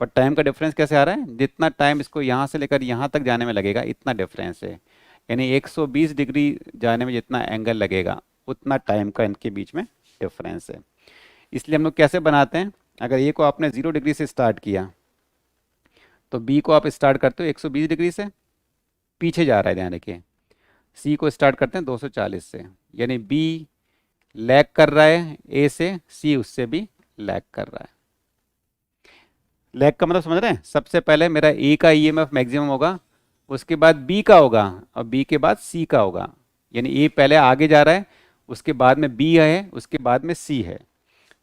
पर टाइम का डिफरेंस कैसे आ रहा है? जितना टाइम इसको यहाँ से लेकर यहाँ तक जाने में लगेगा, इतना डिफरेंस है। यानी 120 डिग्री जाने में जितना एंगल लगेगा, उतना टाइम का इनके बीच में डिफरेंस है। इसलिए हम लोग कैसे बनाते हैं, अगर ए को आपने 0 डिग्री से स्टार्ट किया, तो बी को आप स्टार्ट करते हो 120 डिग्री से, पीछे जा रहा है ध्यान रखिए। सी को स्टार्ट करते हैं 240 से, यानी बी लैग कर रहा है ए से, सी उससे भी लैग कर रहा है। लैग का मतलब समझ रहे हैं? सबसे पहले मेरा ए का ईएमएफ मैक्सिमम होगा, उसके बाद बी का होगा, और बी के बाद सी का होगा। यानी ए पहले आगे जा रहा है, उसके बाद में बी है, उसके बाद में सी है।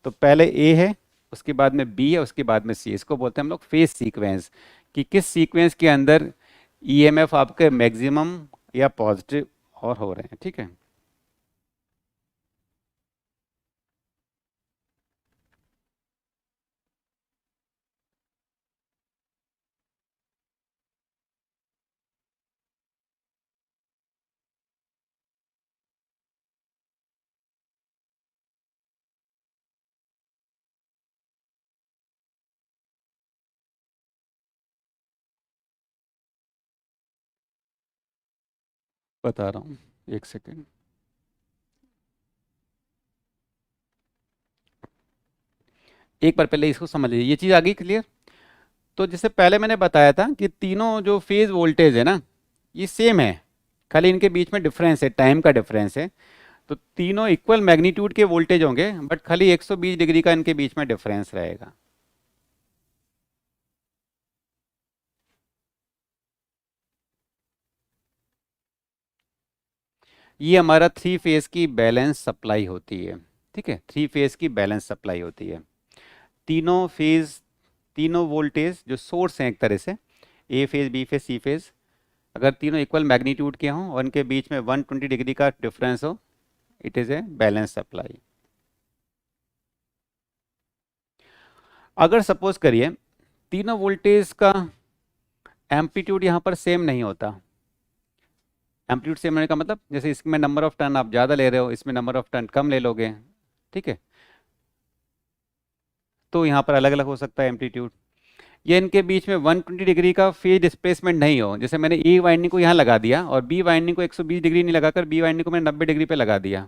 तो पहले ए है, उसके बाद में बी है, उसके बाद में सी। इसको बोलते हैं हम लोग फेज सीक्वेंस, कि किस सीक्वेंस के अंदर ईएमएफ आपके मैक्सिमम या पॉजिटिव और हो रहे हैं। ठीक है। बता रहा हूँ, एक सेकेंड। एक बार पहले इसको समझ लीजिए, ये चीज़ आ गई क्लियर। तो जैसे पहले मैंने बताया था कि तीनों जो फेज वोल्टेज है ना, ये सेम है, खाली इनके बीच में डिफरेंस है, टाइम का डिफरेंस है। तो तीनों इक्वल मैग्नीट्यूड के वोल्टेज होंगे, बट खाली 120 डिग्री का इनके बीच में डिफरेंस रहेगा। ये हमारा थ्री फेज की बैलेंस सप्लाई होती है। ठीक है, थ्री फेज की बैलेंस सप्लाई होती है। तीनों फेज, तीनों वोल्टेज जो सोर्स हैं एक तरह से, A phase, B phase, C phase, अगर तीनों इक्वल मैग्नीट्यूड के हों और उनके बीच में 120 डिग्री का डिफरेंस हो, it is a balance supply. अगर सपोज करिए तीनों वोल्टेज का एम्पलीट्यूड यहाँ पर सेम नहीं होता। एम्पलीट्यूड सेम होने का मतलब, जैसे इसमें नंबर ऑफ टर्न आप ज़्यादा ले रहे हो, इसमें नंबर ऑफ टर्न कम ले लोगे। ठीक है, तो यहाँ पर अलग अलग हो सकता है एम्पलीट्यूड। ये इनके बीच में 120 डिग्री का फेज डिस्प्लेसमेंट नहीं हो, जैसे मैंने ए वाइंडिंग को यहाँ लगा दिया और बी वाइंडिंग को 120 डिग्री नहीं लगाकर बी वाइंडिंग को मैंने 90 डिग्री पे लगा दिया,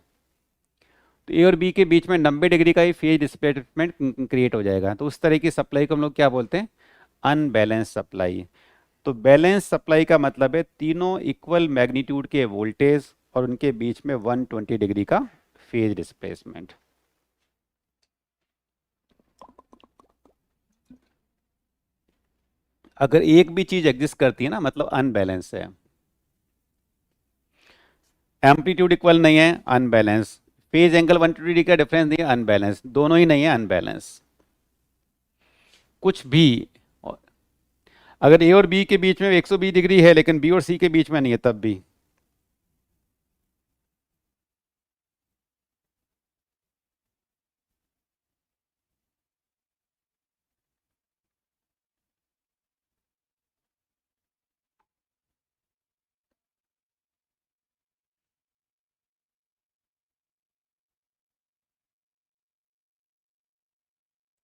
तो ए और बी के बीच में 90 डिग्री का ही फेज डिस्प्लेसमेंट क्रिएट हो जाएगा। तो उस तरह की सप्लाई को हम लोग क्या बोलते हैं? Unbalance supply. तो बैलेंस सप्लाई का मतलब है तीनों इक्वल मैग्नीट्यूड के वोल्टेज और उनके बीच में 120 डिग्री का फेज डिस्प्लेसमेंट। अगर एक भी चीज एग्जिस्ट करती है ना, मतलब अनबैलेंस है। एम्पलीट्यूड इक्वल नहीं है, अनबैलेंस। फेज एंगल 120 डिग्री का डिफरेंस नहीं है, अनबैलेंस। दोनों ही नहीं है, अनबैलेंस। कुछ भी, अगर ए और बी के बीच में 120 डिग्री है लेकिन बी और सी के बीच में नहीं है, तब भी।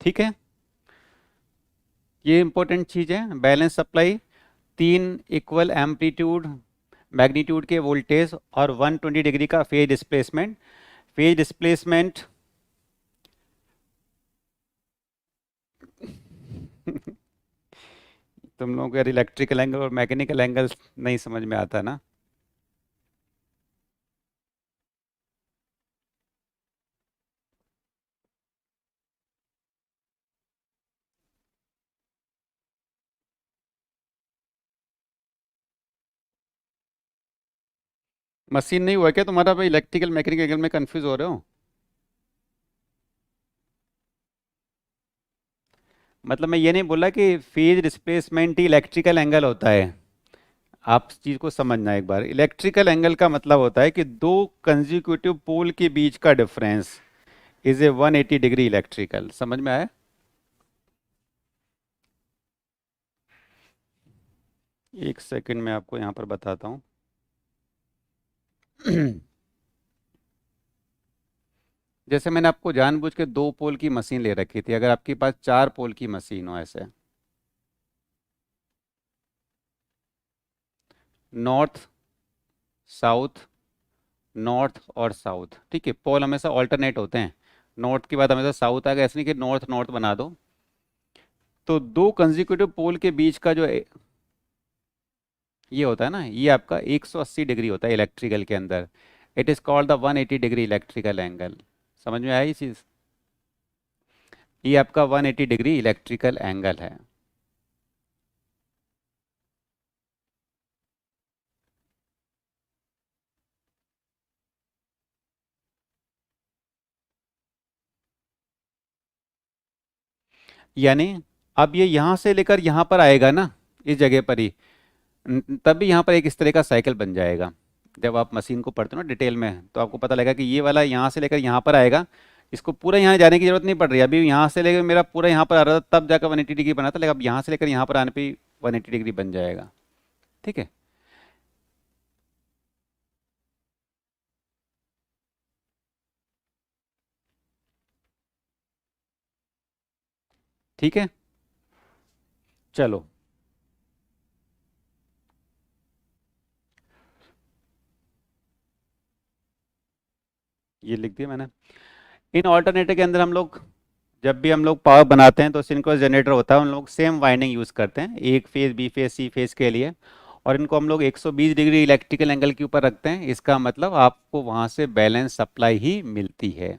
ठीक है, ये इंपॉर्टेंट चीज है, बैलेंस सप्लाई। तीन इक्वल एम्पलीट्यूड मैग्नीट्यूड के वोल्टेज और 120 डिग्री का फेज डिस्प्लेसमेंट। फेज डिस्प्लेसमेंट तुम लोगों को यार इलेक्ट्रिकल एंगल और मैकेनिकल एंगल नहीं समझ में आता ना। मशीन नहीं हुआ क्या तुम्हारा भाई? इलेक्ट्रिकल मैकेनिकल एंगल में कंफ्यूज हो रहे हो? मतलब मैं ये नहीं बोला कि फेज डिस्प्लेसमेंट ही इलेक्ट्रिकल एंगल होता है। आप इस चीज को समझना एक बार, इलेक्ट्रिकल एंगल का मतलब होता है कि दो कंजिक्यूटिव पोल के बीच का difference is a 180 degree electrical. समझ में आया? एक सेकंड में आपको यहाँ पर बताता हूँ। जैसे मैंने आपको जानबूझ के दो पोल की मशीन ले रखी थी, अगर आपके पास चार पोल की मशीन हो, ऐसे नॉर्थ साउथ, नॉर्थ और साउथ, ठीक है, पोल हमेशा ऑल्टरनेट होते हैं। नॉर्थ के बाद हमेशा साउथ आएगा, ऐसे नहीं कि नॉर्थ नॉर्थ बना दो। तो दो कंजिक्यूटिव पोल के बीच का जो ये होता है ना, ये आपका 180 डिग्री होता है इलेक्ट्रिकल के अंदर। It is called the 180 degree electrical angle. समझ में आई ये चीज? ये आपका 180 डिग्री इलेक्ट्रिकल एंगल है। यानी अब ये यहाँ से लेकर यहाँ पर आएगा ना, इस जगह पर ही, तभी यहाँ पर एक इस तरह का साइकिल बन जाएगा। जब आप मशीन को पढ़ते हो ना डिटेल में, तो आपको पता लगेगा कि ये वाला यहाँ से लेकर यहाँ पर आएगा। इसको पूरा यहाँ जाने की जरूरत नहीं पड़ रही, अभी यहाँ से लेकर मेरा पूरा यहाँ पर आ रहा था, तब जाकर 180 डिग्री बना था, लेकिन अब यहाँ से लेकर यहाँ पर आने पे 180 डिग्री बन जाएगा। ठीक है, ठीक है, चलो। ये लिख दिया मैंने। इन ऑल्टरनेटर के अंदर हम लोग जब भी हम लोग पावर बनाते हैं तो सिंक्रोनस जनरेटर होता है, हम लोग सेम वाइंडिंग यूज़ करते हैं, एक फेज, बी फेज, सी फेज के लिए। और इनको हम लोग 120 डिग्री इलेक्ट्रिकल एंगल के ऊपर रखते हैं। इसका मतलब आपको वहाँ से बैलेंस सप्लाई ही मिलती है।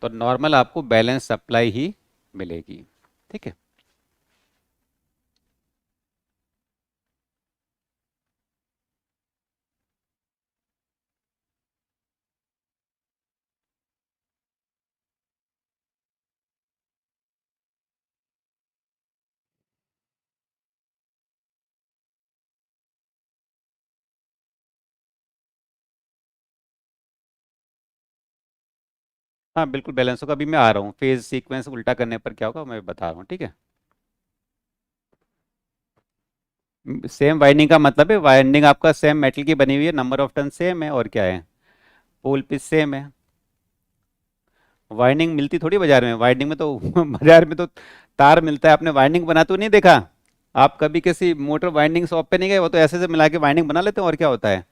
तो नॉर्मल आपको बैलेंस सप्लाई ही मिलेगी। ठीक है। हाँ बिल्कुल बैलेंस होगा। अभी मैं आ रहा हूँ, फेज सीक्वेंस उल्टा करने पर क्या होगा मैं बता रहा हूँ। ठीक है। सेम वाइंडिंग का मतलब है वाइंडिंग आपका सेम मेटल की बनी हुई है, नंबर ऑफ टर्न सेम है, और क्या है, पोल पिच सेम है। वाइंडिंग मिलती थोड़ी बाजार में, वाइंडिंग में तो बाजार में तो तार मिलता है। आपने वाइंडिंग बनाते हुए नहीं देखा? आप कभी किसी मोटर वाइंडिंग शॉप पे नहीं गए? वो तो ऐसे ऐसे मिला के वाइंडिंग बना लेते हैं, और क्या होता है,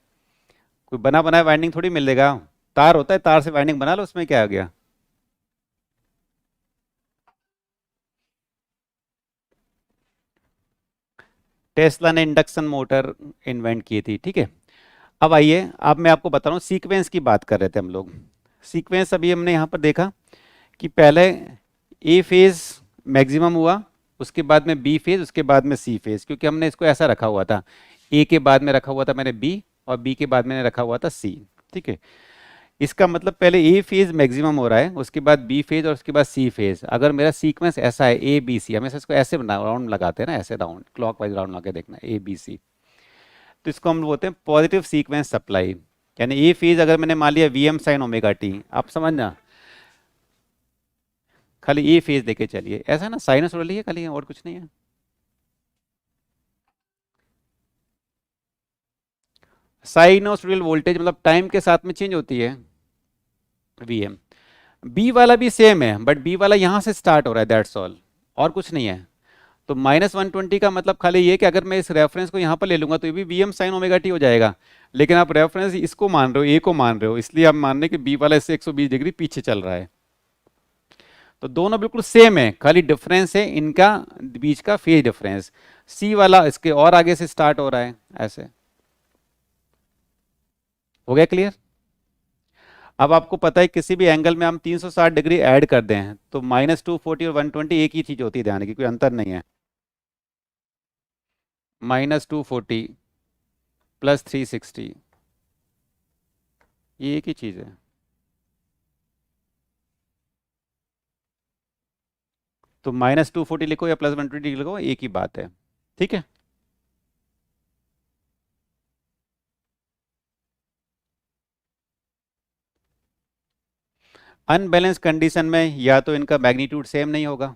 कोई बना बनाया वाइंडिंग थोड़ी मिलेगा। तार होता है, तार से वाइंडिंग बना लो, उसमें क्या आ गया। टेस्ला ने इंडक्शन मोटर इन्वेंट की थी। ठीक है। अब आइए, अब मैं आपको बता रहा हूँ, सीक्वेंस की बात कर रहे थे हम लोग। सीक्वेंस अभी हमने यहाँ पर देखा कि पहले ए फेज मैक्सिमम हुआ, उसके बाद में बी फेज, उसके बाद में सी फेज, क्योंकि हमने इसको ऐसा रखा हुआ था। ए के बाद में रखा हुआ था मैंने बी, और बी के बाद मैंने रखा हुआ था सी। ठीक है। इसका मतलब पहले ए फेज मैक्सिमम हो रहा है, उसके बाद बी फेज, और उसके बाद सी फेज। अगर मेरा सीक्वेंस ऐसा है ए बी सी, हमेशा इसको ऐसे राउंड लगाते हैं ना, ऐसे राउंड क्लॉक वाइज राउंड लगा के देखना ए बी सी, तो इसको हम बोलते हैं पॉजिटिव सीक्वेंस सप्लाई। यानी ए फेज अगर मैंने मान लिया V M sine omega T, आप समझना, खाली ए फेज देके चलिए, ऐसा ना साइनसोइडल है खाली, और कुछ नहीं है। साइनसोइडल वोल्टेज मतलब टाइम के साथ में चेंज होती है, वी एम। बी वाला भी सेम है, बट बी वाला यहाँ से स्टार्ट हो रहा है, दैट्स ऑल, और कुछ नहीं है। तो -120 का मतलब खाली ये कि अगर मैं इस रेफरेंस को यहाँ पर ले लूंगा तो ये भी V M sine omega T हो जाएगा। लेकिन आप रेफरेंस इसको मान रहे हो, ए को मान रहे हो, इसलिए आप मान रहे हैं कि बी वाला इससे 120 डिग्री पीछे चल रहा है। तो दोनों बिल्कुल सेम है, खाली डिफरेंस है इनका बीच का फेज डिफरेंस। सी वाला इसके और आगे से स्टार्ट हो रहा है, ऐसे। हो गया क्लियर? अब आपको पता है किसी भी एंगल में हम 360 डिग्री ऐड कर दें तो -240 और 120 एक ही चीज होती है, ध्यान की कोई अंतर नहीं है। -240 +360, ये एक ही चीज है। तो -240 लिखो या +120 लिखो, एक ही बात है। ठीक है। अनबैलेंस कंडीशन में या तो इनका मैग्नीट्यूड सेम नहीं होगा,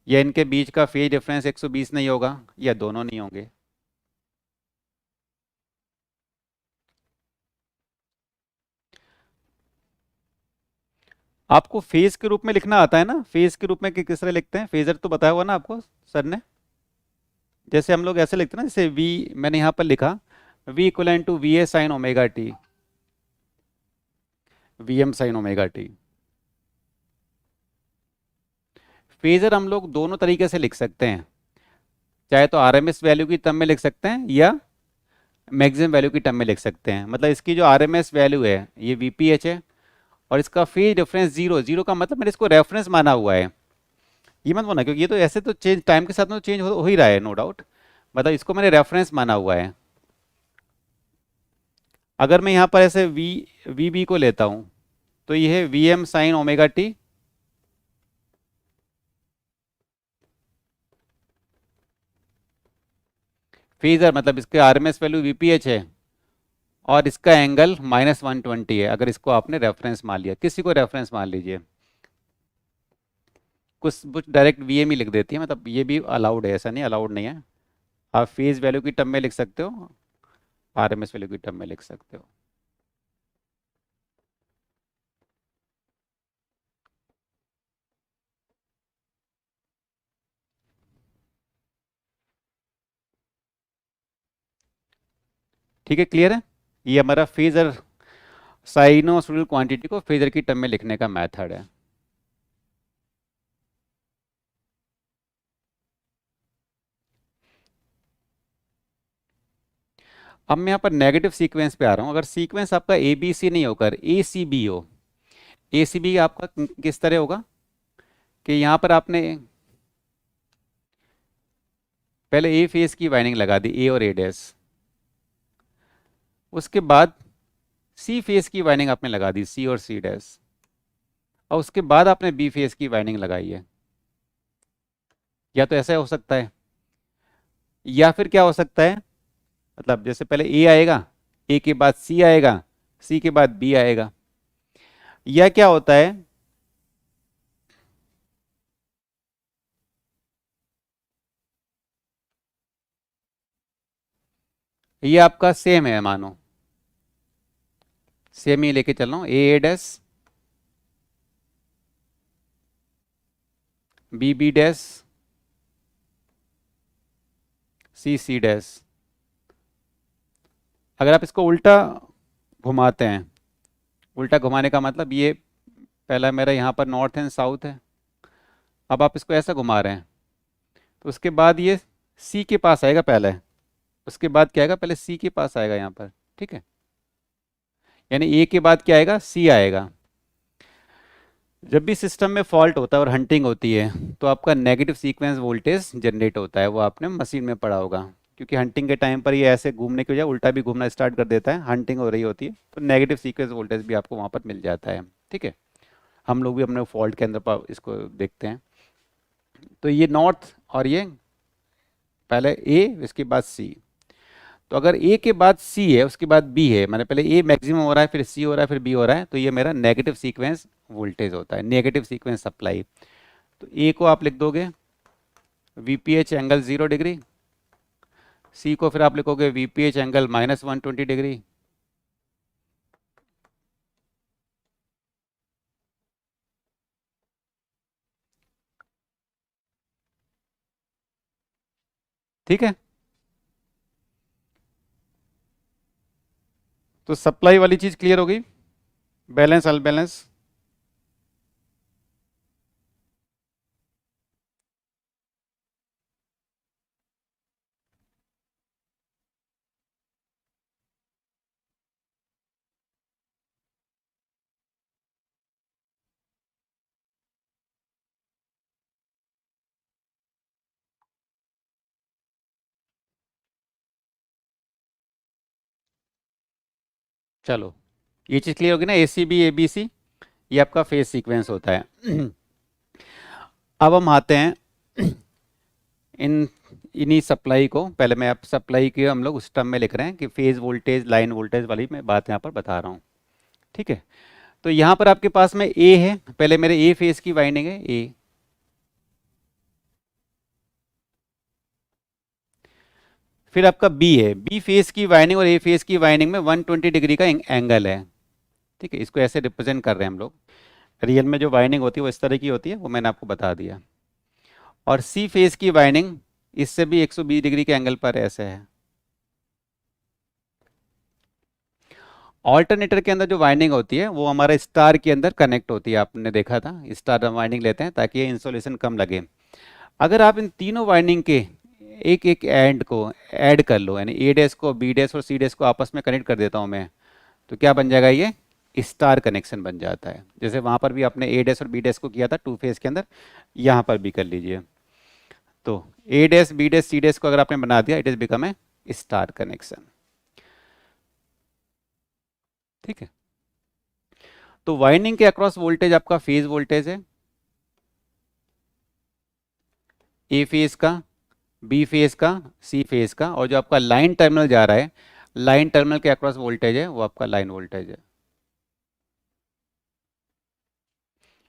या इनके बीच का फेज डिफरेंस 120 नहीं होगा, या दोनों नहीं होंगे। आपको फेज के रूप में लिखना आता है ना? फेज के रूप में किस तरह लिखते हैं, फेजर तो बताया हुआ ना आपको सर ने। जैसे हम लोग ऐसे लिखते हैं ना, जैसे वी, मैंने यहाँ पर लिखा V equal to V A sine omega T, V M sine omega T. Phasor हम लोग दोनों तरीके से लिख सकते हैं, चाहे तो आरएमएस वैल्यू की टर्म में लिख सकते हैं, या मैक्सिमम वैल्यू की टर्म में लिख सकते हैं। मतलब इसकी जो आरएमएस वैल्यू है ये वीपीएच है, और इसका फेज डिफरेंस जीरो, जीरो का मतलब मैंने इसको रेफरेंस माना हुआ है। ये मत बोलना, क्योंकि ये तो ऐसे तो चेंज टाइम के साथ में तो चेंज हो ही रहा है, नो डाउट। मतलब इसको मैंने रेफरेंस माना हुआ है। अगर मैं यहाँ पर ऐसे वी वी बी को लेता हूँ तो ये है V M sine omega T, phasor मतलब इसके आरएमएस वैल्यू वीपीएच है, और इसका एंगल -120 है, अगर इसको आपने रेफरेंस मान लिया, किसी को रेफरेंस मान लीजिए। कुछ कुछ डायरेक्ट वीएम ही लिख देती है, मतलब ये भी अलाउड है, ऐसा नहीं अलाउड नहीं है। आप फेज वैल्यू की टर्म में लिख सकते हो, आरएमएस वैल्यू की टर्म में लिख सकते हो। ठीक है, क्लियर है? ये हमारा फेजर साइनोसॉइडल क्वांटिटी को फेजर की टर्म में लिखने का मेथड है। अब मैं यहाँ पर नेगेटिव सीक्वेंस पे आ रहा हूँ। अगर सीक्वेंस आपका ए बी सी नहीं होकर ए सी बी हो, ए सी बी आपका किस तरह होगा कि यहाँ पर आपने पहले ए फेस की वाइंडिंग लगा दी, ए और ए डैश, उसके बाद सी फेस की वाइंडिंग आपने लगा दी, सी और सी डैश, और उसके बाद आपने बी फेस की वाइंडिंग लगाई है। या तो ऐसा हो सकता है, या फिर क्या हो सकता है, मतलब जैसे पहले ए आएगा, ए के बाद सी आएगा, सी के बाद बी आएगा। या क्या होता है, ये आपका सेम है, मानो सेम ही लेके चल रहा हूं, ए डैश, बी बी डैश, सी सी डैश। अगर आप इसको उल्टा घुमाते हैं, उल्टा घुमाने का मतलब ये पहला मेरा यहाँ पर नॉर्थ एंड साउथ है, अब आप इसको ऐसा घुमा रहे हैं, तो उसके बाद ये सी के पास आएगा पहले, उसके बाद क्या आएगा, पहले सी के पास आएगा यहाँ पर, ठीक है। यानी ए के बाद क्या आएगा, सी आएगा। जब भी सिस्टम में फॉल्ट होता है और हंटिंग होती है तो आपका नेगेटिव सीक्वेंस वोल्टेज जनरेट होता है, वो आपने मशीन में पढ़ा होगा। क्योंकि हंटिंग के टाइम पर ये ऐसे घूमने की वजह उल्टा भी घूमना स्टार्ट कर देता है, हंटिंग हो रही होती है, तो नेगेटिव सीक्वेंस वोल्टेज भी आपको वहाँ पर मिल जाता है, ठीक है। हम लोग भी अपने फॉल्ट के अंदर इसको देखते हैं। तो ये नॉर्थ और ये पहले ए इसके बाद सी, तो अगर ए के बाद सी है उसके बाद बी है, मैंने पहले ए मैक्सिमम हो रहा है फिर सी हो रहा है फिर बी हो रहा है, तो ये मेरा नेगेटिव सीक्वेंस वोल्टेज होता है, नेगेटिव सीक्वेंस सप्लाई। तो ए को आप लिख दोगे VPH एंगल 0 डिग्री, सी को फिर आप लिखोगे VPH एंगल -120 डिग्री, ठीक है। तो सप्लाई वाली चीज क्लियर हो गई, बैलेंस अनबैलेंस। चलो ये चीज क्लियर होगी ना, ACB ABC ये आपका फेज सीक्वेंस होता है। अब हम आते हैं इन इन्हीं सप्लाई को, पहले मैं आप सप्लाई के हम लोग उस टर्म में लिख रहे हैं कि फेज वोल्टेज लाइन वोल्टेज वाली मैं बात यहाँ पर बता रहा हूँ, ठीक है। तो यहाँ पर आपके पास में ए है, पहले मेरे ए फेज की वाइंडिंग है ए, फिर आपका बी है, बी फेज की वाइंडिंग और ए फेज की वाइंडिंग में 120 डिग्री का एंगल है, ठीक है। इसको ऐसे रिप्रेजेंट कर रहे हैं हम लोग। रियल में जो वाइंडिंग होती है वो इस तरह की होती है, वो मैंने आपको बता दिया। और सी फेज की वाइंडिंग इससे भी 120 डिग्री के एंगल पर ऐसे है। ऑल्टरनेटर के अंदर जो वाइंडिंग होती है वो हमारा स्टार के अंदर कनेक्ट होती है, आपने देखा था स्टार वाइंडिंग लेते हैं ताकि ये इंसोलेशन कम लगे। अगर आप इन तीनों वाइंडिंग के एक एक एंड को ऐड कर लो, यानी ए डैश को बी डैश और सी डैश को आपस में कनेक्ट कर देता हूँ मैं, तो क्या बन जाएगा, ये स्टार कनेक्शन बन जाता है। जैसे वहाँ पर भी आपने ए डैश और बी डैश को किया था टू फेज के अंदर, यहाँ पर भी कर लीजिए। तो A dash B dash C dash को अगर आपने बना दिया, it is become a star connection, ठीक है। तो वाइंडिंग के अक्रॉस वोल्टेज आपका फेज वोल्टेज है, ए फेज का, बी फेज का, सी फेज का, और जो आपका लाइन टर्मिनल जा रहा है, लाइन टर्मिनल के अक्रॉस वोल्टेज है वो आपका लाइन वोल्टेज है।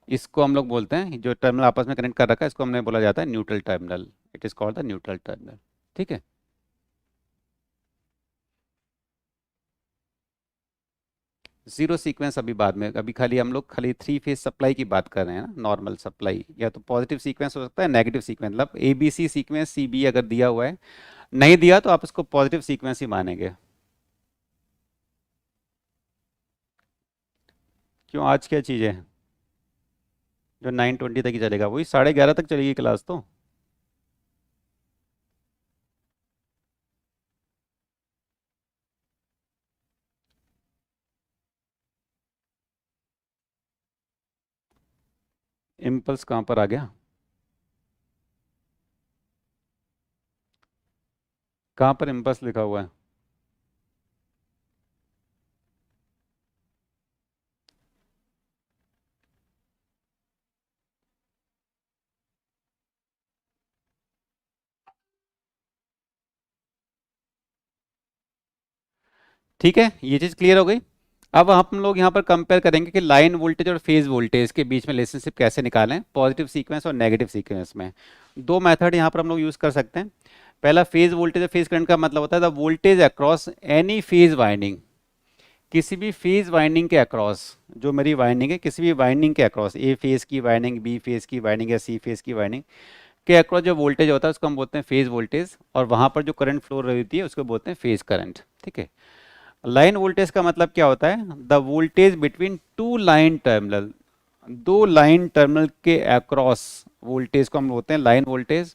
इसको हम लोग बोलते हैं, जो टर्मिनल आपस में कनेक्ट कर रखा है इसको हमने बोला जाता है neutral terminal, it is called the neutral terminal, ठीक है। जीरो सीक्वेंस अभी बाद में, अभी खाली हम लोग खाली थ्री फेज सप्लाई की बात कर रहे हैं ना, नॉर्मल सप्लाई। या तो पॉजिटिव सीक्वेंस हो सकता है, नेगेटिव सीक्वेंस, मतलब ABC सीक्वेंस CB अगर दिया हुआ है, नहीं दिया तो आप इसको पॉजिटिव सीक्वेंस ही मानेंगे। क्यों, आज क्या चीज़ है जो 9:20 तक ही चलेगा? वही 11:30 तक चलेगी क्लास तो। इम्पल्स कहाँ पर आ गया? कहाँ पर इम्पल्स लिखा हुआ है? ठीक है, ये चीज़ क्लियर हो गई। अब हम लोग यहाँ पर कंपेयर करेंगे कि लाइन वोल्टेज और फेज वोल्टेज के बीच में रिलेशनशिप कैसे निकालें, पॉजिटिव सीक्वेंस और नेगेटिव सीक्वेंस में। दो मेथड यहाँ पर हम लोग यूज़ कर सकते हैं। पहला, फेज वोल्टेज और फेज करंट का मतलब होता है the voltage across any phase winding, किसी भी फेज वाइंडिंग के अक्रॉस, जो मेरी वाइंडिंग है किसी भी वाइंडिंग के अक्रॉस, ए फेज की वाइंडिंग, बी फेज की वाइंडिंग या सी फेज की वाइंडिंग के अक्रॉस जो वोल्टेज होता है उसको हम बोलते हैं फेज वोल्टेज, और वहाँ पर जो करंट फ्लो रही होती है उसको बोलते हैं फेज करंट। ठीक है। लाइन वोल्टेज का मतलब क्या होता है? The voltage between two line terminal, दो लाइन टर्मिनल के अक्रॉस वोल्टेज को हम बोलते हैं line voltage,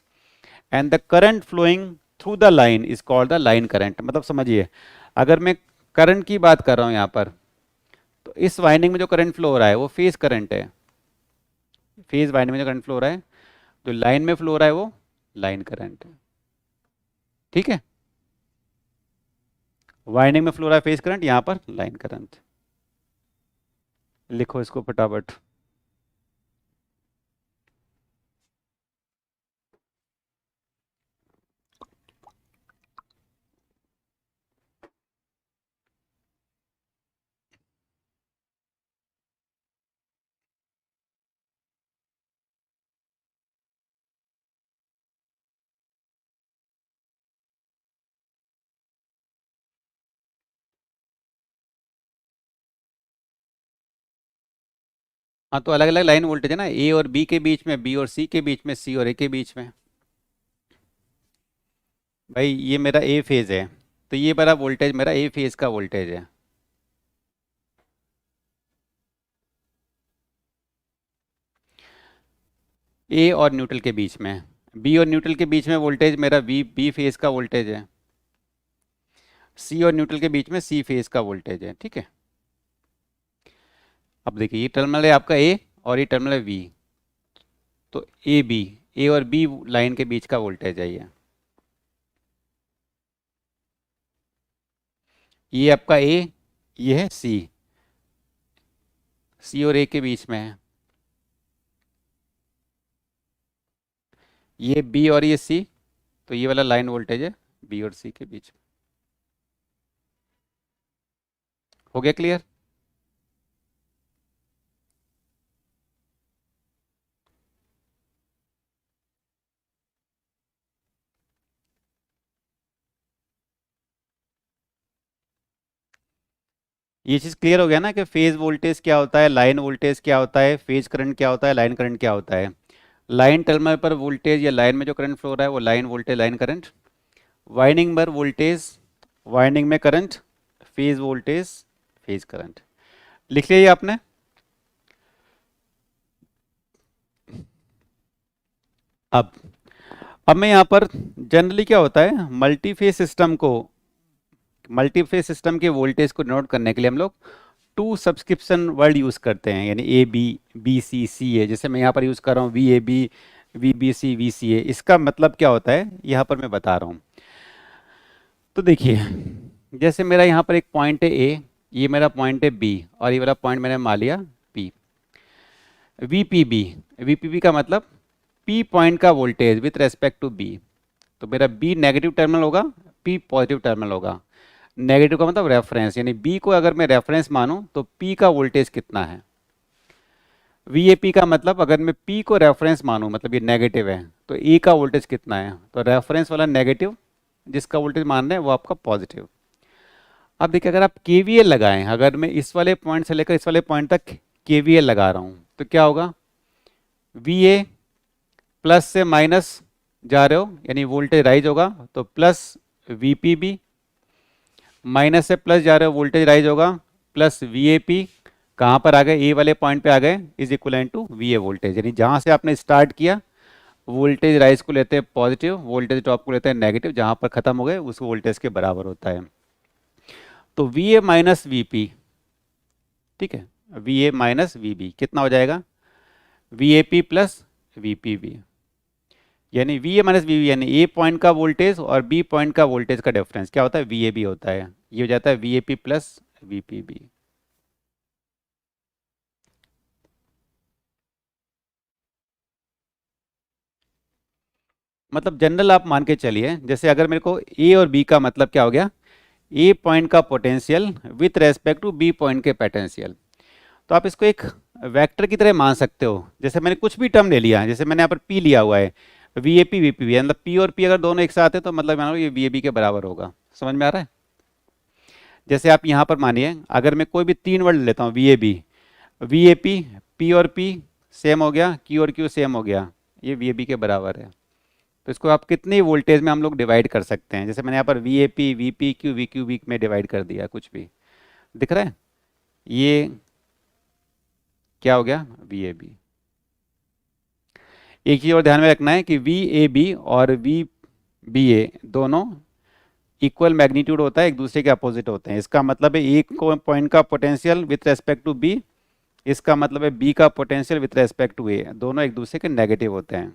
and the current flowing through the line is called the line current. मतलब समझिए, अगर मैं करंट की बात कर रहा हूं यहाँ पर, तो इस वाइंडिंग में जो करंट फ्लो हो रहा है वो फेज करंट है। फेज वाइंडिंग में जो करंट फ्लो हो रहा है, जो लाइन में फ्लो हो रहा है वो लाइन करंट है। ठीक है, वाइंडिंग में फ्लो हो रहा है फेज करंट, यहाँ पर लाइन करंट। लिखो इसको फटाफट। हाँ, तो अलग अलग लाइन वोल्टेज है ना, ए और बी के बीच में, बी और सी के बीच में, सी और ए के बीच में। भाई ये मेरा ए फेज है, तो ये मेरा वोल्टेज मेरा ए फेज का वोल्टेज है। ए और न्यूट्रल के बीच में, बी और न्यूट्रल के बीच में वोल्टेज मेरा बी बी फेज का वोल्टेज है। सी और न्यूट्रल के बीच में सी फेज का वोल्टेज है। ठीक है। अब देखिए, ये टर्मिनल है आपका ए और ये टर्मिनल है बी, तो ए बी, ए और बी लाइन के बीच का वोल्टेज है ये आपका ए, ये है सी, सी और ए के बीच में है। ये बी और ये सी, तो ये वाला लाइन वोल्टेज है बी और सी के बीच में। हो गया क्लियर? ये चीज़ क्लियर हो गया ना कि फेज वोल्टेज क्या होता है, लाइन वोल्टेज क्या होता है, फेज करंट क्या होता है, लाइन करंट क्या होता है। लाइन टर्मिनल पर वोल्टेज या लाइन में जो करंट फ्लो हो रहा है वो line voltage, line current. Winding पर वोल्टेज, वाइंडिंग में current, phase voltage, phase current. लिख लिया ये आपने? अब अब मैं यहाँ पर जनरली क्या होता है, मल्टी फेज सिस्टम को, मल्टी फेज सिस्टम के वोल्टेज को नोट करने के लिए हम लोग टू सब्सक्रिप्शन वर्ड यूज़ करते हैं, यानी ए बी, बी सी, सी ए। जैसे मैं यहाँ पर यूज़ कर रहा हूँ V A B, V B C, V C A. इसका मतलब क्या होता है यहाँ पर मैं बता रहा हूँ। तो देखिए, जैसे मेरा यहाँ पर एक पॉइंट है ए, ये मेरा पॉइंट है बी, और ये वाला पॉइंट मैंने मान लिया P. V P B, V P B का मतलब पी पॉइंट का voltage with respect to B. तो मेरा बी नेगेटिव टर्मिनल होगा, पी पॉजिटिव टर्मिनल होगा। नेगेटिव का मतलब रेफरेंस, यानी बी को अगर मैं रेफरेंस मानूं तो पी का वोल्टेज कितना है। वी ए पी का मतलब अगर मैं पी को रेफरेंस मानूं, मतलब ये नेगेटिव है, तो ई का वोल्टेज कितना है। तो रेफरेंस वाला नेगेटिव, जिसका वोल्टेज मान रहे हैं वो आपका पॉजिटिव। अब देखिए, अगर आप केवीएल लगाएं, अगर मैं इस वाले पॉइंट से लेकर इस वाले पॉइंट तक केवीएल लगा रहा हूं, तो क्या होगा, वी ए प्लस से माइनस जा रहे हो यानी वोल्टेज राइज होगा, तो plus V P B, minus से प्लस जा रहे हो वोल्टेज राइज होगा, प्लस वी ए पी, कहाँ पर आ गए, ए वाले पॉइंट पे आ गए, is equivalent to V A voltage, यानी जहाँ से आपने स्टार्ट किया वोल्टेज राइज को लेते हैं पॉजिटिव, वोल्टेज ड्रॉप को लेते हैं नेगेटिव, जहाँ पर खत्म हो गए उस वोल्टेज के बराबर होता है। तो V A minus V P, ठीक है, V A minus V B कितना हो जाएगा, V A P plus V P B, यानी V A minus V B, यानी ए पॉइंट का वोल्टेज और बी पॉइंट का वोल्टेज का डिफरेंस क्या होता है, वी ए बी होता है। ये हो जाता है V A P plus V P B. मतलब जनरल आप मान के चलिए, जैसे अगर मेरे को ए और बी का मतलब क्या हो गया, ए पॉइंट का potential with respect to B point के पोटेंशियल, तो आप इसको एक वेक्टर की तरह मान सकते हो। जैसे मैंने कुछ भी टर्म ले लिया, जैसे मैंने यहाँ पर पी लिया हुआ है, V A P V P V, मतलब पी और पी अगर दोनों एक साथ है तो मतलब मान लो ये वी ए बी के बराबर होगा। समझ में आ रहा है? जैसे आप यहाँ पर मानिए, अगर मैं कोई भी तीन वर्ड लेता हूँ, वी ए पी और पी सेम हो गया, क्यू और क्यू सेम हो गया, ये वी ए बी के बराबर है। तो इसको आप कितनी वोल्टेज में हम लोग डिवाइड कर सकते हैं, जैसे मैंने यहाँ पर V A P V P Q V Q V में डिवाइड कर दिया, कुछ भी दिख रहा है, ये क्या हो गया, वी ए बी। एक चीज और ध्यान में रखना है कि वी ए बी और वी बी ए दोनों इक्वल मैग्नीट्यूड होता है, एक दूसरे के अपोजिट होते हैं। इसका मतलब है एक पॉइंट का potential with respect to B, इसका मतलब है बी का potential with respect to A, दोनों एक दूसरे के नेगेटिव होते हैं।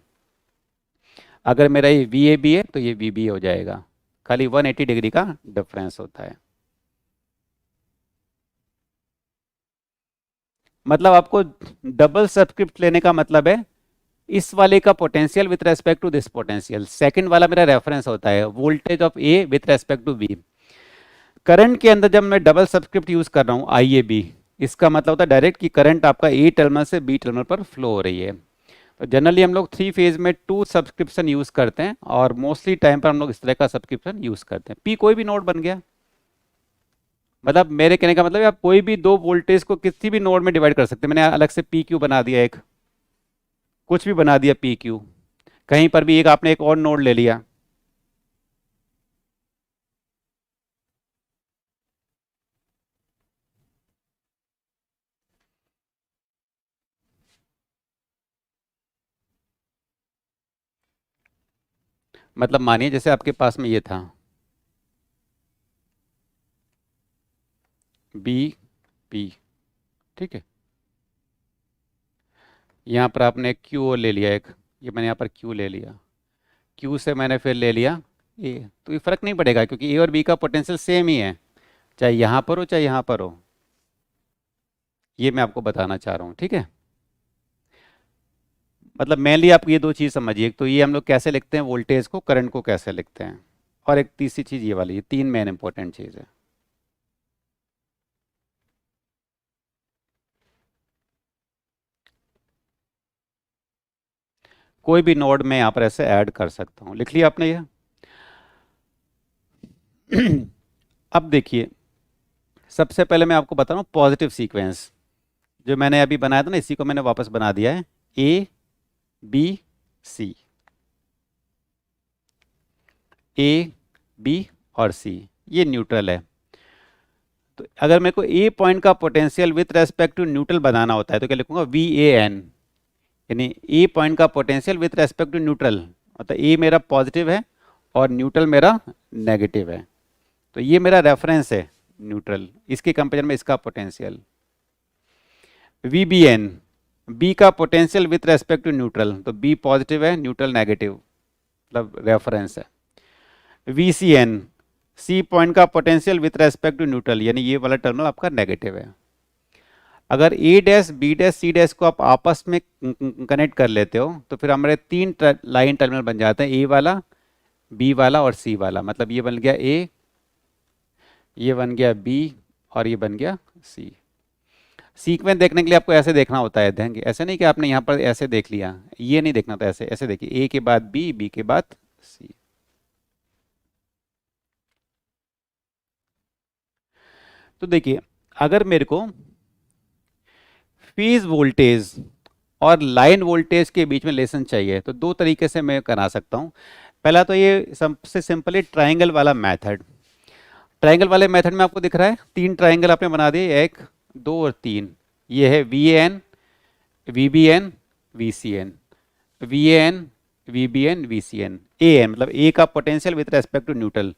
अगर मेरा ये वी ए बी है तो ये वी बी हो जाएगा, खाली 180 डिग्री का डिफरेंस होता है। मतलब आपको डबल सब्सक्रिप्ट लेने का मतलब है इस वाले का potential with respect to this potential, second वाला मेरा रेफरेंस होता है voltage of A with respect to B. Current के अंदर जब मैं डबल सब्सक्रिप्ट यूज कर रहा हूँ आई ए बी, इसका मतलब होता है डायरेक्ट कि करंट आपका ए टर्मिनल से बी टर्मिनल पर फ्लो हो रही है। तो जनरली हम लोग थ्री फेज में टू सब्सक्रिप्शन यूज करते हैं, और मोस्टली टाइम पर हम लोग इस तरह का सब्सक्रिप्शन यूज करते हैं। पी कोई भी नोड बन गया, मतलब मेरे कहने का मतलब है आप कोई भी दो वोल्टेज को किसी भी नोड में डिवाइड कर सकते हैं। मैंने अलग से पी क्यू बना दिया, एक कुछ भी बना दिया पी क्यू, कहीं पर भी एक आपने एक और नोड ले लिया, मतलब मानिए जैसे आपके पास में ये था बी पी, ठीक है, यहाँ पर आपने क्यू ले लिया एक, ये मैंने यहाँ पर क्यू ले लिया, क्यू से मैंने फिर ले लिया ए, तो ये फर्क नहीं पड़ेगा क्योंकि ए और बी का पोटेंशियल सेम ही है, चाहे यहाँ पर हो चाहे यहाँ पर हो। ये मैं आपको बताना चाह रहा हूँ, ठीक है। मतलब मेनली आप ये दो चीज़ समझिए, तो ये हम लोग कैसे लिखते हैं वोल्टेज को, करंट को कैसे लिखते हैं, और एक तीसरी चीज़ ये वाली, ये तीन मेन इंपॉर्टेंट चीज़ है। कोई भी नोड में यहाँ पर ऐसे ऐड कर सकता हूँ, लिख लिया आपने ये। अब देखिए, सबसे पहले मैं आपको बता रहा हूँ पॉजिटिव सीक्वेंस, जो मैंने अभी बनाया था ना, इसी को मैंने वापस बना दिया है, ए बी सी, ए बी और सी, ये न्यूट्रल है। तो अगर मेरे को ए पॉइंट का potential with respect to neutral बनाना होता है तो क्या लिखूंगा, वी ए एन, यानी ए पॉइंट का potential with respect to neutral, मतलब ए मेरा पॉजिटिव है और न्यूट्रल मेरा नेगेटिव है, तो ये मेरा रेफरेंस है न्यूट्रल, इसके कंपेरिजन में इसका potential. V B N, B का potential with respect to neutral, तो बी पॉजिटिव है न्यूट्रल नेगेटिव, मतलब रेफरेंस है। V C N, C point का potential with respect to neutral, यानी ये वाला टर्मिनल आपका नेगेटिव है। अगर A dash B dash C dash को आप आपस में कनेक्ट कर लेते हो तो फिर हमारे तीन लाइन टर्मिनल बन जाते हैं, ए वाला, बी वाला और सी वाला, मतलब ये बन गया ए, ये बन गया बी और ये बन गया सी। सीक्वेंस देखने के लिए आपको ऐसे देखना होता है, ध्यान, ऐसे नहीं कि आपने यहाँ पर ऐसे देख लिया, ये नहीं देखना था, ऐसे ऐसे देखिए, ए के बाद बी, बी के बाद सी। तो देखिए, अगर मेरे को फेज वोल्टेज और लाइन वोल्टेज के बीच में रिलेशन चाहिए तो दो तरीके से मैं करा सकता हूँ। पहला तो ये सबसे सिंपल है ट्राइंगल वाला मेथड। ट्राइंगल वाले मेथड में आपको दिख रहा है तीन ट्राइंगल आपने बना दिए, एक दो और तीन, ये है VAN, VBN, VCN, VAN, VBN, VCN, AN मतलब ए का potential with respect to neutral.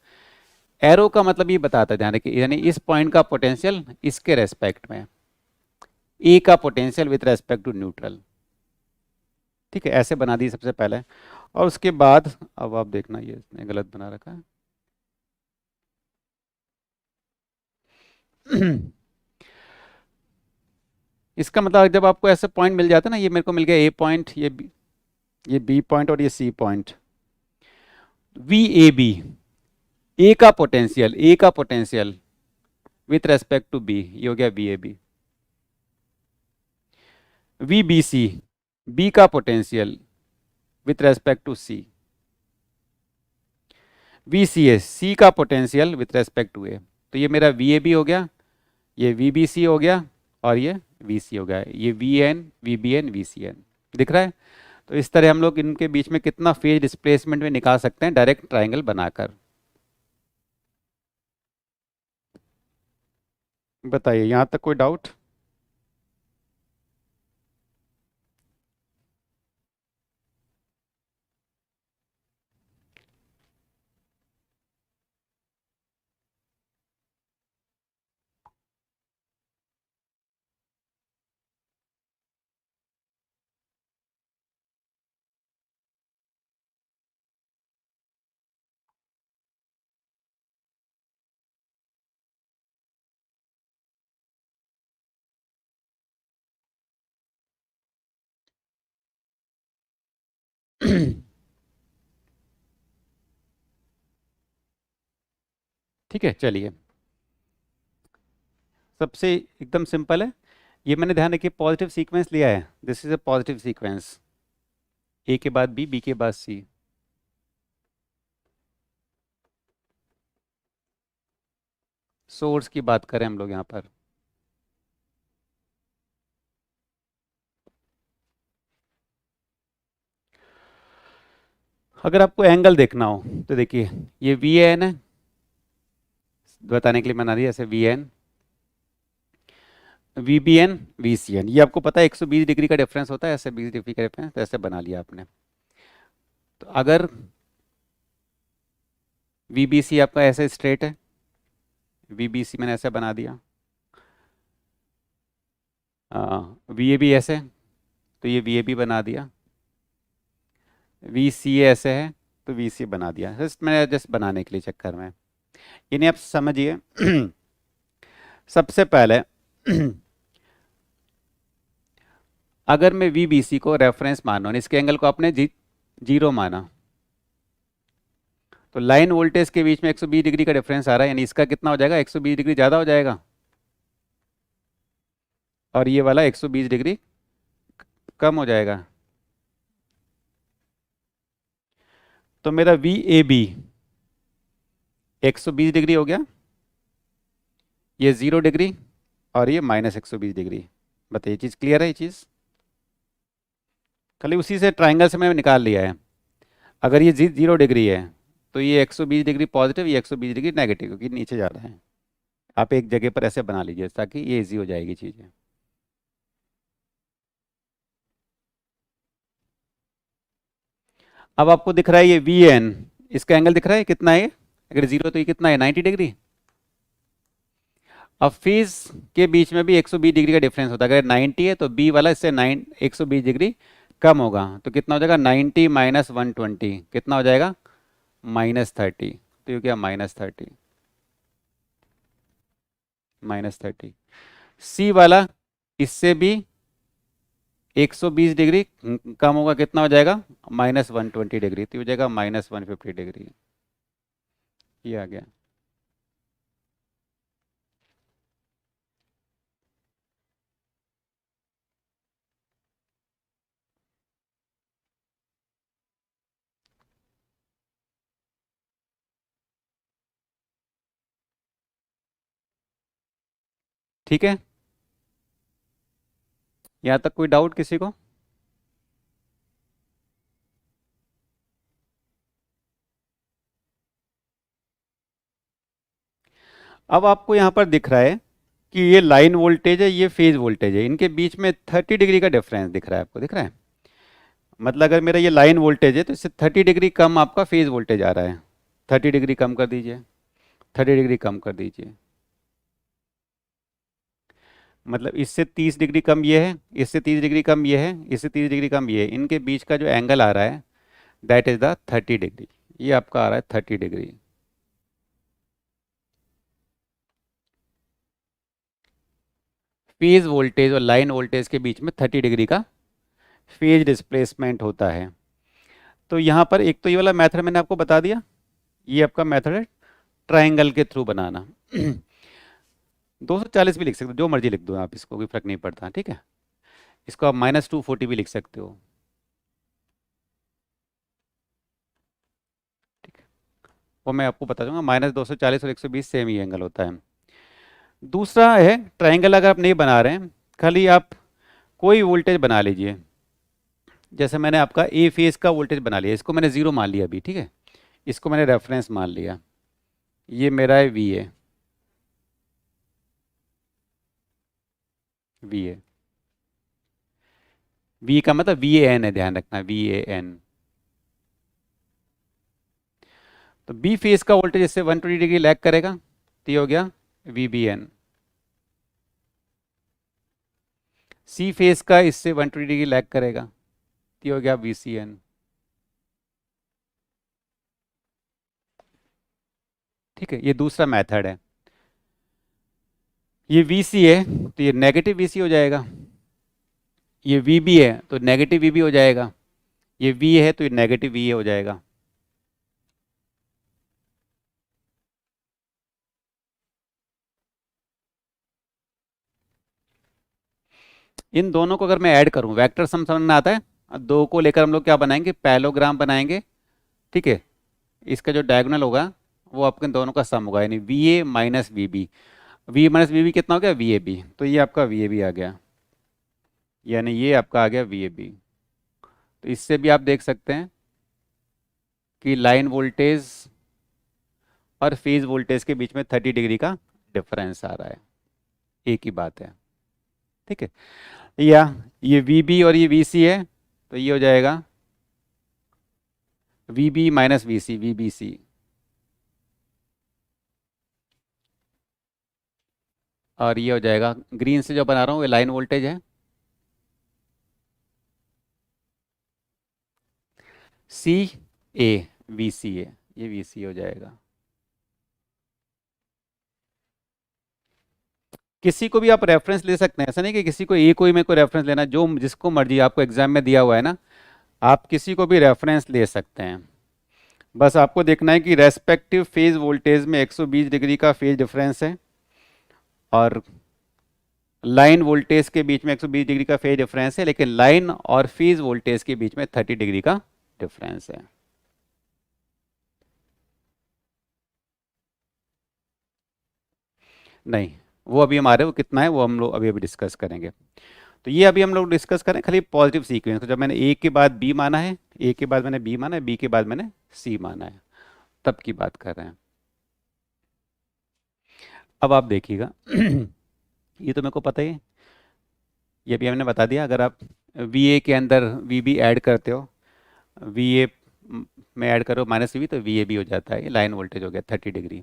Arrow का मतलब ये बताता है, ध्यान रखिए, यानी इस पॉइंट का पोटेंशियल इसके रेस्पेक्ट में, ए का potential with respect to neutral. ठीक है, ऐसे बना दी सबसे पहले। और उसके बाद अब आप देखना, ये इसने गलत बना रखा है। इसका मतलब जब आपको ऐसे पॉइंट मिल जाता है ना, ये मेरे को मिल गया ए पॉइंट, ये बी पॉइंट और ये C point, V A B, A का potential with respect to B, ये हो गया V A B. V B C, B का potential with respect to C. V C S, C का potential with respect to A. तो ये मेरा we A B हो गया, ये वी बी सी हो गया, और ये वी सी हो गया, ये V N, V B N, V C N. दिख रहा है? तो इस तरह हम लोग इनके बीच में कितना फेज डिस्प्लेसमेंट में निकाल सकते हैं डायरेक्ट ट्राइंगल बनाकर। बताइए, यहाँ तक कोई डाउट? ठीक है, चलिए। सबसे एकदम सिंपल है, ये मैंने ध्यान रखिए पॉजिटिव सीक्वेंस लिया है, this is a positive sequence, A के बाद बी, बी के बाद सी। सोर्स की बात करें हम लोग यहाँ पर, अगर आपको एंगल देखना हो तो देखिए, ये वी एन है, बताने के लिए बना दिया ऐसे V N, V B N, V C N. ये आपको पता है 120 डिग्री का डिफरेंस होता है, ऐसे 20 डिग्री का डिफरेंस, तो ऐसे बना लिया आपने। तो अगर वी बी सी आपका ऐसे स्ट्रेट है, वी बी सी मैंने ऐसे बना दिया, वी ए बी ऐसे, तो ये वी ए बी बना दिया, वी सी ऐसे है, तो वी सी बना दिया, जस्ट मैंने जस्ट बनाने के लिए चक्कर में। इन्हें आप समझिए। सबसे पहले अगर मैं वी बी सी को रेफरेंस माना, इसके एंगल को आपने जीरो माना, तो लाइन वोल्टेज के बीच में 120 डिग्री का डिफरेंस आ रहा है, यानी इसका कितना हो जाएगा, 120 डिग्री ज़्यादा हो जाएगा, और ये वाला 120 डिग्री कम हो जाएगा। तो मेरा वी ए बी 120 डिग्री हो गया, ये 0 डिग्री, और ये माइनस 120 डिग्री। बताइए, चीज़ क्लियर है? ये चीज़ खाली उसी से ट्राइंगल से मैंने निकाल लिया है। अगर ये 0 डिग्री है तो ये 120 डिग्री पॉजिटिव, ये 120 डिग्री नेगेटिव, क्योंकि नीचे जा रहा है। आप एक जगह पर ऐसे बना लीजिए ताकि ये इजी हो जाएगी चीज़ें। अब आपको दिख रहा है ये वी एन, इसका एंगल दिख रहा है कितना है? अगर 0 तो ये कितना है, 90 डिग्री। अब फेज के बीच में भी 120 डिग्री का डिफरेंस होता है, अगर 90 है तो बी वाला इससे 120 डिग्री कम होगा, तो कितना हो जाएगा, 90 माइनस 120, कितना हो जाएगा, -30। तो ये क्या, -30, -30। सी वाला इससे भी 120 डिग्री कम होगा, कितना हो जाएगा, -120 डिग्री, तो हो जाएगा -150 डिग्री। ये आ गया। ठीक है, यहाँ तक कोई डाउट किसी को? अब आपको यहाँ पर दिख रहा है कि ये लाइन वोल्टेज है, ये फेज वोल्टेज है, इनके बीच में 30 डिग्री का डिफरेंस दिख रहा है, आपको दिख रहा है? मतलब अगर मेरा ये लाइन वोल्टेज है तो इससे 30 डिग्री कम आपका फेज वोल्टेज आ रहा है। 30 डिग्री कम कर दीजिए, 30 डिग्री कम कर दीजिए, मतलब इससे 30 डिग्री कम ये है, इससे 30 डिग्री कम ये है, इससे 30 डिग्री कम ये है, इनके बीच का जो एंगल आ रहा है दैट इज द 30 डिग्री। ये आपका आ रहा है 30 डिग्री। फेज वोल्टेज और लाइन वोल्टेज के बीच में 30 डिग्री का फेज डिस्प्लेसमेंट होता है। तो यहाँ पर एक तो ये वाला मेथड मैंने आपको बता दिया, ये आपका मेथड है ट्राइंगल के थ्रू बनाना। 240 भी लिख सकते हो, जो मर्जी लिख दो आप, इसको कोई फर्क नहीं पड़ता, ठीक है? इसको आप -240 भी लिख सकते हो, ठीक है? वो मैं आपको बता दूंगा, -240 और 120 सेम ही एंगल होता है। दूसरा है ट्राइंगल, अगर आप नहीं बना रहे हैं, खाली आप कोई वोल्टेज बना लीजिए। जैसे मैंने आपका ए फेज का वोल्टेज बना लिया, इसको मैंने 0 मान लिया अभी, ठीक है? इसको मैंने रेफरेंस मान लिया, ये मेरा है V A, V A, V का मतलब वी ए एन है, ध्यान रखना, वी ए एन। तो बी फेज का वोल्टेज इससे 120 डिग्री लैग करेगा, तो ये हो गया V B N. C phase का इससे 120 डिग्री लैग करेगा, तो ये हो गया वी सी एन। ठीक है, ये दूसरा मेथड है। ये वी सी है तो ये नेगेटिव वी सी हो जाएगा, ये वी बी है तो नेगेटिव वी बी हो जाएगा, ये वी है तो ये नेगेटिव वी ए हो जाएगा। इन दोनों को अगर मैं ऐड करूं, वेक्टर सम समझ में आता है? दो को लेकर हम लोग क्या बनाएंगे, पैरेललोग्राम बनाएंगे, ठीक है? इसका जो डायगोनल होगा वो आपके दोनों का सम होगा, यानी V A minus V B. V minus V B कितना हो गया, वी ए बी, तो ये आपका वी ए बी आ गया, यानी ये आपका आ गया वी ए बी। तो इससे भी आप देख सकते हैं कि लाइन वोल्टेज और फेज वोल्टेज के बीच में 30 डिग्री का डिफरेंस आ रहा है, एक ही बात है, ठीक है? या ये वी बी और ये वी सी है, तो ये हो जाएगा V B minus V C, V B C. और ये हो जाएगा, ग्रीन से जो बना रहा हूँ ये लाइन वोल्टेज है, सी ए, वी सी ए, ये वी सी हो जाएगा। किसी को भी आप रेफरेंस ले सकते हैं, ऐसा नहीं कि किसी को ए को ही मेरे को रेफरेंस लेना, जो जिसको मर्जी, आपको एग्जाम में दिया हुआ है ना, आप किसी को भी रेफरेंस ले सकते हैं। बस आपको देखना है कि रेस्पेक्टिव फेज वोल्टेज में 120 डिग्री का फेज डिफरेंस है और लाइन वोल्टेज के बीच में 120 डिग्री का फेज डिफरेंस है, लेकिन लाइन और फेज वोल्टेज के बीच में 30 डिग्री का डिफरेंस है। नहीं, वो अभी हमारे वो कितना है वो हम लोग अभी अभी डिस्कस करेंगे। तो ये अभी हम लोग डिस्कस करें खाली पॉजिटिव सीक्वेंस को, जब मैंने ए के बाद बी माना है, ए के बाद मैंने बी माना है, बी के बाद मैंने सी माना है, तब की बात कर रहे हैं। अब आप देखिएगा ये तो मेरे को पता ही है, ये भी हमने बता दिया, अगर आप वी ए के अंदर वी बी ऐड करते हो, वी ए में ऐड करो माइनस वी, तो वी ए बी हो जाता है, ये लाइन वोल्टेज हो गया 30 डिग्री।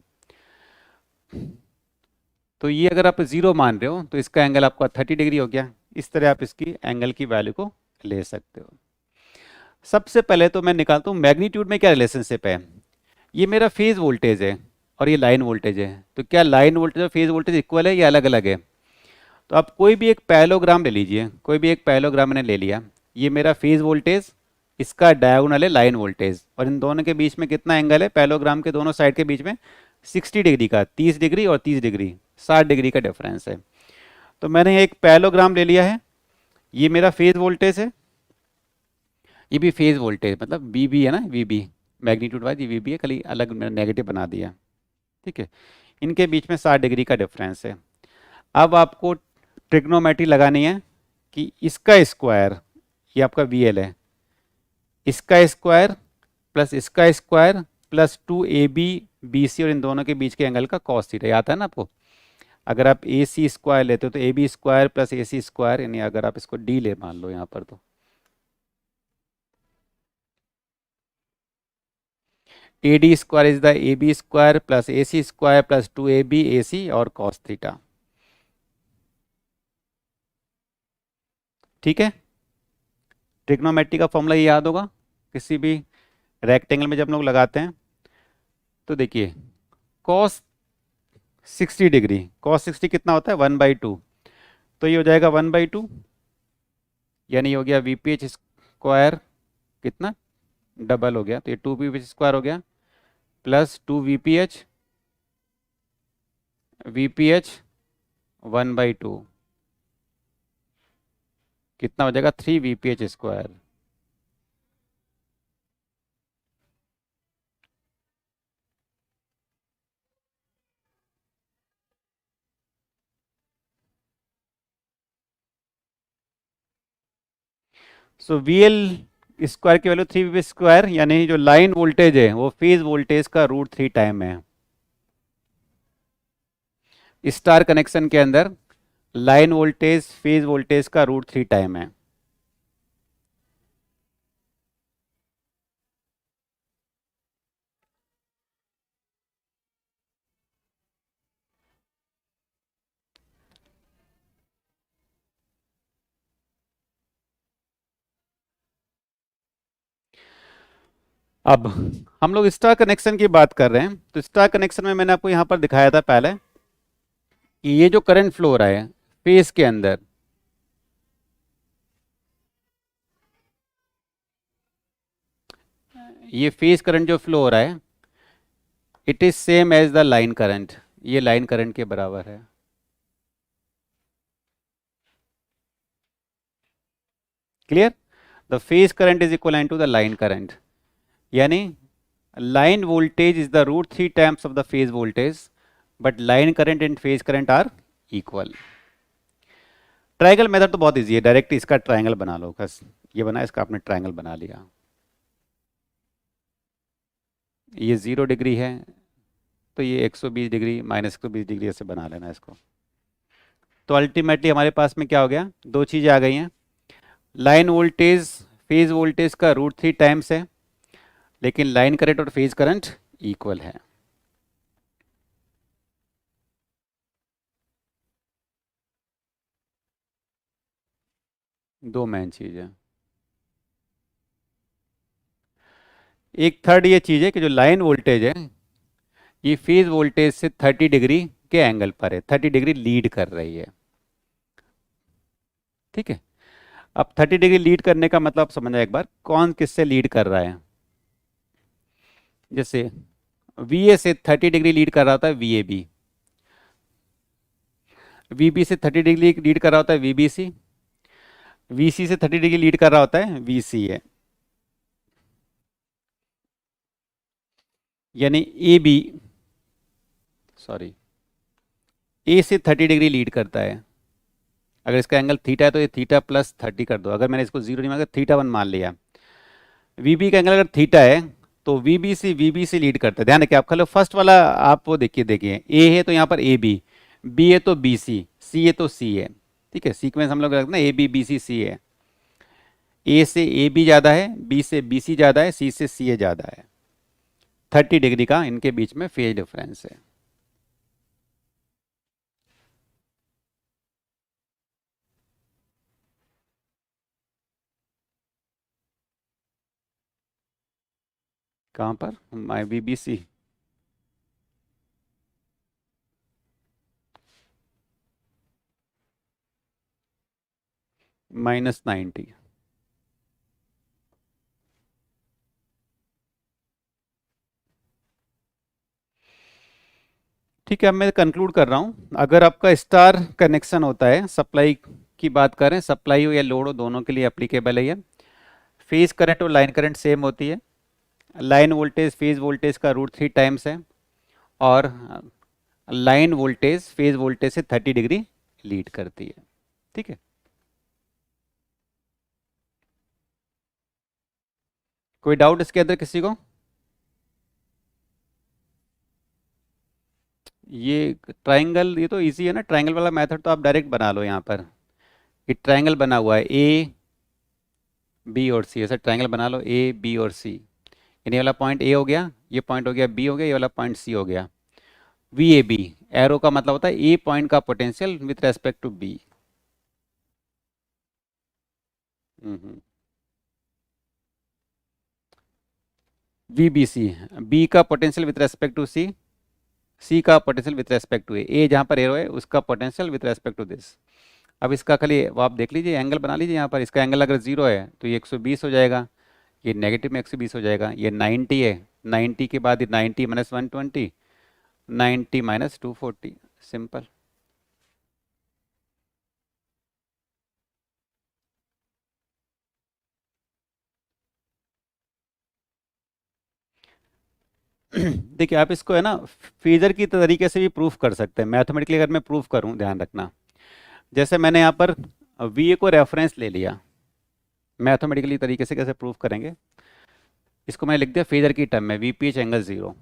तो ये अगर आप 0 मान रहे हो तो इसका एंगल आपका 30 डिग्री हो गया। इस तरह आप इसकी एंगल की वैल्यू को ले सकते हो। सबसे पहले तो मैं निकालता हूँ मैग्नीट्यूड में क्या रिलेशनशिप है। ये मेरा फेज वोल्टेज है और ये लाइन वोल्टेज है, तो क्या लाइन वोल्टेज और फेज वोल्टेज इक्वल है या अलग अलग है? तो आप कोई भी एक पैरेललोग्राम ले लीजिए, कोई भी एक पैरेललोग्राम मैंने ले लिया, ये मेरा फेज वोल्टेज, इसका डायगोनल है लाइन वोल्टेज, और इन दोनों के बीच में कितना एंगल है पैरेललोग्राम के दोनों साइड के बीच में 60 डिग्री का, 30 डिग्री और 30 डिग्री, 60 डिग्री का डिफरेंस है। तो मैंने एक पैरेललोग्राम ले लिया है, ये मेरा फेज वोल्टेज है, ये भी फेज वोल्टेज मतलब वी बी है ना, वी बी मैग्नीट्यूड वाइज ये वी बी है, खाली अलग नेगेटिव बना दिया, ठीक है? इनके बीच में 60 डिग्री का डिफरेंस है। अब आपको ट्रिग्नोमेट्री लगानी है कि इसका स्क्वायर, ये आपका वी एल है, इसका स्क्वायर प्लस इसका square plus 2 A B B C और इन दोनों के बीच के एंगल का कॉस थीटा, आता है ना आपको? अगर आप ए सी स्क्वायर लेते हो तो A B square plus A C square, यानी अगर आप इसको डी ले मान लो यहाँ पर, तो A D square is the A B square plus A C square plus two A B A C और कॉस थीटा। ठीक है, ट्रिग्नोमेट्री का फॉर्मूला ये याद होगा, किसी भी रेक्टेंगल में जब हम लोग लगाते हैं तो देखिए कॉस 60 डिग्री, कॉस 60 कितना होता है 1/2, तो ये हो जाएगा 1/2, यानी हो गया वी पी एच स्क्वायर कितना डबल हो गया, तो ये 2 वी पी एच स्क्वायर हो गया प्लस 2 वी पी एच 1/2 कितना हो जाएगा 3 we P H square. So V L square की वैल्यू 3 वी स्क्वायर, यानी जो लाइन वोल्टेज है वो फेज वोल्टेज का √3 टाइम है। स्टार कनेक्शन के अंदर लाइन वोल्टेज फेज वोल्टेज का √3 टाइम है। अब हम लोग स्टार कनेक्शन की बात कर रहे हैं, तो स्टार कनेक्शन में मैंने आपको यहां पर दिखाया था पहले कि ये जो करंट फ्लो हो रहा है फेज के अंदर, ये फेज करंट जो फ्लो हो रहा है it is same as the line current, ये लाइन करंट के बराबर है। Clear, the phase current is equal to the line current, यानी line voltage is the √3 times of the phase voltage, but line current and phase current are equal. Triangle method तो बहुत easy है, direct इसका triangle बना लो, बस ये बना, इसका आपने ट्रायंगल बना लिया। ये 0 डिग्री है तो ये 120 डिग्री माइनस 120 डिग्री ऐसे बना लेना इसको। तो अल्टीमेटली हमारे पास में क्या हो गया, दो चीज़ें आ गई हैं, लाइन वोल्टेज फेज वोल्टेज का √3 टाइम्स है, लेकिन लाइन करंट और फेज करंट इक्वल है। दो मेन चीज है। एक थर्ड ये चीज है कि जो लाइन वोल्टेज है ये फेज वोल्टेज से 30 डिग्री के एंगल पर है, 30 डिग्री लीड कर रही है। ठीक है, अब 30 डिग्री लीड करने का मतलब समझना एक बार, कौन किससे लीड कर रहा है। जैसे वी ए से 30 डिग्री लीड कर रहा होता है V A B, V B से 30 डिग्री लीड कर रहा होता है V B C, V C से 30 डिग्री लीड कर रहा होता है वी सी ए, यानी ए बी, सॉरी, ए से 30 डिग्री लीड करता है। अगर इसका एंगल थीटा है तो ये थीटा प्लस 30 कर दो, अगर मैंने इसको जीरो नहीं माना थीटा 1 मान लिया। वी बी का एंगल अगर थीटा है तो वी बी से लीड करता है। ध्यान रखिए, आप खाली फर्स्ट वाला आप वो देखिए, ए है तो यहाँ पर ए बी है तो बी सी है तो सी है। ठीक है, सीक्वेंस हम लोग रखते हैं, ए बी सी है। ए से ए बी ज़्यादा है, बी से बी सी ज़्यादा है, सी से सी ए ज़्यादा है। 30 डिग्री का इनके बीच में फेज डिफरेंस है। कहाँ पर माई बी सी, -90। ठीक है, अब मैं कंक्लूड कर रहा हूँ। अगर आपका स्टार कनेक्शन होता है, सप्लाई की बात करें, सप्लाई हो या लोड हो दोनों के लिए एप्लीकेबल है ये। फेज करंट और लाइन करंट सेम होती है, लाइन वोल्टेज फेज वोल्टेज का √3 टाइम्स है, और लाइन वोल्टेज फेज वोल्टेज से 30 डिग्री लीड करती है। ठीक है, कोई डाउट इसके अंदर किसी को? ये ट्राइंगल, ये तो इजी है ना, ट्राइंगल वाला मेथड तो आप डायरेक्ट बना लो यहाँ पर। ये ट्राइंगल बना हुआ है ए बी और सी, ऐसा ट्राइंगल बना लो ए बी और सी। ये वाला पॉइंट ए हो गया, ये पॉइंट हो गया बी हो गया, ये वाला पॉइंट सी हो गया। वी ए बी, एरो का मतलब होता है ए पॉइंट का potential with respect to B. V B C, B का potential with respect to C, C का potential with respect to A जहाँ पर एरो है उसका potential with respect to this. अब इसका खाली वो आप देख लीजिए, एंगल बना लीजिए यहाँ पर। इसका एंगल अगर जीरो है तो ये 120 हो जाएगा, ये नेगेटिव में 120 हो जाएगा। ये 90 है, 90 के बाद ये 90 माइनस 120, 90 माइनस 240, सिंपल। देखिए आप इसको है ना फेजर की तरीके से भी प्रूफ कर सकते हैं, मैथमेटिकली अगर मैं प्रूफ करूं, ध्यान रखना। जैसे मैंने यहाँ पर वी ए को रेफरेंस ले लिया, मैथमेटिकली तरीके से कैसे प्रूफ करेंगे, इसको मैंने लिख दिया फेजर की टर्म में, V P H angle 0,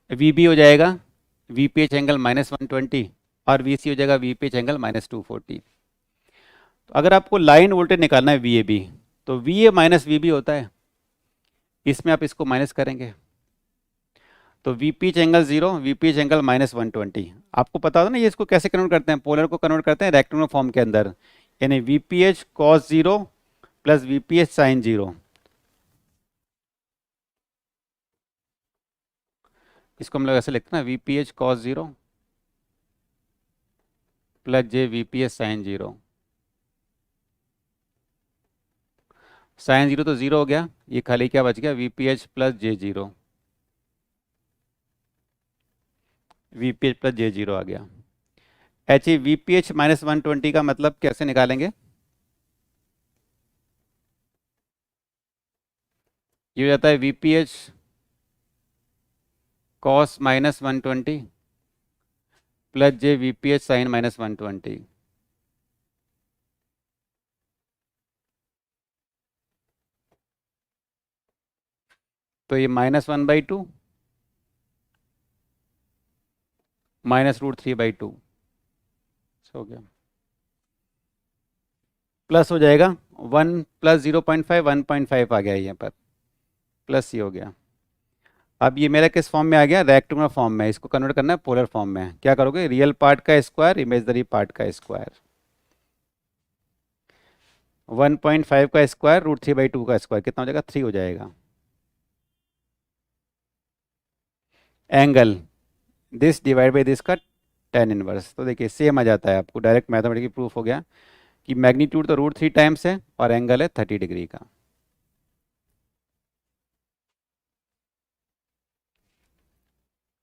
V B हो जाएगा वी पी एच एंगल -120, और वी सी हो जाएगा वी पी एच एंगल -240। तो अगर आपको लाइन वोल्टेज निकालना है वी ए बी, तो V A minus V B होता है, इसमें आप इसको माइनस करेंगे तो V P H angle 0, V P H angle -120। आपको पता होगा ना ये इसको कैसे कन्वर्ट करते हैं, पोलर को कन्वर्ट करते हैं रेक्टेंगुलर फॉर्म के अंदर, यानी V P H cos 0 plus V P H sine 0। इसको हम लोग ऐसे लिखते हैं ना, V P H cos 0 plus J V P H sine 0। Sine 0 तो 0 हो गया, ये खाली क्या बच गया, V P H plus J 0, V P H plus J 0 आ गया। H E V P H -120 का मतलब कैसे निकालेंगे, ये हो जाता है V P H cos -120 plus J V P H sine -120। तो ये -1/2 -√3/2 हो गया, प्लस हो जाएगा 1 प्लस 0.5, 1.5 आ गया यहाँ पर, प्लस ये हो गया। अब ये मेरा किस फॉर्म में आ गया, रेक्टेंगुलर फॉर्म में, इसको कन्वर्ट करना है पोलर फॉर्म में। क्या करोगे, रियल पार्ट का स्क्वायर इमेजनरी पार्ट का स्क्वायर, 1.5 का स्क्वायर √3/2 का स्क्वायर कितना हो जाएगा, 3 हो जाएगा। Angle this divide by this का tan इनवर्स, तो देखिए सेम आ जाता है, आपको डायरेक्ट मैथमेटिकली प्रूफ हो गया कि मैग्नीट्यूड तो √3 टाइम्स है और एंगल है 30 डिग्री का।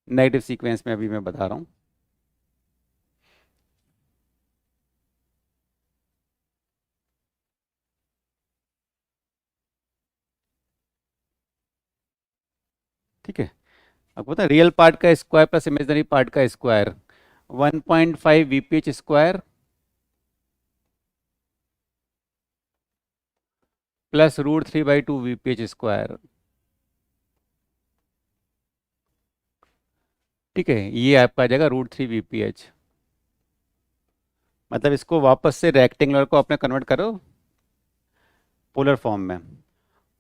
नेगेटिव सीक्वेंस में अभी मैं बता रहा हूँ। ठीक है, आपको पता है रियल पार्ट का स्क्वायर प्लस इमेजनरी पार्ट का square 1.5 we P H square plus √3/2 we P H square. ठीक है, ये आपका आ जाएगा √3 वी पी एच। मतलब इसको वापस से रेक्टेंगुलर को अपने कन्वर्ट करो पोलर फॉर्म में,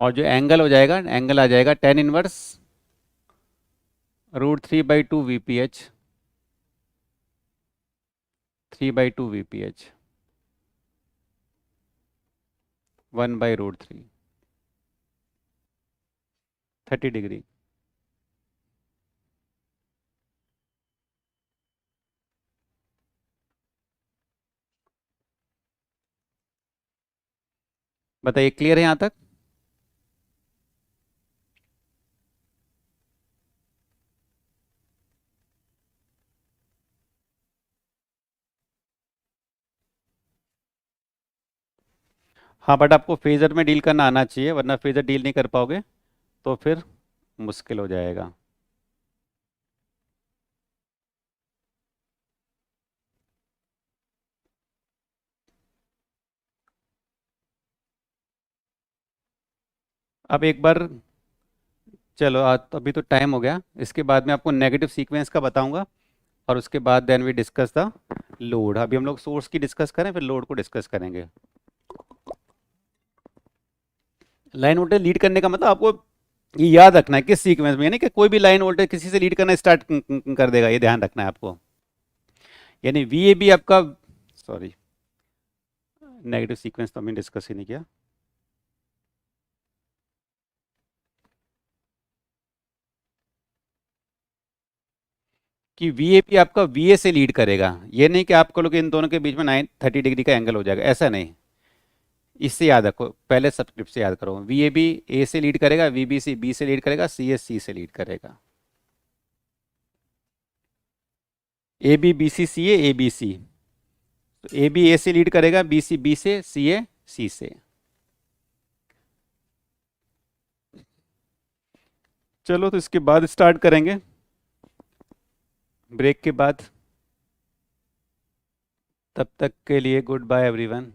और जो एंगल हो जाएगा, एंगल आ जाएगा tan inverse √3/2 we P H, 3/2 we P H, 1/√3, 30 degree. बताइए क्लियर है यहाँ तक। हाँ बट आपको फेजर में डील करना आना चाहिए, वरना फेजर डील नहीं कर पाओगे तो फिर मुश्किल हो जाएगा। अब एक बार चलो आज तो अभी तो टाइम हो गया, इसके बाद मैं आपको नेगेटिव सीक्वेंस का बताऊंगा और उसके बाद then we discuss the load. अभी हम लोग सोर्स की डिस्कस करें, फिर लोड को डिस्कस करेंगे। लाइन वोल्टेज लीड करने का मतलब आपको ये याद रखना है किस सीक्वेंस में, यानी कि कोई भी लाइन वोल्टेज किसी से लीड करना स्टार्ट कर देगा, ये ध्यान रखना है आपको। यानी वी ए बी आपका, सॉरी नेगेटिव सीक्वेंस तो हमने डिस्कस ही नहीं किया। कि वी ए पी आपका वी ए से लीड करेगा, ये नहीं कि आपको लोग इन दोनों के बीच में 30 डिग्री का एंगल हो जाएगा, ऐसा नहीं। इससे याद रखो, पहले सब्सक्रिप्ट से याद करो, वी ए बी ए से लीड करेगा, वी बी सी बी से लीड करेगा, सी एस सी से लीड करेगा। A B B C C A B C, तो ए बी ए से लीड करेगा, बी सी बी से, सी ए सी से। चलो तो इसके बाद स्टार्ट करेंगे, ब्रेक के बाद। तब तक के लिए गुड बाय एवरीवन।